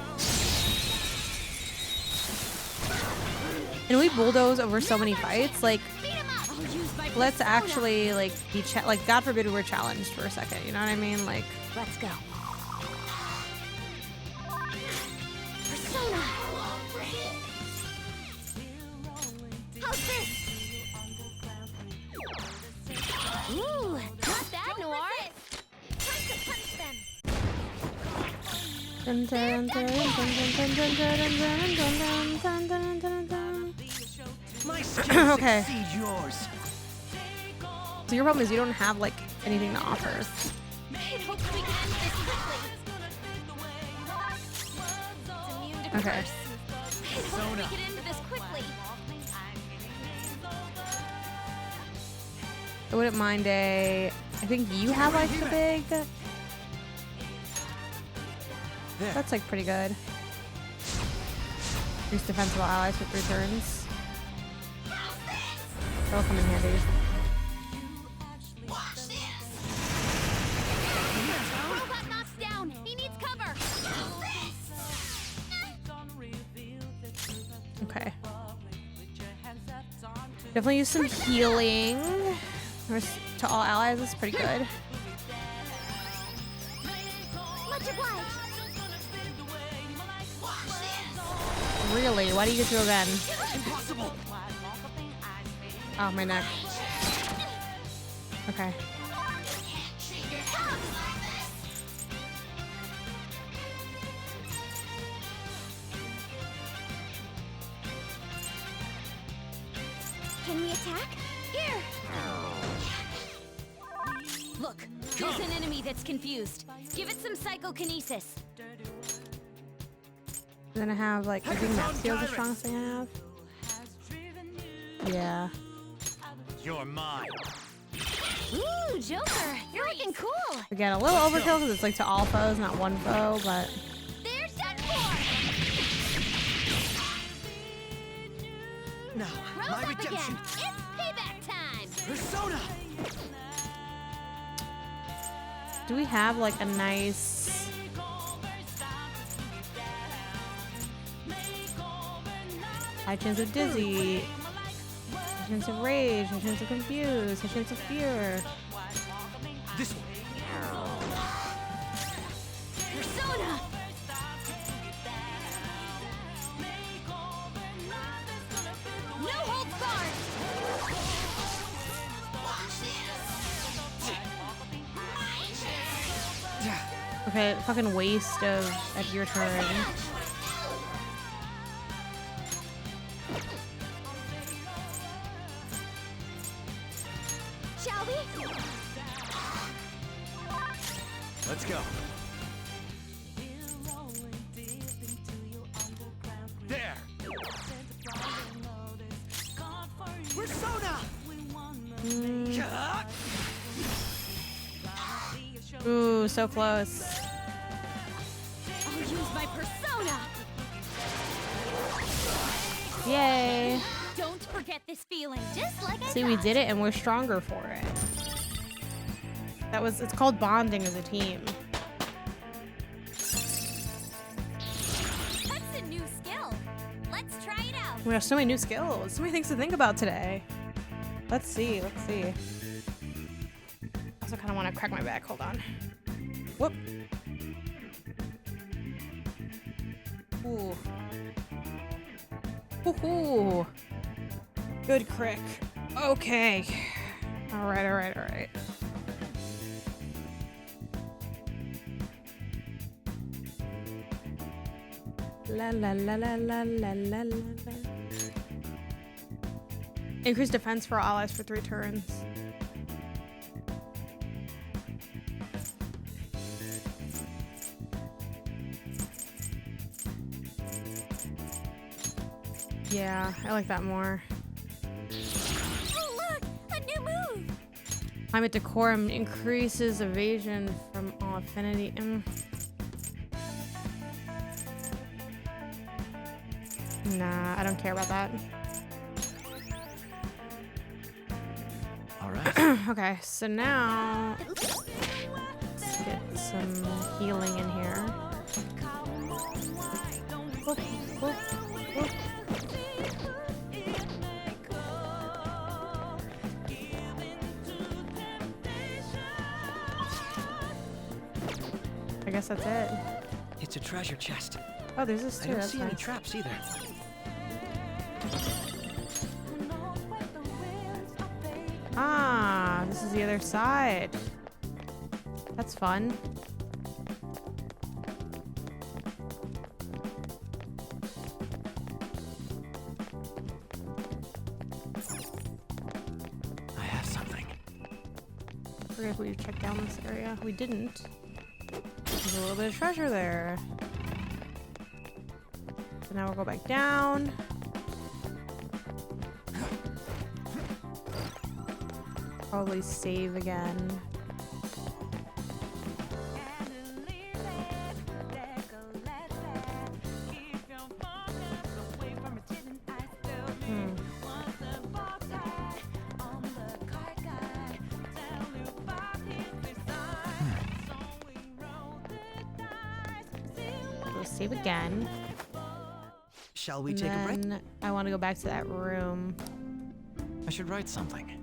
And we bulldoze over so many fights. Like, Beat him up. I'll use my let's persona. actually, like, be like, God forbid we were challenged for a second. You know what I mean? Like, Let's go. Persona. How's this? Ooh, not bad, Noir. Time to punch them. dun, dun, dun, dun, dun, dun, dun, dun, dun, dun, dun. My skills Okay. exceed yours. So your problem is you don't have, like, anything to offer. I hope we can end this quickly. It's immune to Okay. curse. I hope we can end this quickly. I wouldn't mind a... I think you have, like, the big... There. That's, like, pretty good. Use defensible allies for 3 turns. That'll come in handy. Robot knocks down. He needs cover. Okay. Definitely use some healing. To all allies is pretty good. Much obliged. Really? Why do you get to go again? Impossible. Oh, my neck. Okay. Can we attack? Here. Look, there's an enemy that's confused. Give it some psychokinesis. Then I have, like, I think Maxio's the strongest thing I have. Yeah. You're mine. Ooh, Joker, you're looking cool. Again, a little overkill because it's, like, to all foes, not one foe, but... There's that four. Now, Rose my up redemption. again. It's payback time. Persona. Do we have, like, a nice... High chance of dizzy, high chance of rage, high chance of confused, high chance of fear. This one. Persona. No holds barred. Okay, fucking waste of at your turn. Shall we? Let's go. There. was so close. I'll use my persona. Yay. Don't forget this feeling, just like I See, we thought. did it and we're stronger for it. It's called bonding as a team. That's a new skill. Let's try it out. We have so many new skills. So many things to think about today. Let's see. I also kind of want to crack my back. Hold on. Whoop. Ooh. Woohoo. Good crick. Okay. All right. La la la la la la la la. Increase defense for allies for 3 turns. Yeah, I like that more. Oh, look, a new move. Climate decorum increases evasion from all affinity. Nah, I don't care about that. All right. Okay, so now let's get some healing in here. Whoop, whoop, whoop. I guess that's it. It's a treasure chest. Oh, there's this I too. don't That's see any nice. traps either. Ah, this is the other side. That's fun. I have something. I forget if we checked down this area. We didn't. There's a little bit of treasure there. So now we'll go back down. Probably save again. We'll save again. Shall we And take a break? then I want to go back to that room. I should write something.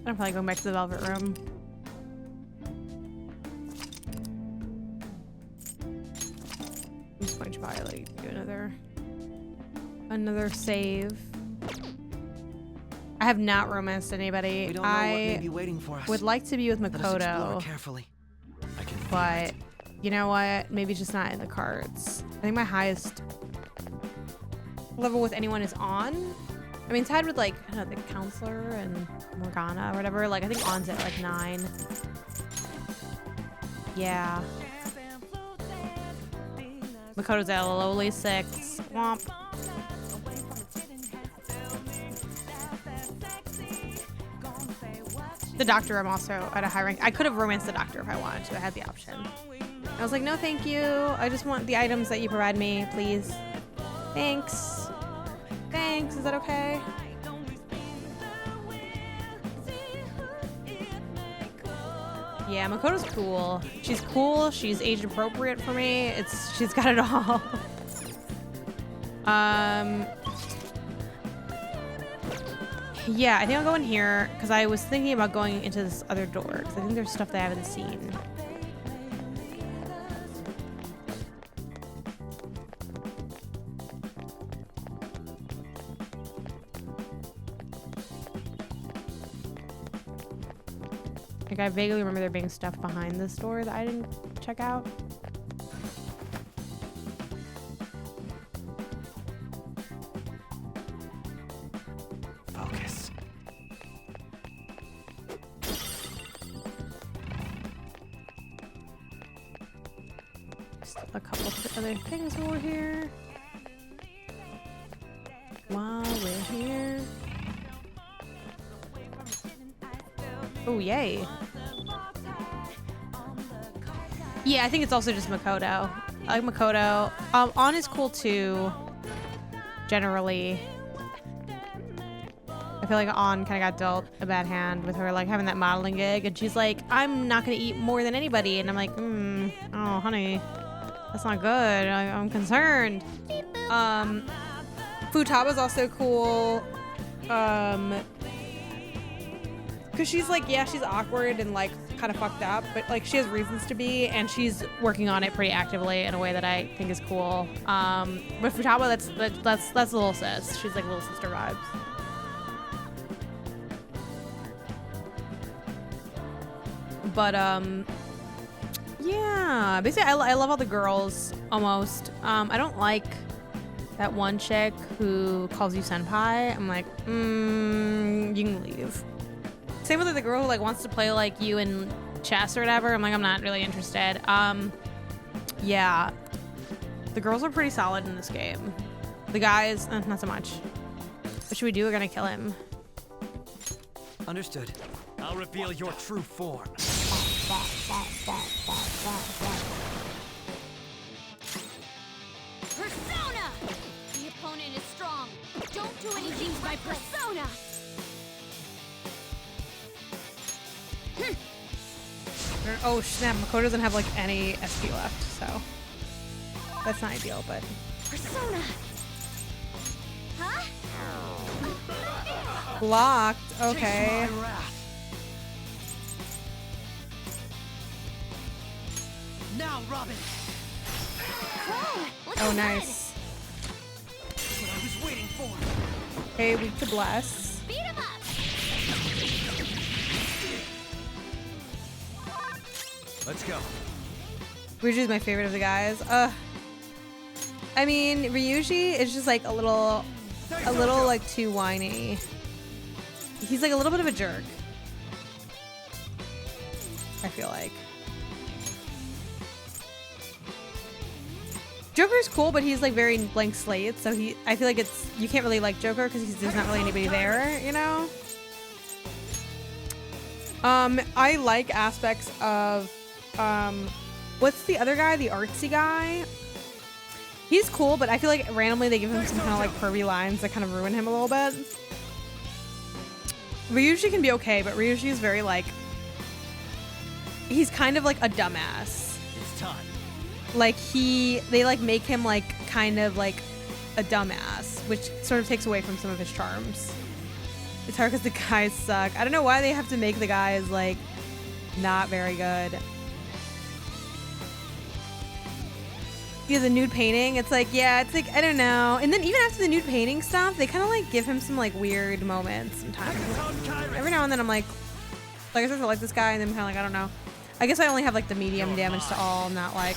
I'm probably going back to the velvet room. I'm just going to probably like do another save. I have not romanced anybody. We don't know what may be waiting for us. Would like to be with Let us explore Makoto, carefully. I can feel but it. you know what? Maybe just not in the cards. I think my highest level with anyone is on. I mean, tied with like, I don't know, the counselor and Morgana or whatever. Like, I think On's at like 9. Yeah. Makoto's at a lowly 6. Womp. The doctor, I'm also at a high rank. I could have romanced the doctor if I wanted to. I had the option. I was like, no, thank you. I just want the items that you provide me, please. Thanks. Thanks. Is that okay? Yeah, Makoto's cool. She's cool. She's age appropriate for me. She's got it all. Yeah, I think I'll go in here because I was thinking about going into this other door because I think there's stuff that I haven't seen. Like, I vaguely remember there being stuff behind this door that I didn't check out. Focus. Still a couple of other things over here. While we're here. Oh, yay. Yeah, I think it's also just Makoto. I like Makoto. On is cool too. Generally, I feel like On kind of got dealt a bad hand with her like having that modeling gig, and she's like, I'm not gonna eat more than anybody, and I'm like, oh honey, that's not good. I'm concerned. Futaba's also cool. Cause she's like, yeah, she's awkward and like kind of fucked up, but like she has reasons to be, and she's working on it pretty actively in a way that I think is cool. But Futaba, that's little sis. She's like little sister vibes. But yeah, basically I love all the girls almost. I don't like that one chick who calls you senpai. I'm like, you can leave. Same with the girl who like wants to play like you in chess or whatever. I'm like, I'm not really interested. Yeah, the girls are pretty solid in this game. The guys, not so much. What should we do? We're gonna kill him. Understood. I'll reveal your true form. Persona! The opponent is strong. Don't do anything to my persona! Oh snap, Makoto doesn't have like any SP left, so that's not ideal, but. Persona! Huh? Blocked, okay. My wrath. Now, Robin. Oh, nice. That's what I was waiting for. Okay, weak to bless. Beat him up! Let's go. Ryuji's my favorite of the guys. I mean, Ryuji is just like a little like too whiny. He's like a little bit of a jerk, I feel like. Joker's cool, but he's like very blank slate, so I feel like you can't really like Joker because there's not really anybody there, you know? I like aspects of, what's the other guy? The artsy guy? He's cool, but I feel like randomly they give him some kind of like pervy lines that kind of ruin him a little bit. Ryuji can be okay, but Ryuji is very like, he's kind of like a dumbass. It's time. Like they like make him like kind of like a dumbass, which sort of takes away from some of his charms. It's hard because the guys suck. I don't know why they have to make the guys like not very good. Yeah, the nude painting. It's like, yeah, it's like, I don't know. And then even after the nude painting stuff, they kind of like give him some like weird moments sometimes. Every now and then I'm like I start to like this guy, and then I'm kind of like, I don't know. I guess I only have like the medium damage to all, not like.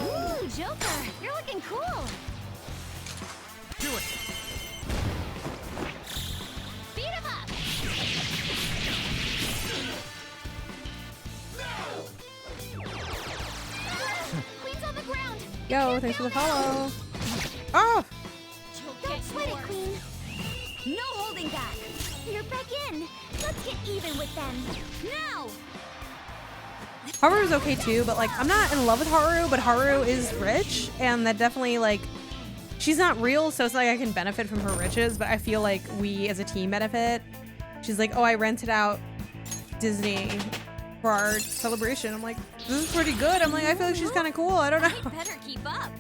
Ooh, Joker, you're looking cool. Do it. Beat him up. Queen's on the ground. Yo, thanks for the follow. Oh! Don't sweat it, Queen. No holding back. You're back in. Let's get even with them. Now! Haru's okay too, but like I'm not in love with Haru, but Haru is rich, and that definitely like she's not real, so it's not like I can benefit from her riches, but I feel like we as a team benefit. She's like, oh, I rented out Disney for our celebration. I'm like, this is pretty good. I'm like, I feel like she's kind of cool. I don't know. I better keep up.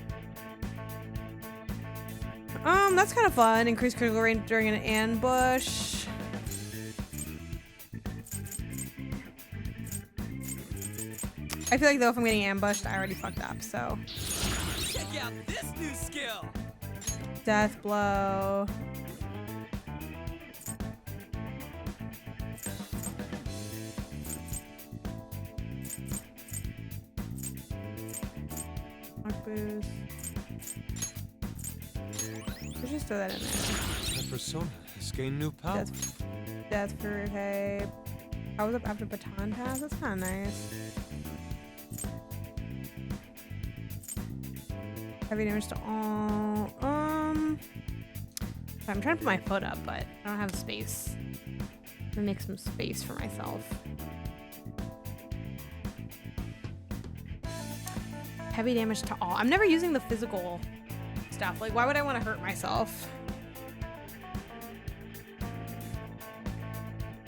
That's kind of fun. Increase critical range during an ambush. I feel like though if I'm getting ambushed, I already fucked up, so. Check out this new skill. Death blow. Mark boost. Let's just throw that in there. My persona has gained new power. Death for okay. I was up after baton pass. That's kind of nice. Heavy damage to all. I'm trying to put my foot up, but I don't have space. I'm gonna make some space for myself. Heavy damage to all. I'm never using the physical stuff. Like, why would I want to hurt myself?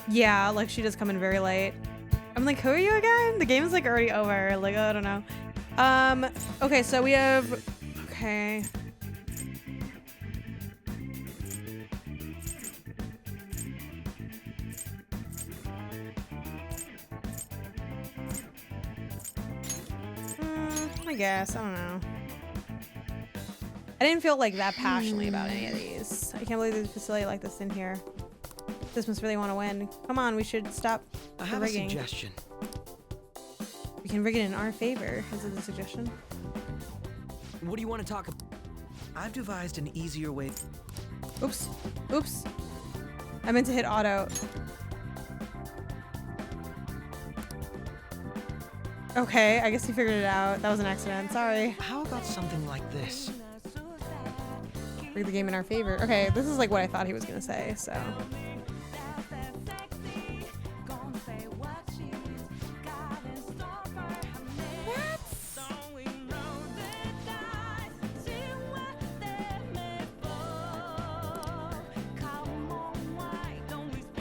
Yeah, like she does come in very late. I'm like, who are you again? The game is like already over. Like, I don't know. Okay, so we have, okay. I guess, I don't know. I didn't feel like that passionately about any of these. I can't believe there's a facility like this in here. This must really want to win. Come on, we should stop I have rigging. a suggestion. We can rig it in our favor. Is it a suggestion? What do you want to talk about? I've devised an easier way. Oops. Oops. I meant to hit auto. Okay, I guess he figured it out. That was an accident. Sorry. How about something like this? Rig the game in our favor. Okay, this is like what I thought he was gonna say, so.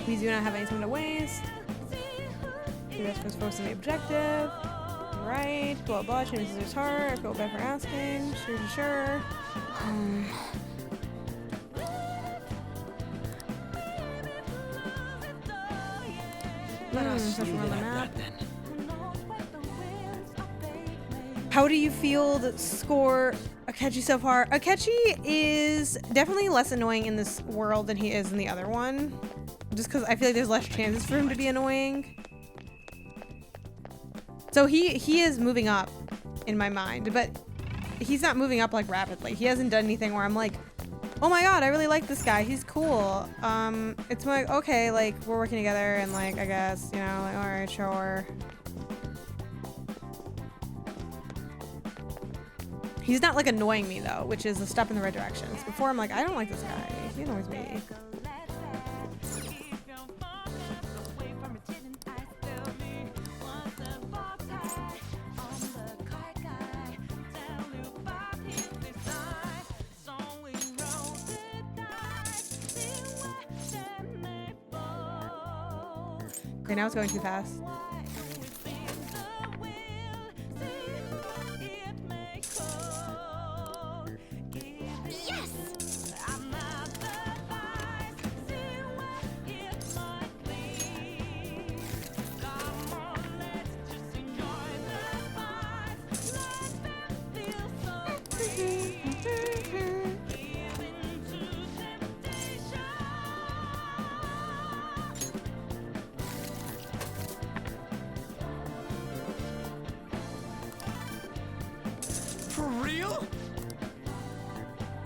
We do not have any time to waste. You guys first focus on the objective. Right. Blah blah. Changes his heart. I feel bad for asking. Sure. Let us That's leave on it the at map. that then. How do you feel the score Akechi so far? Akechi is definitely less annoying in this world than he is in the other one. Just because I feel like there's less chances for him to be annoying. So he is moving up in my mind, but he's not moving up like rapidly. He hasn't done anything where I'm like, oh my god, I really like this guy. He's cool. It's like, okay, like we're working together and like, I guess, you know, like, all right, sure. He's not like annoying me though, which is a step in the right direction. So before I'm like, I don't like this guy. He annoys me. Okay, now it's going too fast.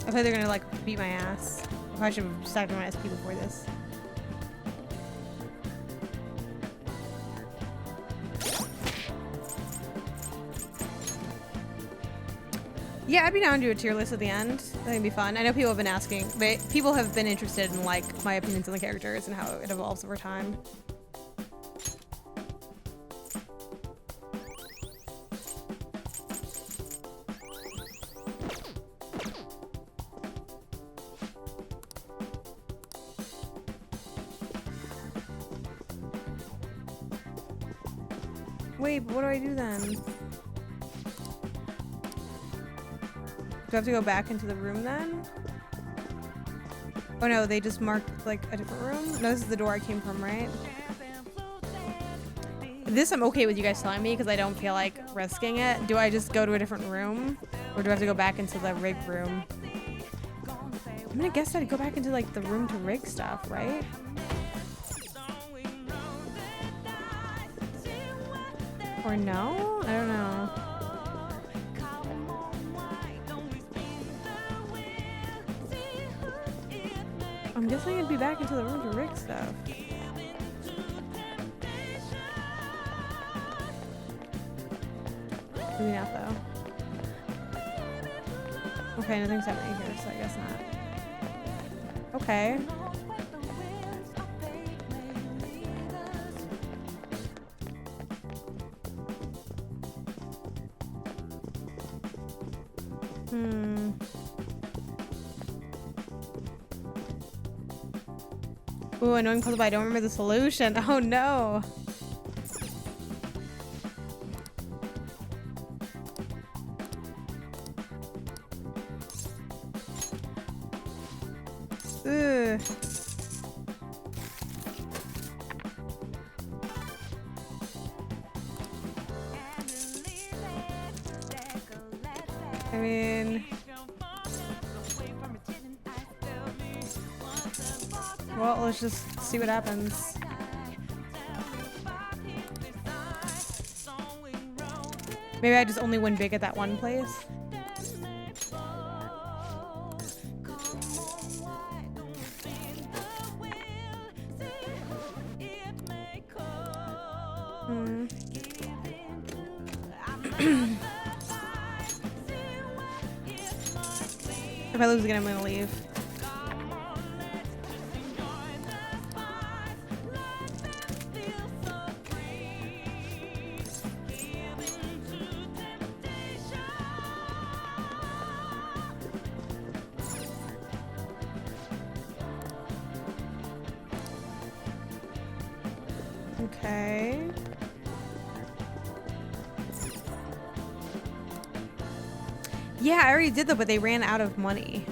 I thought they're gonna like beat my ass. I probably should have stacked my SP before this. Yeah, I'd be down to do a tier list at the end. I think it'd be fun. I know people have been asking, but people have been interested in like my opinions on the characters and how it evolves over time. Wait, but what do I do then? Do I have to go back into the room then? Oh no, they just marked like a different room? No, this is the door I came from, right? This I'm okay with you guys telling me because I don't feel like risking it. Do I just go to a different room? Or do I have to go back into the rig room? I'm gonna guess I'd go back into like the room to rig stuff, right? Or no? I don't know. I'm guessing I'd be back into the room to rig stuff. Maybe not though. Okay, nothing's happening here, so I guess not. Okay. Ooh, annoying puzzle, but I don't remember the solution. Oh no. Ugh. I mean, well, let's just see what happens. Maybe I just only win big at that one place. If I lose again, I'm gonna leave. Okay. Yeah, I already did that, but they ran out of money.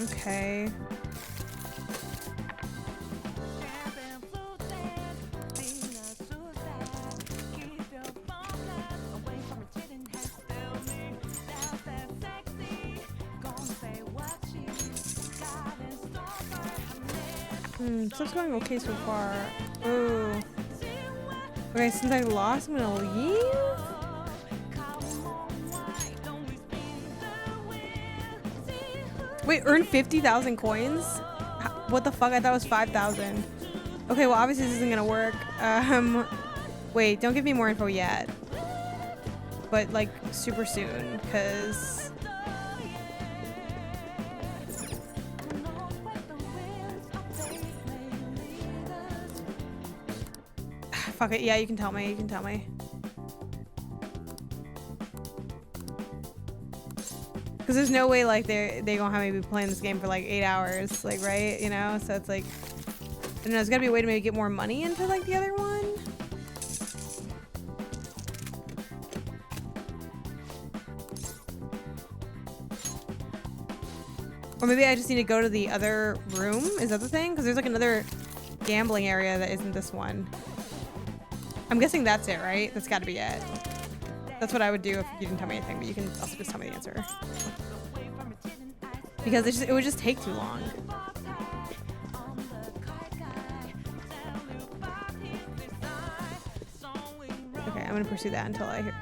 Okay. So it's going okay so far. Ooh. Okay, since I lost, I'm gonna leave? Wait, earn 50,000 coins? What the fuck? I thought it was 5,000. Okay, well obviously this isn't gonna work. Wait, don't give me more info yet. But like super soon, cause fuck it. Yeah, you can tell me. You can tell me. Because there's no way like they gonna have me be playing this game for like 8 hours, like, right? You know, so it's like, I don't know, there's gotta be a way to maybe get more money into like the other one. Or maybe I just need to go to the other room. Is that the thing? Because there's like another gambling area that isn't this one. I'm guessing that's it, right? That's gotta be it. That's what I would do if you didn't tell me anything, but you can also just tell me the answer. Because it would just take too long. Okay, I'm gonna pursue that until I hear.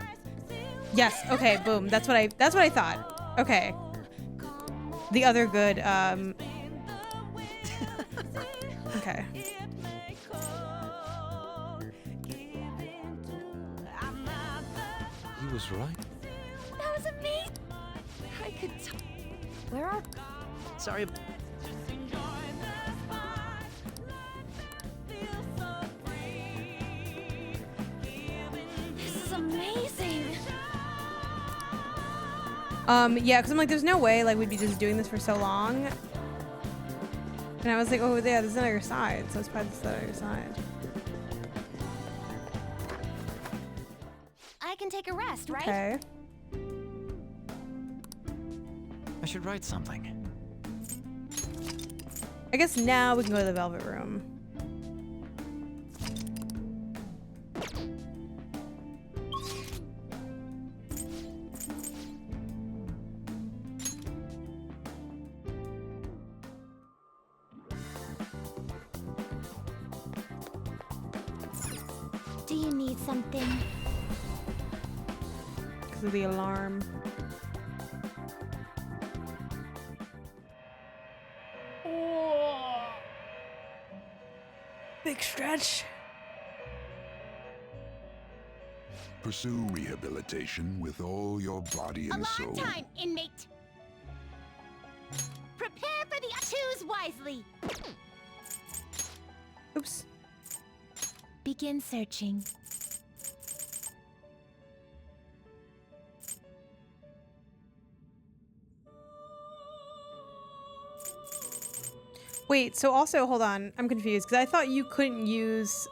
Yes, okay, boom. That's what I thought. Okay. The other good, okay. He was right. That was amazing. I could. Where are? Sorry. This is amazing. Yeah, because I'm like, there's no way like we'd be just doing this for so long. And I was like, oh yeah, this is on your side, so it's probably this on your side. I can take a rest, right? Okay. I should write something. I guess now we can go to the Velvet Room. Do you need something? because of the alarm. Oh. Big stretch. Pursue rehabilitation with all your body and soul. Alarm time, inmate. Prepare for the choose wisely. Oops. Begin searching. Wait, so also, hold on. I'm confused because I thought you couldn't use...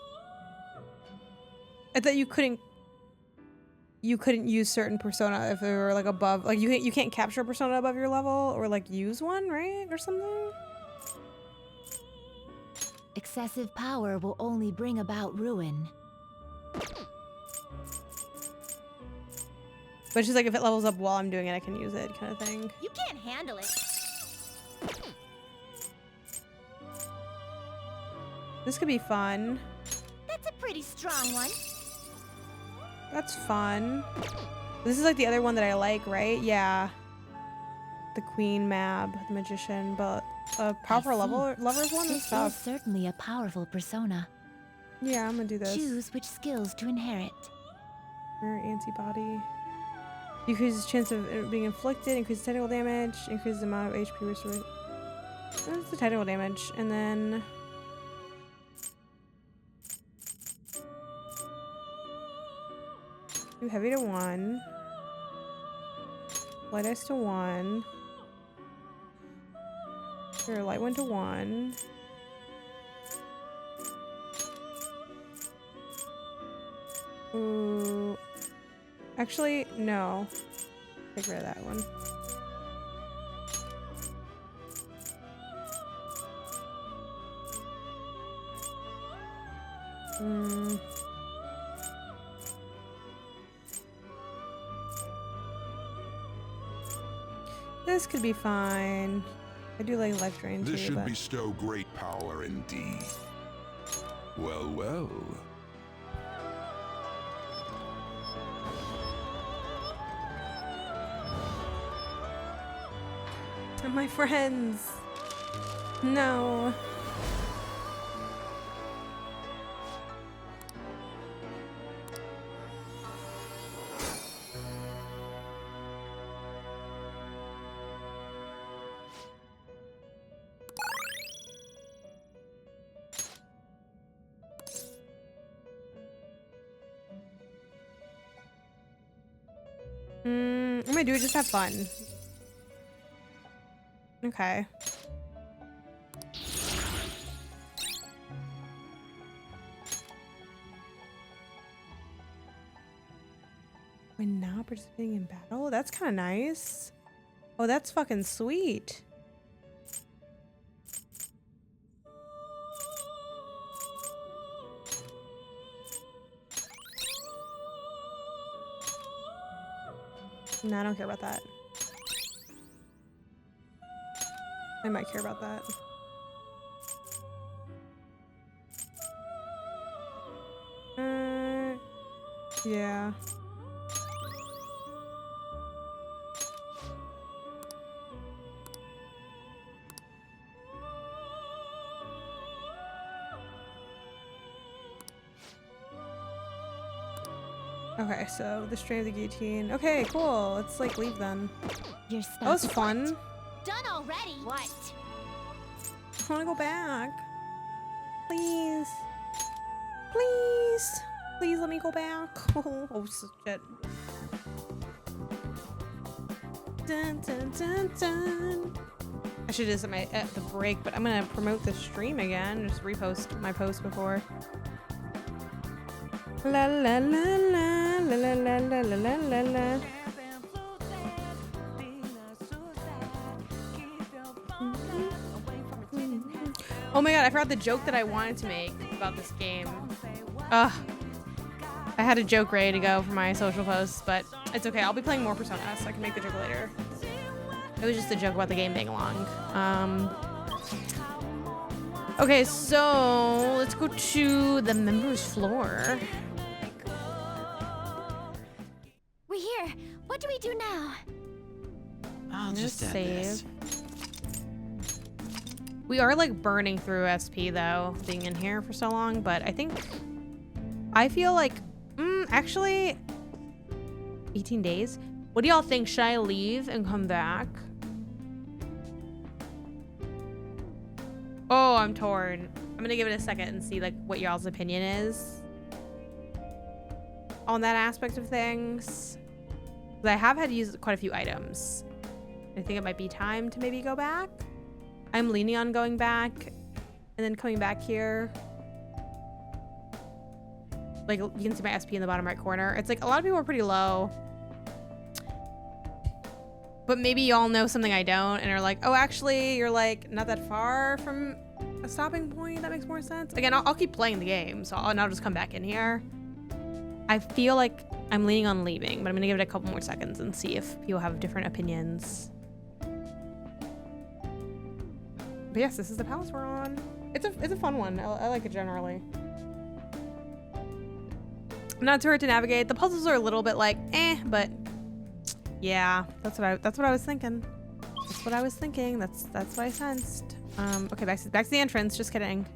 I thought you couldn't use certain persona if they were like above, like you can't capture a persona above your level or like use one, right? Or something? Excessive power will only bring about ruin. But she's like, if it levels up while I'm doing it, I can use it, kind of thing. You can't handle it. This could be fun. That's a pretty strong one. That's fun. This is like the other one that I like, right? Yeah. The Queen Mab, the Magician, but a powerful lovers one is This is tough. certainly a powerful persona. Yeah, I'm gonna do this. Choose which skills to inherit. Antibody. Increases chance of it being inflicted, increases technical damage, increases the amount of HP restored. That's the technical damage, and then... do heavy to 1. Light ice to 1. Here, light 1 to 1. Ooh. Actually, no. Take rid of that one. This could be fine. I do like life drain too. This should but... bestow great power indeed. Well, well. My friends. No. I'm gonna do it, just have fun. Okay. When not participating in battle? That's kind of nice. Oh, that's fucking sweet. No, I don't care about that. I might care about that. Yeah. Okay, so the strain of the guillotine. Okay, cool. Let's like leave then. Your That was fun. Done already. What? I want to go back. Please. Please. Please let me go back. Oh shit. Dun, dun, dun, dun. I should do this at the break, but I'm gonna promote the stream again. Just repost my post before. La la la la la la la la la la la. Oh my god, I forgot the joke that I wanted to make about this game. Ugh. I had a joke ready to go for my social posts, but it's okay. I'll be playing more Persona, so I can make the joke later. It was just a joke about the game being long. Okay, so let's go to the members floor. We're here. What do we do now? I'll just add this. We are like burning through SP though, being in here for so long, but I feel like, actually, 18 days. What do y'all think? Should I leave and come back? Oh, I'm torn. I'm gonna give it a second and see like what y'all's opinion is on that aspect of things. 'Cause I have had to use quite a few items. I think it might be time to maybe go back. I'm leaning on going back and then coming back here. Like, you can see my SP in the bottom right corner. It's like a lot of people are pretty low. But maybe y'all know something I don't and are like, oh, actually, you're like not that far from a stopping point. That makes more sense. Again, I'll keep playing the game, so I'll just come back in here. I feel like I'm leaning on leaving, but I'm gonna give it a couple more seconds and see if people have different opinions. But yes, this is the palace we're on. It's a fun one. I like it generally. Not too hard to navigate. The puzzles are a little bit like but yeah, that's what I was thinking. That's what I was thinking. That's what I sensed. Okay, back to the entrance. Just kidding.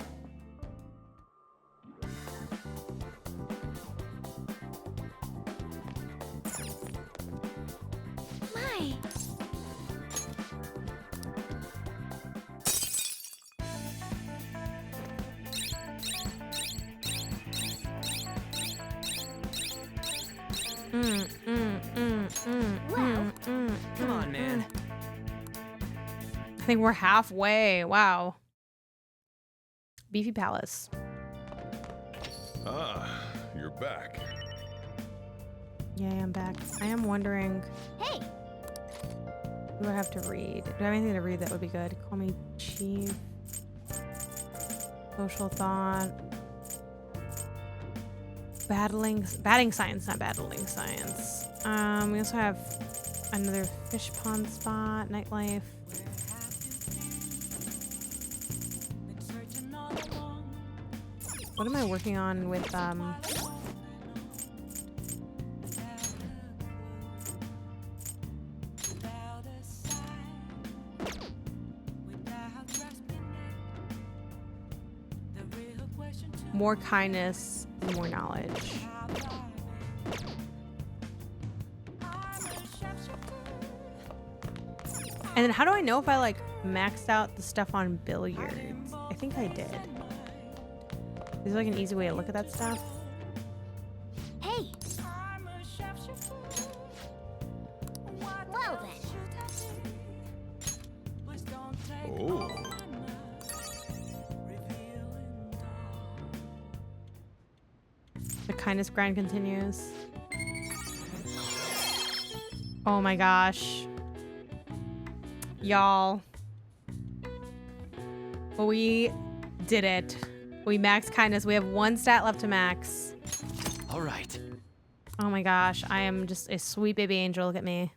My. Come on, man. I think we're halfway. Wow. Beefy Palace. Ah, you're back. Yeah, I'm back. I am wondering, Hey. what do I have to read? Do I have anything to read that would be good? Call me Chief. Social thought. Batting science, not battling science. We also have another fish pond spot, nightlife. What am I working on with more kindness and more knowledge. And then how do I know if I like maxed out the stuff on billiards? I think I did. Is there like an easy way to look at that stuff? Hey. Well then. Oh. The kindness grind continues. Oh my gosh. Y'all. We did it. We maxed kindness. We have one stat left to max. All right. Oh my gosh. I am just a sweet baby angel. Look at me.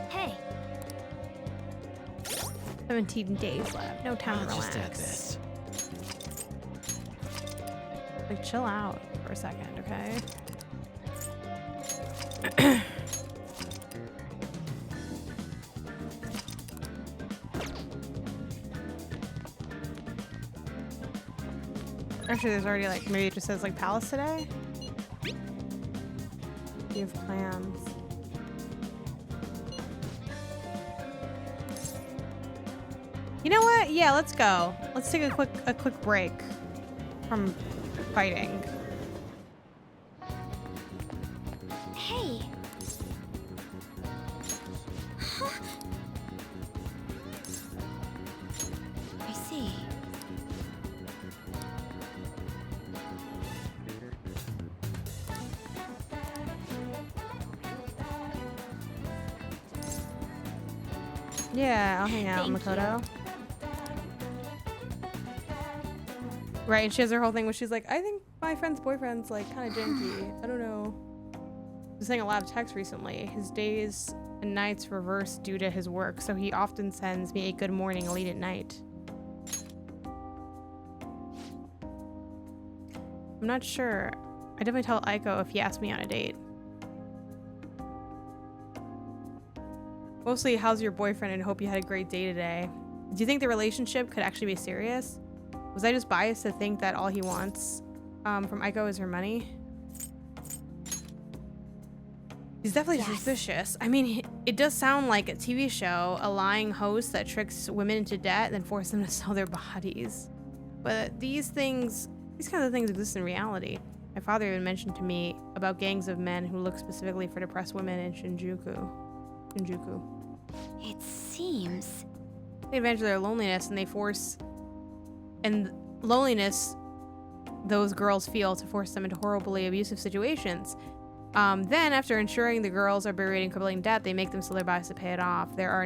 Hey. 17 days left. No time to I'll just add relax. this. Like, chill out for a second, okay? Actually, there's already like, maybe it just says like palace today? You have plans. You know what? Yeah, let's go. Let's take a quick break from fighting. Hey. Huh? I see. Yeah, I'll hang out, Thank Makoto. Right, and she has her whole thing where she's like, I think my friend's boyfriend's like kind of janky. I don't know. He was saying a lot of text recently. His days and nights reverse due to his work, so he often sends me a good morning late at night. I'm not sure. I definitely tell Aiko if he asks me on a date. Mostly, how's your boyfriend, and hope you had a great day today. Do you think the relationship could actually be serious? Was I just biased to think that all he wants from Aiko is her money? He's definitely suspicious. I mean, it does sound like a TV show, a lying host that tricks women into debt and then forces them to sell their bodies. But these kinds of things exist in reality. My father even mentioned to me about gangs of men who look specifically for depressed women in Shinjuku. It seems... They take advantage of their loneliness and loneliness those girls feel to force them into horribly abusive situations. Then, after ensuring the girls are buried in crippling debt, they make them sell their bodies to pay it off. There are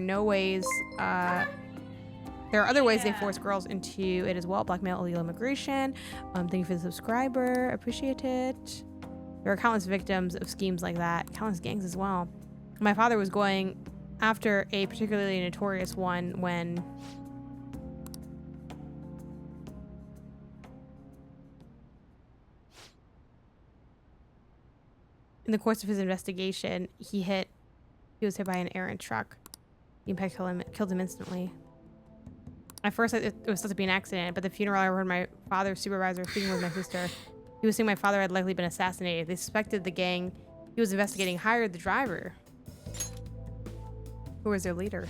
other ways they force girls into it as well. Blackmail, illegal immigration. Thank you for the subscriber. Appreciate it. There are countless victims of schemes like that. Countless gangs as well. My father was going after a particularly notorious one when... In the course of his investigation, he was hit by an errant truck. The impact killed him instantly. At first, it was supposed to be an accident, but the funeral, I heard my father's supervisor speaking with my sister. He was saying my father had likely been assassinated. They suspected the gang he was investigating hired the driver. Who was their leader?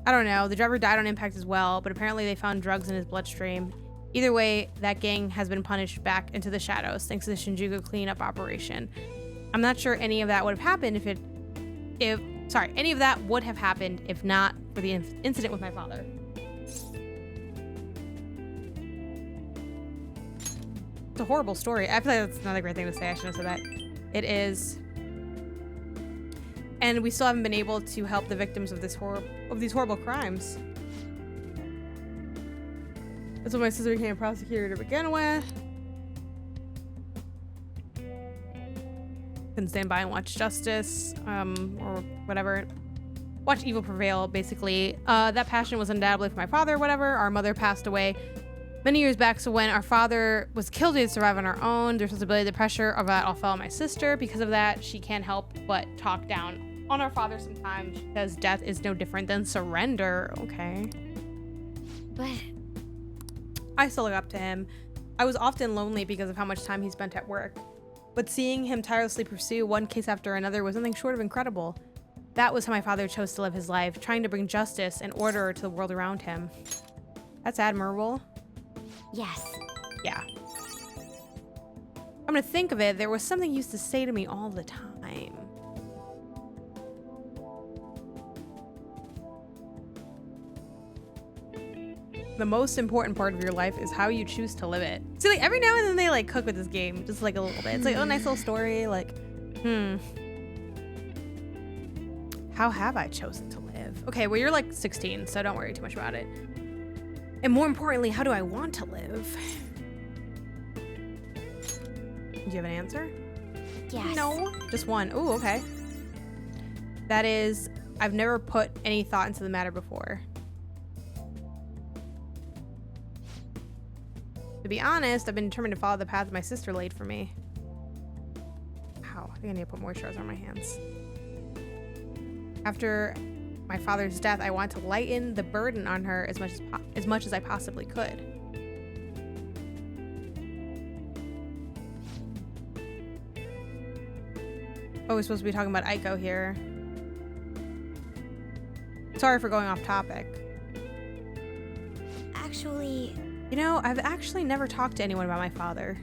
I don't know. The driver died on impact as well, but apparently they found drugs in his bloodstream. Either way, that gang has been punished back into the shadows thanks to the Shinjuku cleanup operation. I'm not sure any of that would have happened any of that would have happened if not for the incident with my father. It's a horrible story. I feel like that's another great thing to say. I shouldn't have said that. It is. And we still haven't been able to help the victims of these horrible crimes. That's when my sister became a prosecutor to begin with. Couldn't stand by and watch justice, or whatever. Watch evil prevail, basically. That passion was undoubtedly for my father, whatever. Our mother passed away many years back, so when our father was killed, we had to survive on our own. The responsibility, the pressure of that all fell on my sister. Because of that, she can't help but talk down on our father sometimes because death is no different than surrender, okay? But... I still look up to him. I was often lonely because of how much time he spent at work. But seeing him tirelessly pursue one case after another was nothing short of incredible. That was how my father chose to live his life, trying to bring justice and order to the world around him. That's admirable. Yes. Yeah. I'm gonna think of it. There was something he used to say to me all the time. The most important part of your life is how you choose to live it. See, like every now and then they like cook with this game, just like a little bit. It's like a nice little story. Like, how have I chosen to live? Okay, well you're like 16, so don't worry too much about it. And more importantly, how do I want to live? Do you have an answer? Yes. No, just one. Ooh, okay. That is, I've never put any thought into the matter before. To be honest, I've been determined to follow the path my sister laid for me. Wow, I think I need to put moisturizer on my hands. After my father's death, I want to lighten the burden on her as much as I possibly could. Oh, we're supposed to be talking about Aiko here. Sorry for going off topic. Actually... You know, I've actually never talked to anyone about my father.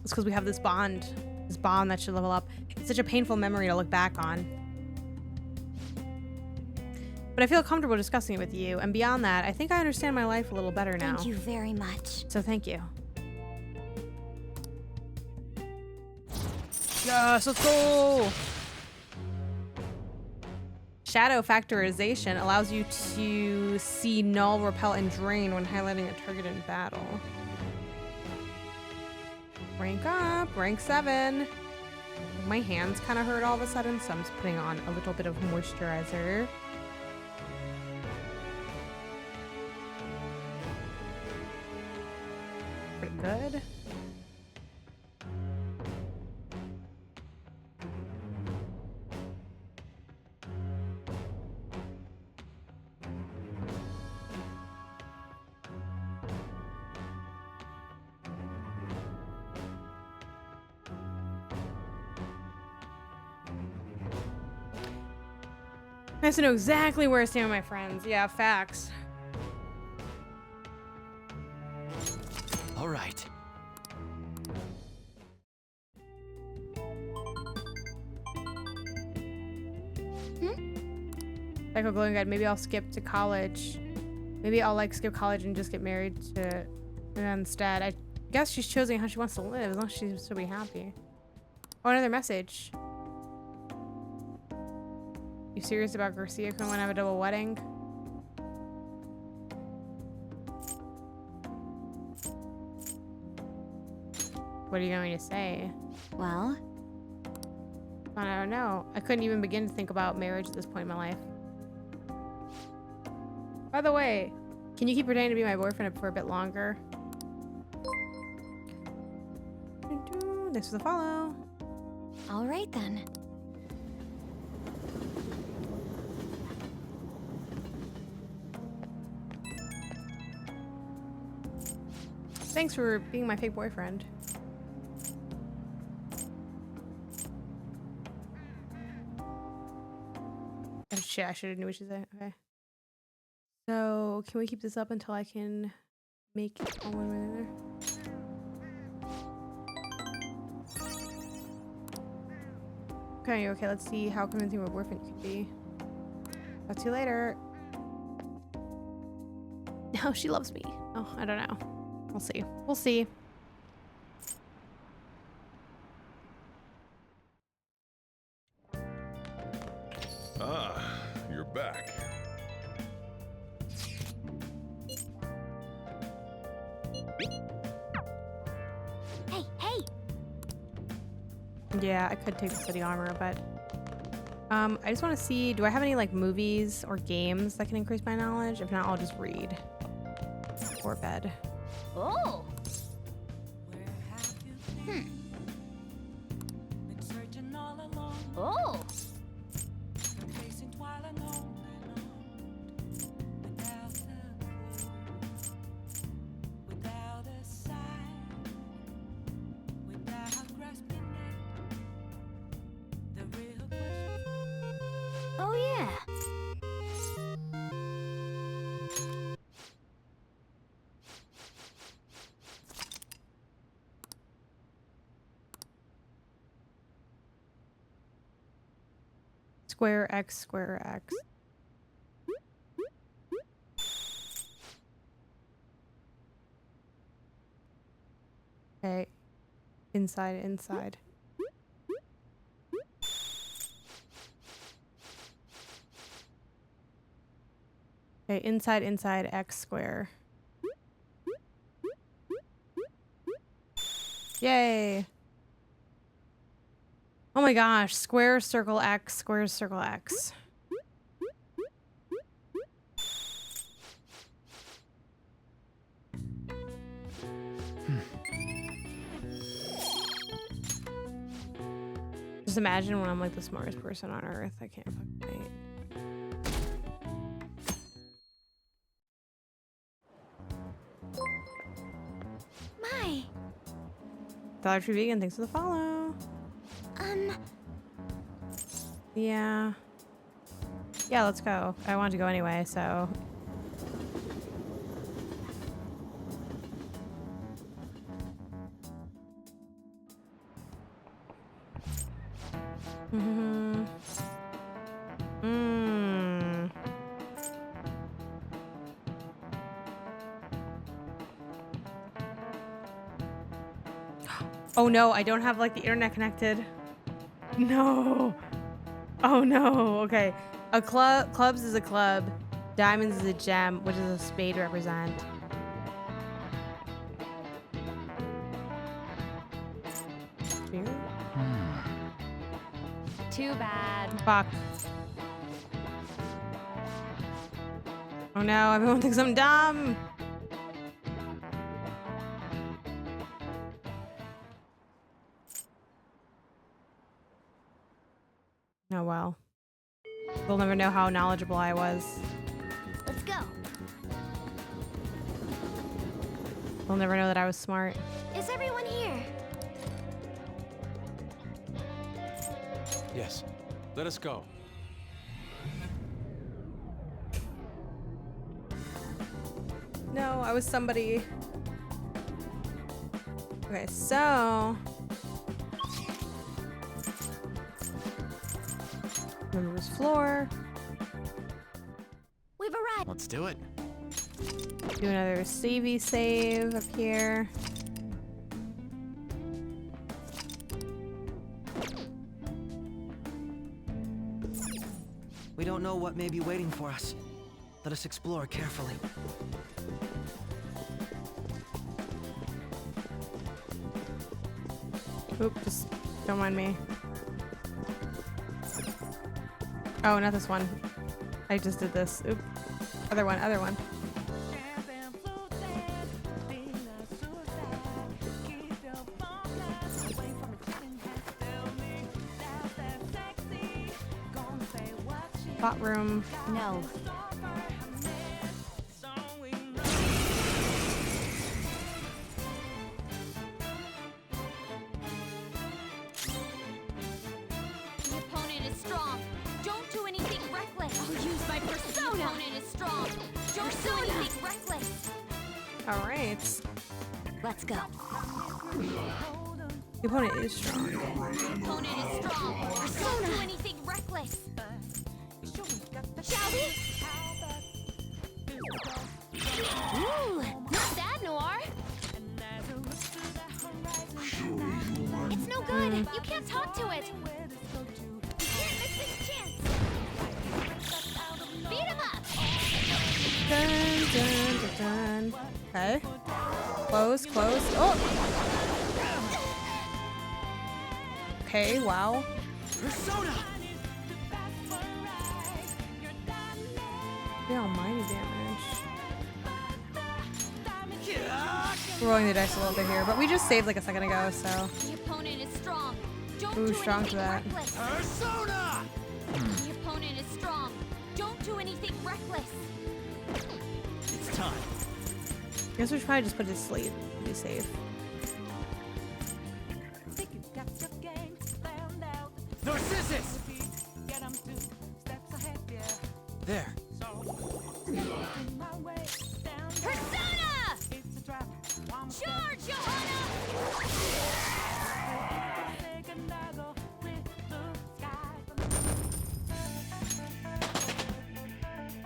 It's because we have this bond that should level up. It's such a painful memory to look back on. But I feel comfortable discussing it with you, and beyond that, I think I understand my life a little better now. Thank you very much. So thank you. Yes, let's go! Shadow factorization allows you to see null, repel, and drain when highlighting a target in battle. Rank up, rank 7. My hands kind of hurt all of a sudden, so I'm just putting on a little bit of moisturizer. good. Nice to know exactly where I stand with my friends. Yeah, facts. All right. Psycho glowing guide. Maybe I'll skip to college. Maybe I'll like skip college and just get married to him instead. I guess she's choosing how she wants to live as long as she's still be happy. Oh, another message. You serious about Garcia? Can we have a double wedding? What are you going to say? Well, I don't know. I couldn't even begin to think about marriage at this point in my life. By the way, can you keep pretending to be my boyfriend for a bit longer? Thanks for the follow. all right then. Thanks for being my fake boyfriend. Oh shit, I should have knew what she said. Okay. So, can we keep this up until I can make it all one way or another? Okay, let's see how convincing of a boyfriend you could be. Talk to you later. No, she loves me. Oh, I don't know. We'll see. We'll see. Ah, you're back. Hey, hey! Yeah, I could take the city armor, but I just want to see, do I have any like movies or games that can increase my knowledge? If not, I'll just read or bed. Oh! Oh! Oh yeah! Square X, square X. Okay. Inside, inside. Okay, inside, inside, X square. Yay! Oh my gosh, square, circle, X, square, circle, X. Just imagine when I'm like the smartest person on earth. I can't fucking wait. My. Dollar Tree Vegan, thanks for the follow. Yeah. Yeah, let's go. I wanted to go anyway, so. Oh no, I don't have like the internet connected. No. Oh no. Okay. A clubs is a club. Diamonds is a gem. What does a spade represent? Spear? Too bad. Fuck. Oh no, everyone thinks I'm dumb. We'll never know how knowledgeable I was. Let's go. We'll never know that I was smart. Is everyone here? Yes. Let us go. No, I was somebody. Okay, so. Remember this floor. We've arrived. Let's do it. Do another savey save up here. We don't know what may be waiting for us. Let us explore carefully. Oop, just don't mind me. Oh, not this one. I just did this. Oop. Other one, other one. Plot room. No. The opponent is strong. Don't do anything reckless. I'll use my persona. The opponent is strong. Don't do anything reckless. All right. Let's go. The opponent is strong. The opponent is strong. Don't do anything reckless. Shall we? Ooh, not bad, Noir. It's no good. You can't talk to it. You can't miss this chance. Beat him up. Dun, dun, dun, dun. Okay. Close, close. Oh! Okay, wow. Persona! The almighty damage. We're rolling the dice a little bit here, but we just saved like a second ago, so. The opponent is strong. Don't Ooh, do strong anything to that. reckless. Persona! The opponent is strong. Don't do anything reckless. It's time. Guess we should probably just put it to sleep. Be safe. Narcissus! There. Persona! Charge, Johanna!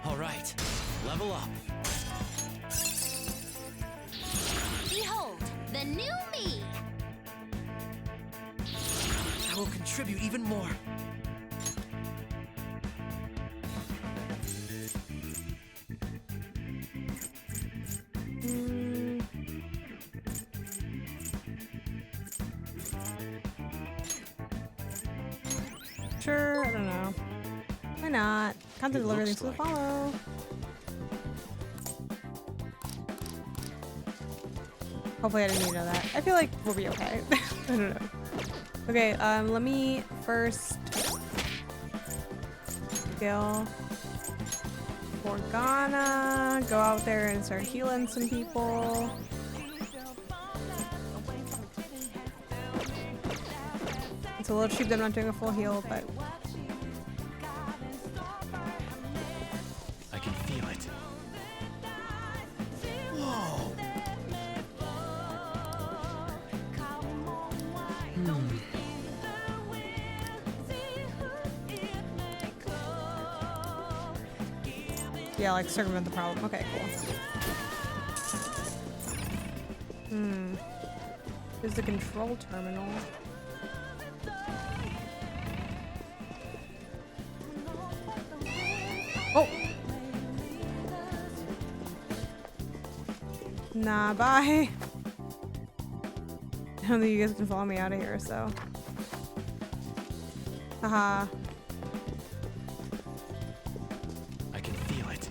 All right. Level up. Behold, the new me. I will contribute even more. Sure, I don't know. Why not? Can't deliver looks things to the like. follow. Hopefully I didn't need to know that. I feel like we'll be okay. I don't know. Okay, let me first skill Morgana, go out there and start healing some people. It's a little cheap that I'm not doing a full heal, but I can feel it. Whoa! yeah, like circumvent the problem. Okay, cool. Here's the control terminal. Oh! Nah, bye. I don't think you guys can follow me out of here, so. Haha. I can feel it.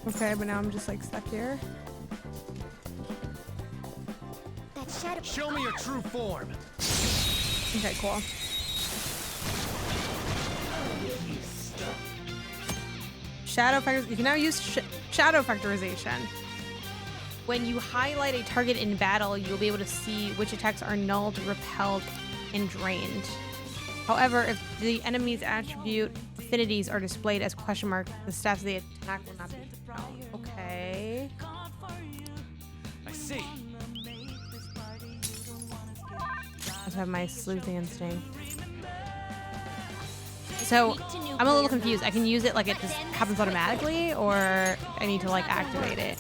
Okay, but now I'm just like stuck here. Show me your true form. Okay, cool. Shadow factor. You can now use shadow factorization. When you highlight a target in battle, you'll be able to see which attacks are nulled, repelled, and drained. However, if the enemy's attribute affinities are displayed as question mark, the stats of the attack will not be shown. Okay. I see. I just have my sleuthing instinct. So I'm a little confused. I can use it like it just happens automatically, or I need to like activate it.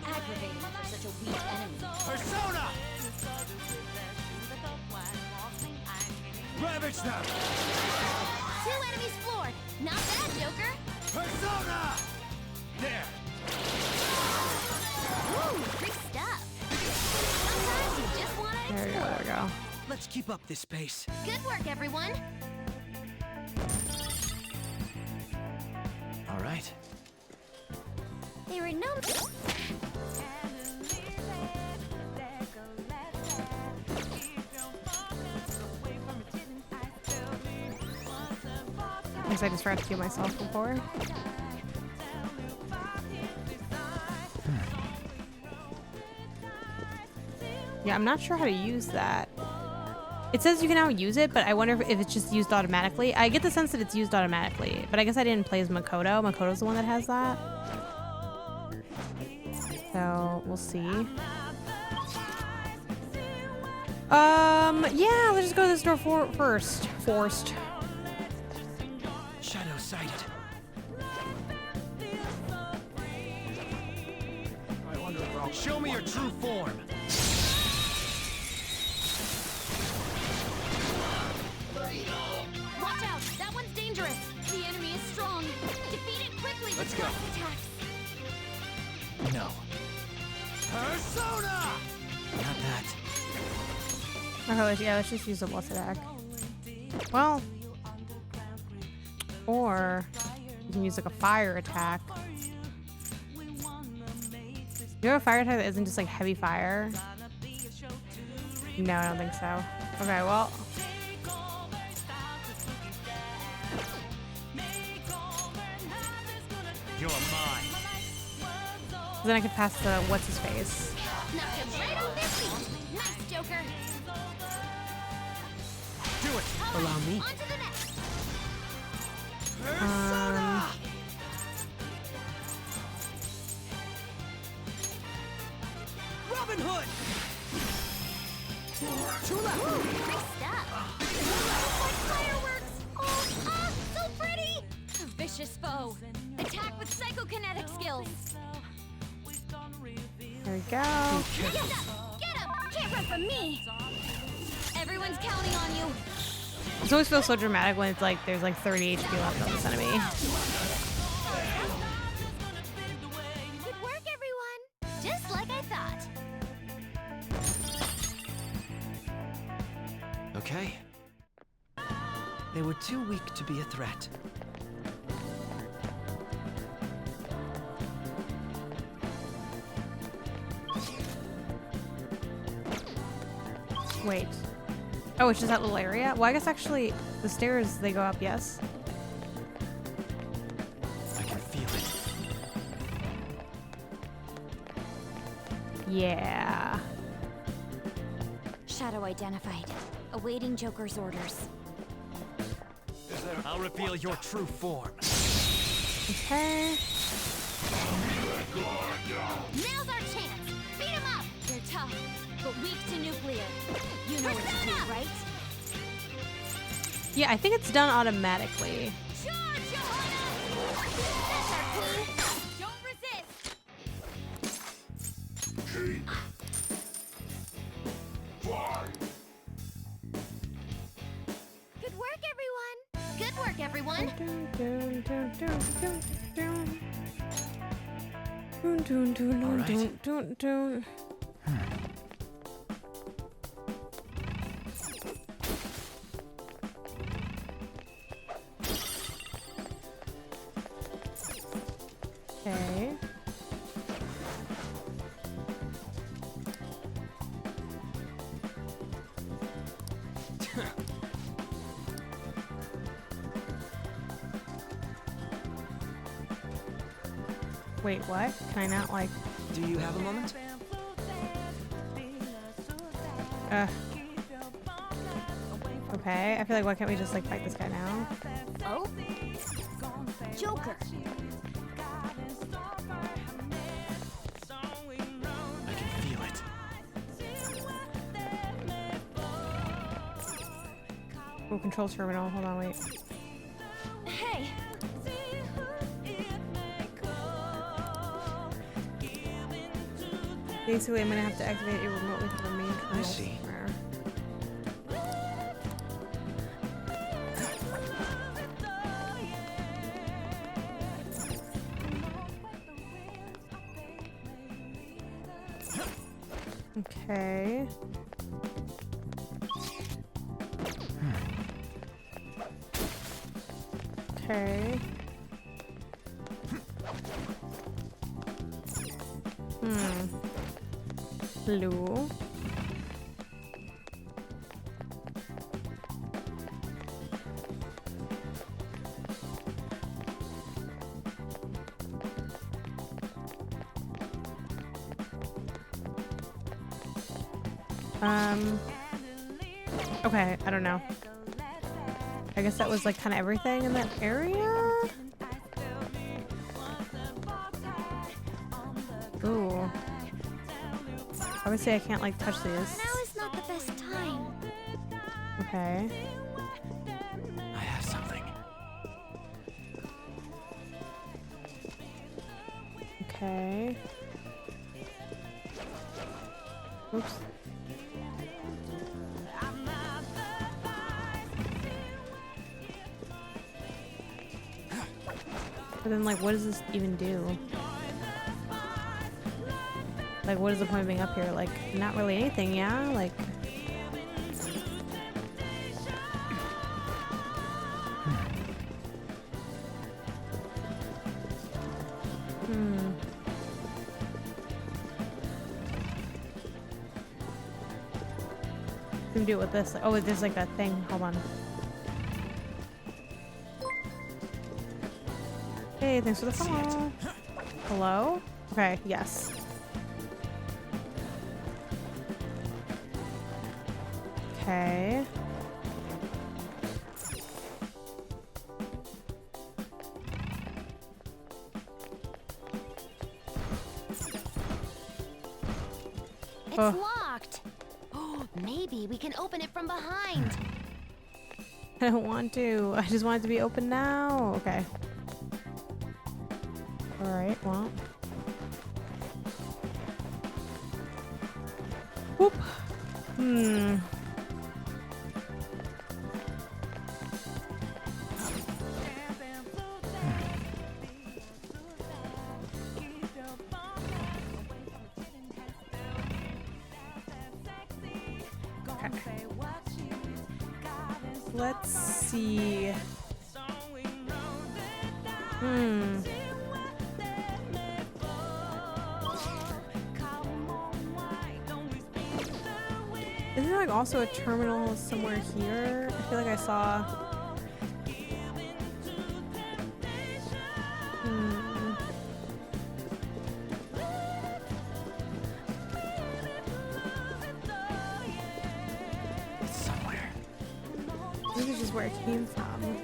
Aggravating for such a weak enemy. Persona! Ravage them! 2 enemies floored. Not bad, Joker. Persona! There! Ooh, free stuff. Sometimes you just want to There we go, there we go. Let's keep up this pace. Good work, everyone. All right. There were no... I guess I just tried to kill myself before. Yeah, I'm not sure how to use that. It says you can now use it, but I wonder if it's just used automatically. I get the sense that it's used automatically, but I guess I didn't play as Makoto. Makoto's the one that has that. So, we'll see. Yeah, let's just go to this door first. Forced. Shadow sighted. Show me your true form. Watch out! That one's dangerous. The enemy is strong. Defeat it quickly Let's with go. blast attacks. No. Persona! Not that. Okay, yeah, let's just use a blessed attack. Well, or you can use like a fire attack. You have a fire attack that isn't just like heavy fire? No, I don't think so. Okay, well. You're mine. Then I could pass the what's his face. Knock him right on their feet. Nice, Joker. Do it. All right, Allow me. on to the next. Persona! Robin Hood! Too left. Free stuff. Like fireworks. Oh, so pretty. A vicious foe. Attack with psychokinetic skills. There we go. Get up! Get him! Can't run from me! Everyone's counting on you. It always feels so dramatic when it's like there's like 30 HP left on this enemy. Good work, everyone. Just like I thought. Okay. They were too weak to be a threat. Wait. Oh, it's just that little area? Well, I guess actually the stairs, they go up, yes? I can feel it. Yeah. Shadow identified. Awaiting Joker's orders. I'll reveal your true form. Okay. Now's our chance! Beat him up! They're tough, but weak to nuclear. You know what to do, right? Yeah, I think it's done automatically. Charge, Johanna! That's our queen! Don't resist! Take 5. Good work, everyone! Good work, everyone! Dun, dun, dun, dun, dun, dun. Dun, dun, dun, All right. dun, dun, dun. Okay. Wait, what? Can I not like? Do you have a moment? Okay. I feel like why can't we just like fight this guy now? Oh? Joker. I can feel it. Oh, control terminal. Hold on, wait. Hey. Basically, I'm gonna have to activate it remotely from the main control. I see. Okay. Okay. Hello. Okay, I don't know. I guess that was like kind of everything in that area? Ooh. Obviously I can't like touch these. Now is not the best time. Okay. I have something. Okay. Oops. But then, like, what does this even do? Like, what is the point of being up here? Like, not really anything, yeah? Like... Can we do it with this? Oh, there's like a thing. Hold on. Hey, thanks for the follow. Hello? Okay, yes. Okay. It's locked. Oh, maybe we can open it from behind. I don't want to. I just want it to be open now. Okay. Alright, well. Whoop. Let's see. Isn't there like also a terminal somewhere here? I feel like I saw. This is just where it came from.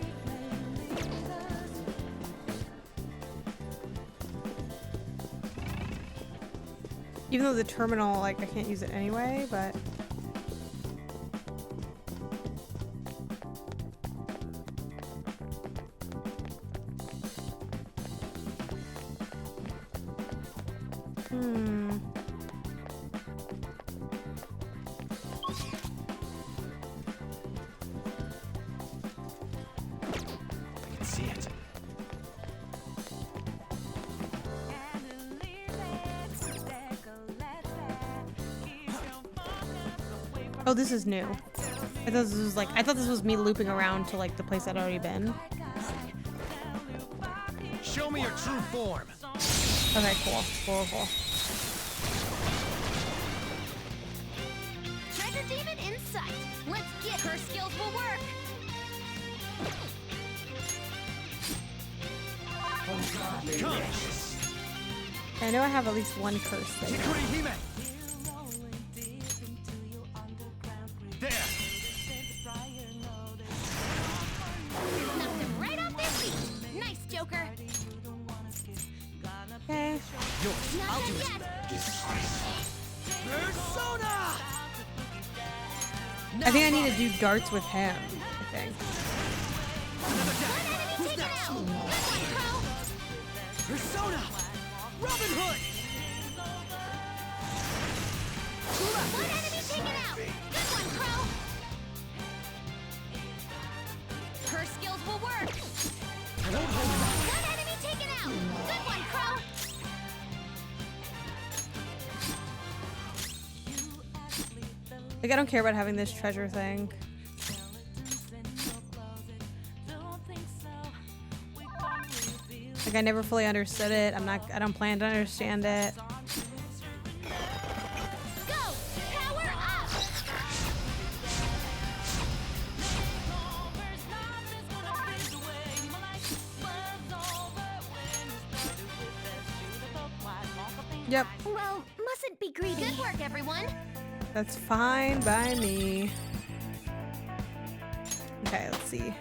Even though the terminal, like, I can't use it anyway, but... Oh, this is new. I thought this was me looping around to like the place I'd already been. Show me your true form. Okay, cool. Cool. Treasure demon in sight. Let's get her skills will work. Come! I know I have at least one curse thing. Niijima! There! Knocked him right off their feet. Nice, Joker. Okay. Yours. Not I'll do done it. yet. Persona! I think I need to do darts with him. I think. Another One death. enemy Who's taken next? out. Good one, Crow. Persona! Robin Hood! One enemy taken out. Good one, Crow. Her skills will work. I won't hold back. One enemy taken out. Good one, Crow. Like I don't care about having this treasure thing. Like I never fully understood it. I don't plan to understand it. Go. Power up. Yep, Well, mustn't be greedy. Good work, everyone. that's fine by me. Okay, let's see.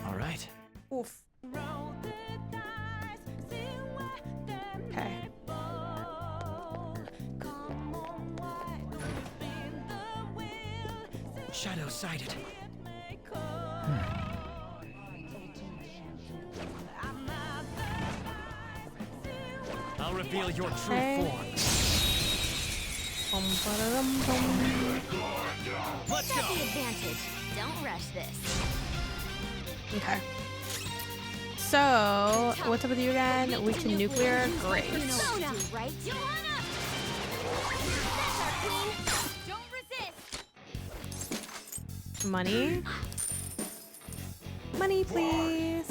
All right. Oof. Okay. Shadow sighted. I'll reveal your true Okay. form. Bum-ba-da-dum-bum. Let's That's the go. advantage. Don't rush this. Okay. So, what's up with you again? Weak to nuclear? Great. Persona, right? Joanna! That's our queen. Don't resist. Money? Money, please.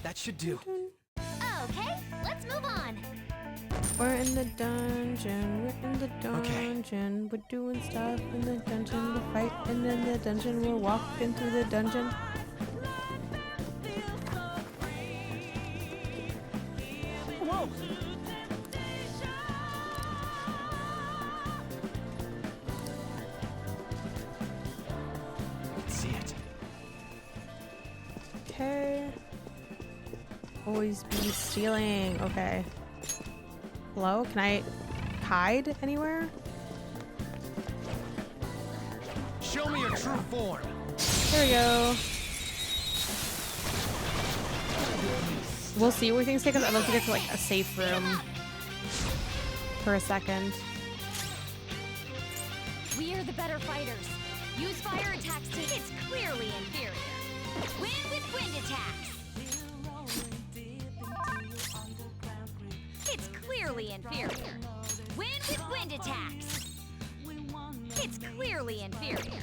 That should do. Okay, let's move on. We're in the dungeon. We're in the Okay. dungeon. We're doing stuff in the dungeon. We're fighting in the dungeon. We're walking through the dungeon. Whoa! I can see it. Okay. Always be stealing. Okay. Hello? Can I hide anywhere? Show me your true form. There we go. We'll see where things take us. I'd love to get to like a safe room for a second. We are the better fighters. Use fire attacks to... It's clearly inferior. Win with wind attacks. It's clearly inferior. Win with wind attacks. It's clearly inferior.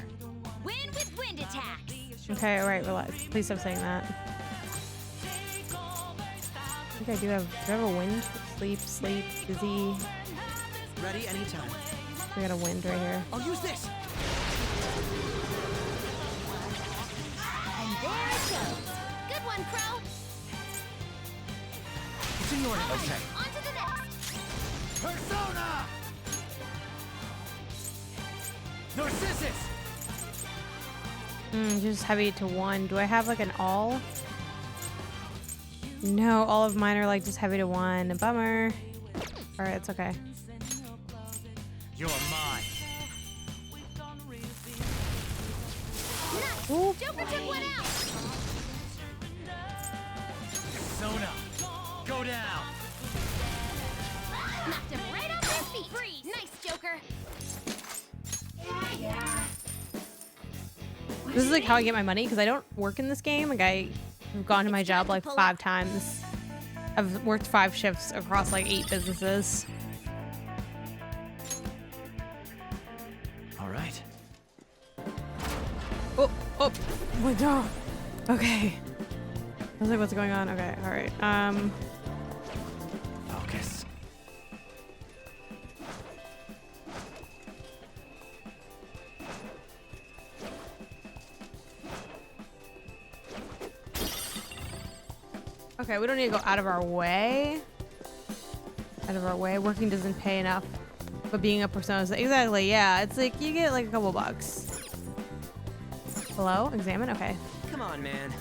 Win with wind attacks. Okay, alright, relax. Please stop saying that. I think I do have a wind? Sleep, busy. Ready anytime. We got a wind right here. I'll use this. And there it goes. Good one, Crow. It's in order. Okay. On to the next. Persona! Narcissus! Just heavy to 1. Do I have like an all? No, all of mine are like just heavy to 1. Bummer. Alright, it's okay. You're mine. Nice. Ooh. Joker took one out. Persona! Go down! Knocked him right off their feet. Freeze. Nice, Joker. This is like how I get my money because I don't work in this game. Like I've gone to my job like 5 times. I've worked 5 shifts across like 8 businesses. All right. Oh my god. Okay. I was like, what's going on? Okay, alright. Focus. Okay, we don't need to go out of our way. Out of our way. Working doesn't pay enough. But being a persona is exactly, yeah. It's like you get like a couple bucks. Hello? Examine? Okay. Come on, man.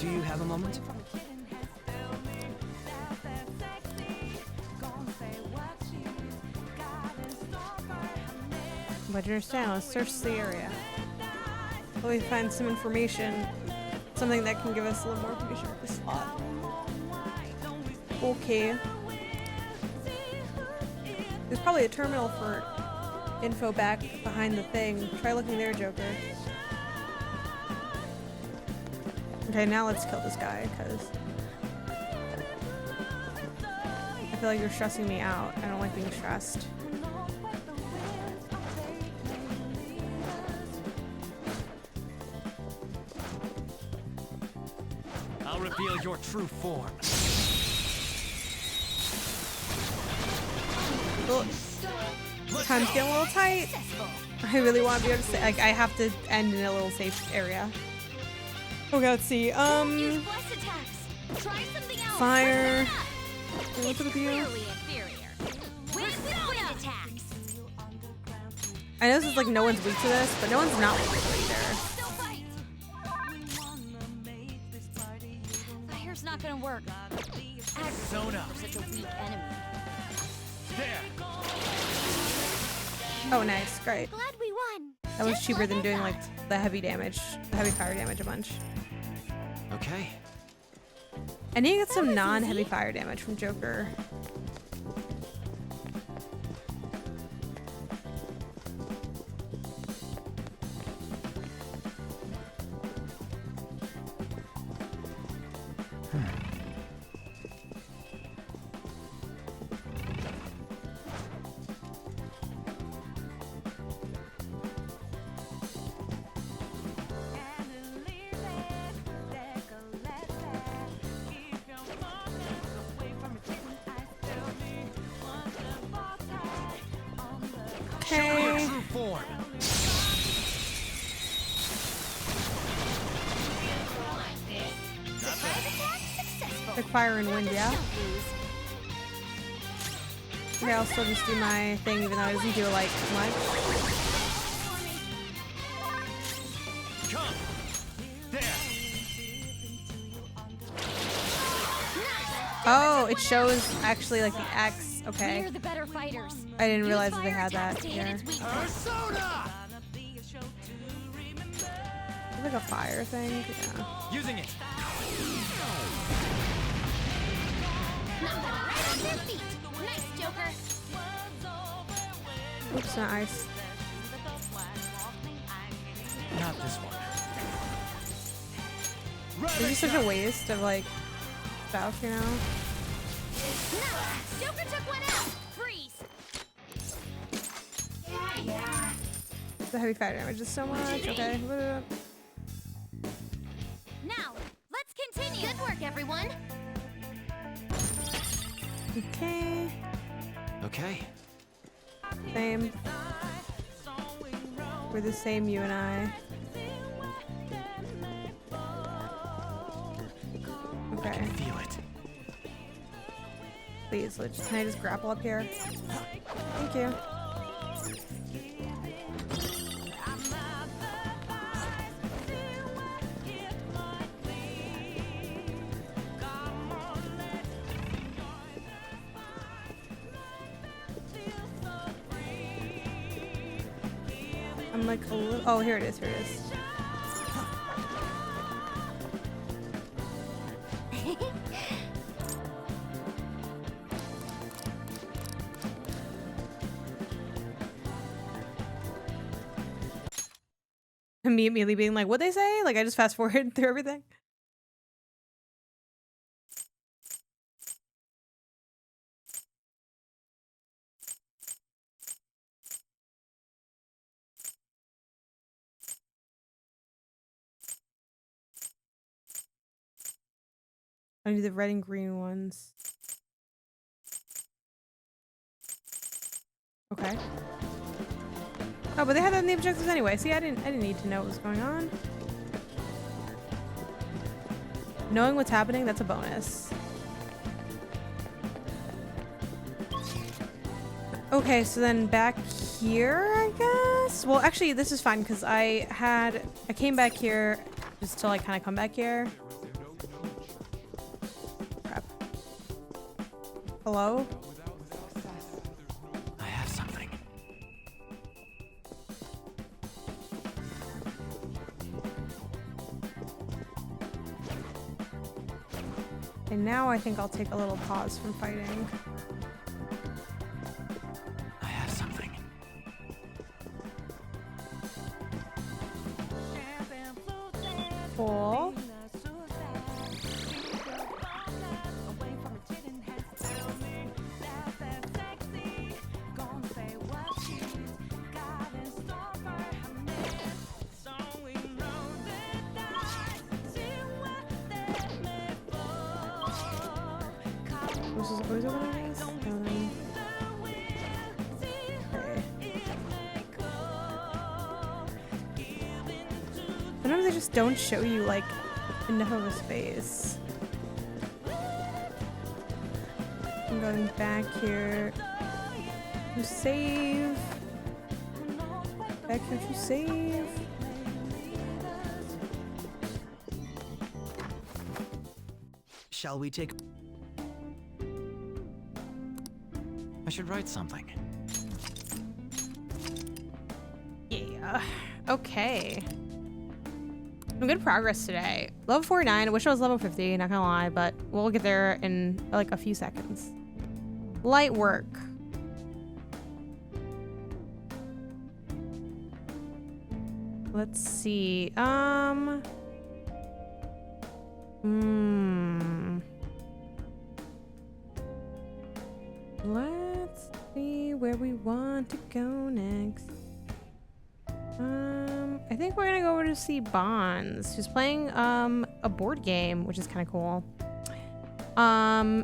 Do you have a moment? But you understand, let's search the area. Will we find some information? Something that can give us a little more information about this slot. Okay. There's probably a terminal for info back behind the thing. Try looking there, Joker. Okay, now let's kill this guy, because I feel like you're stressing me out. I don't like being stressed. I'll reveal your true form. Well, time's getting a little tight. I really want to be able to say, like, I have to end in a little safe area. Okay, let's see. Use blessed attacks. Try something else. Fire. It's What's up with you? clearly inferior. Wind attacks. I know this is like no one's weak to this, but no one's not weak to it either. Still fight. Fire's not gonna work. Aggravating for such a weak enemy. There. Oh, nice. Great. Glad we won. That was Just cheaper like than I doing thought. like the heavy damage, the heavy fire damage a bunch. Okay. I need to get some was non-heavy easy. fire damage from Joker. Show me your Okay. true form. Surprise attack successful. Quick fire and wind, yeah? Don't lose. Okay, I'll still just do my thing even though it doesn't do like much. Come. There. Oh, it shows actually like the X. Okay. We're the better fighters. I didn't Use realize that they fire had that attacks to hit here. its weakness. Persona. It's like a fire thing. Yeah. Using it. Knock them right off their feet. Nice, Joker. Oops, not ice. Not this one. It's just such a waste of like stuff, you know? Nice. Joker took one out. Freeze. The heavy fire damage is so much. Okay. Now, let's continue. Good work, everyone. Okay. Okay. Same. We're the same, you and I. I Okay. can feel it. Please, can I just grapple up here? Thank you. I'm like a little. Oh, here it is. Here it is. Me immediately being like, "What'd they say?" Like I just fast forward through everything. I need the red and green ones. Okay. Oh, but they had that in the objectives anyway. See, I didn't need to know what was going on. Knowing what's happening, that's a bonus. Okay, so then back here, I guess? Well, actually, this is fine because I came back here just to like kind of come back here. Crap. Hello? I have something. And now I think I'll take a little pause from fighting. I have something. Cool. This is always what it is. Sometimes they just don't show you like enough of a space. I'm going back here to save. Back here to save. Shall we take... I should write something. Yeah. Okay. Some good progress today. Level 49. I wish I was level 50, not gonna lie, but we'll get there in like a few seconds. Light work. Let's see. Let's see where we want to go next. I think we're gonna go over to see Bonds, who's playing a board game, which is kind of cool.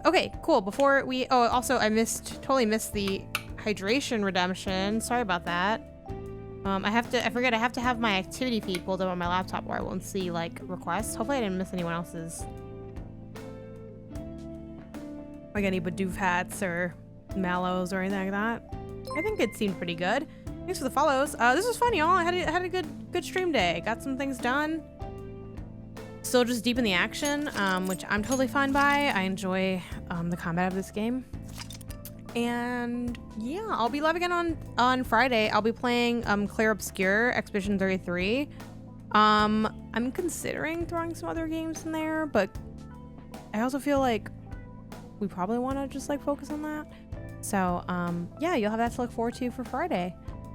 Okay, cool. Before we also I totally missed the hydration redemption. Sorry about that. I forget I have to have my activity feed pulled up on my laptop where I won't see like requests. Hopefully I didn't miss anyone else's. Like any Bidoof hats or mallows or anything like that. I think it seemed pretty good. Thanks for the follows. This was fun, y'all. I had a good stream day. Got some things done. Still just deep in the action, which I'm totally fine by. I enjoy the combat of this game. And yeah, I'll be live again on Friday. I'll be playing Clair Obscure Expedition 33. I'm considering throwing some other games in there, but I also feel like we probably want to just like focus on that. So yeah, you'll have that to look forward to for Friday.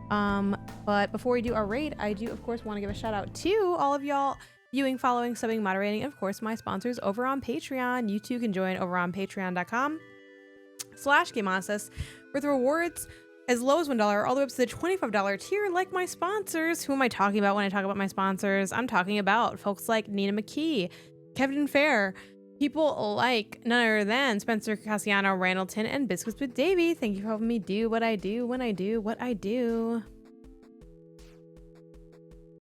But before we do our raid, I do of course want to give a shout out to all of y'all viewing, following, subbing, moderating, and of course my sponsors over on Patreon. You too can join over on patreon.com/Gameonysus with rewards as low as $1 all the way up to the $25 tier, like my sponsors. Who am I talking about when I talk about my sponsors? I'm talking about folks like Nina McKee, Kevin Fair, people like none other than Spencer Icasiano, Randleton, and BiscuitsWithDavey. Thank you for helping me do what I do when I do what I do.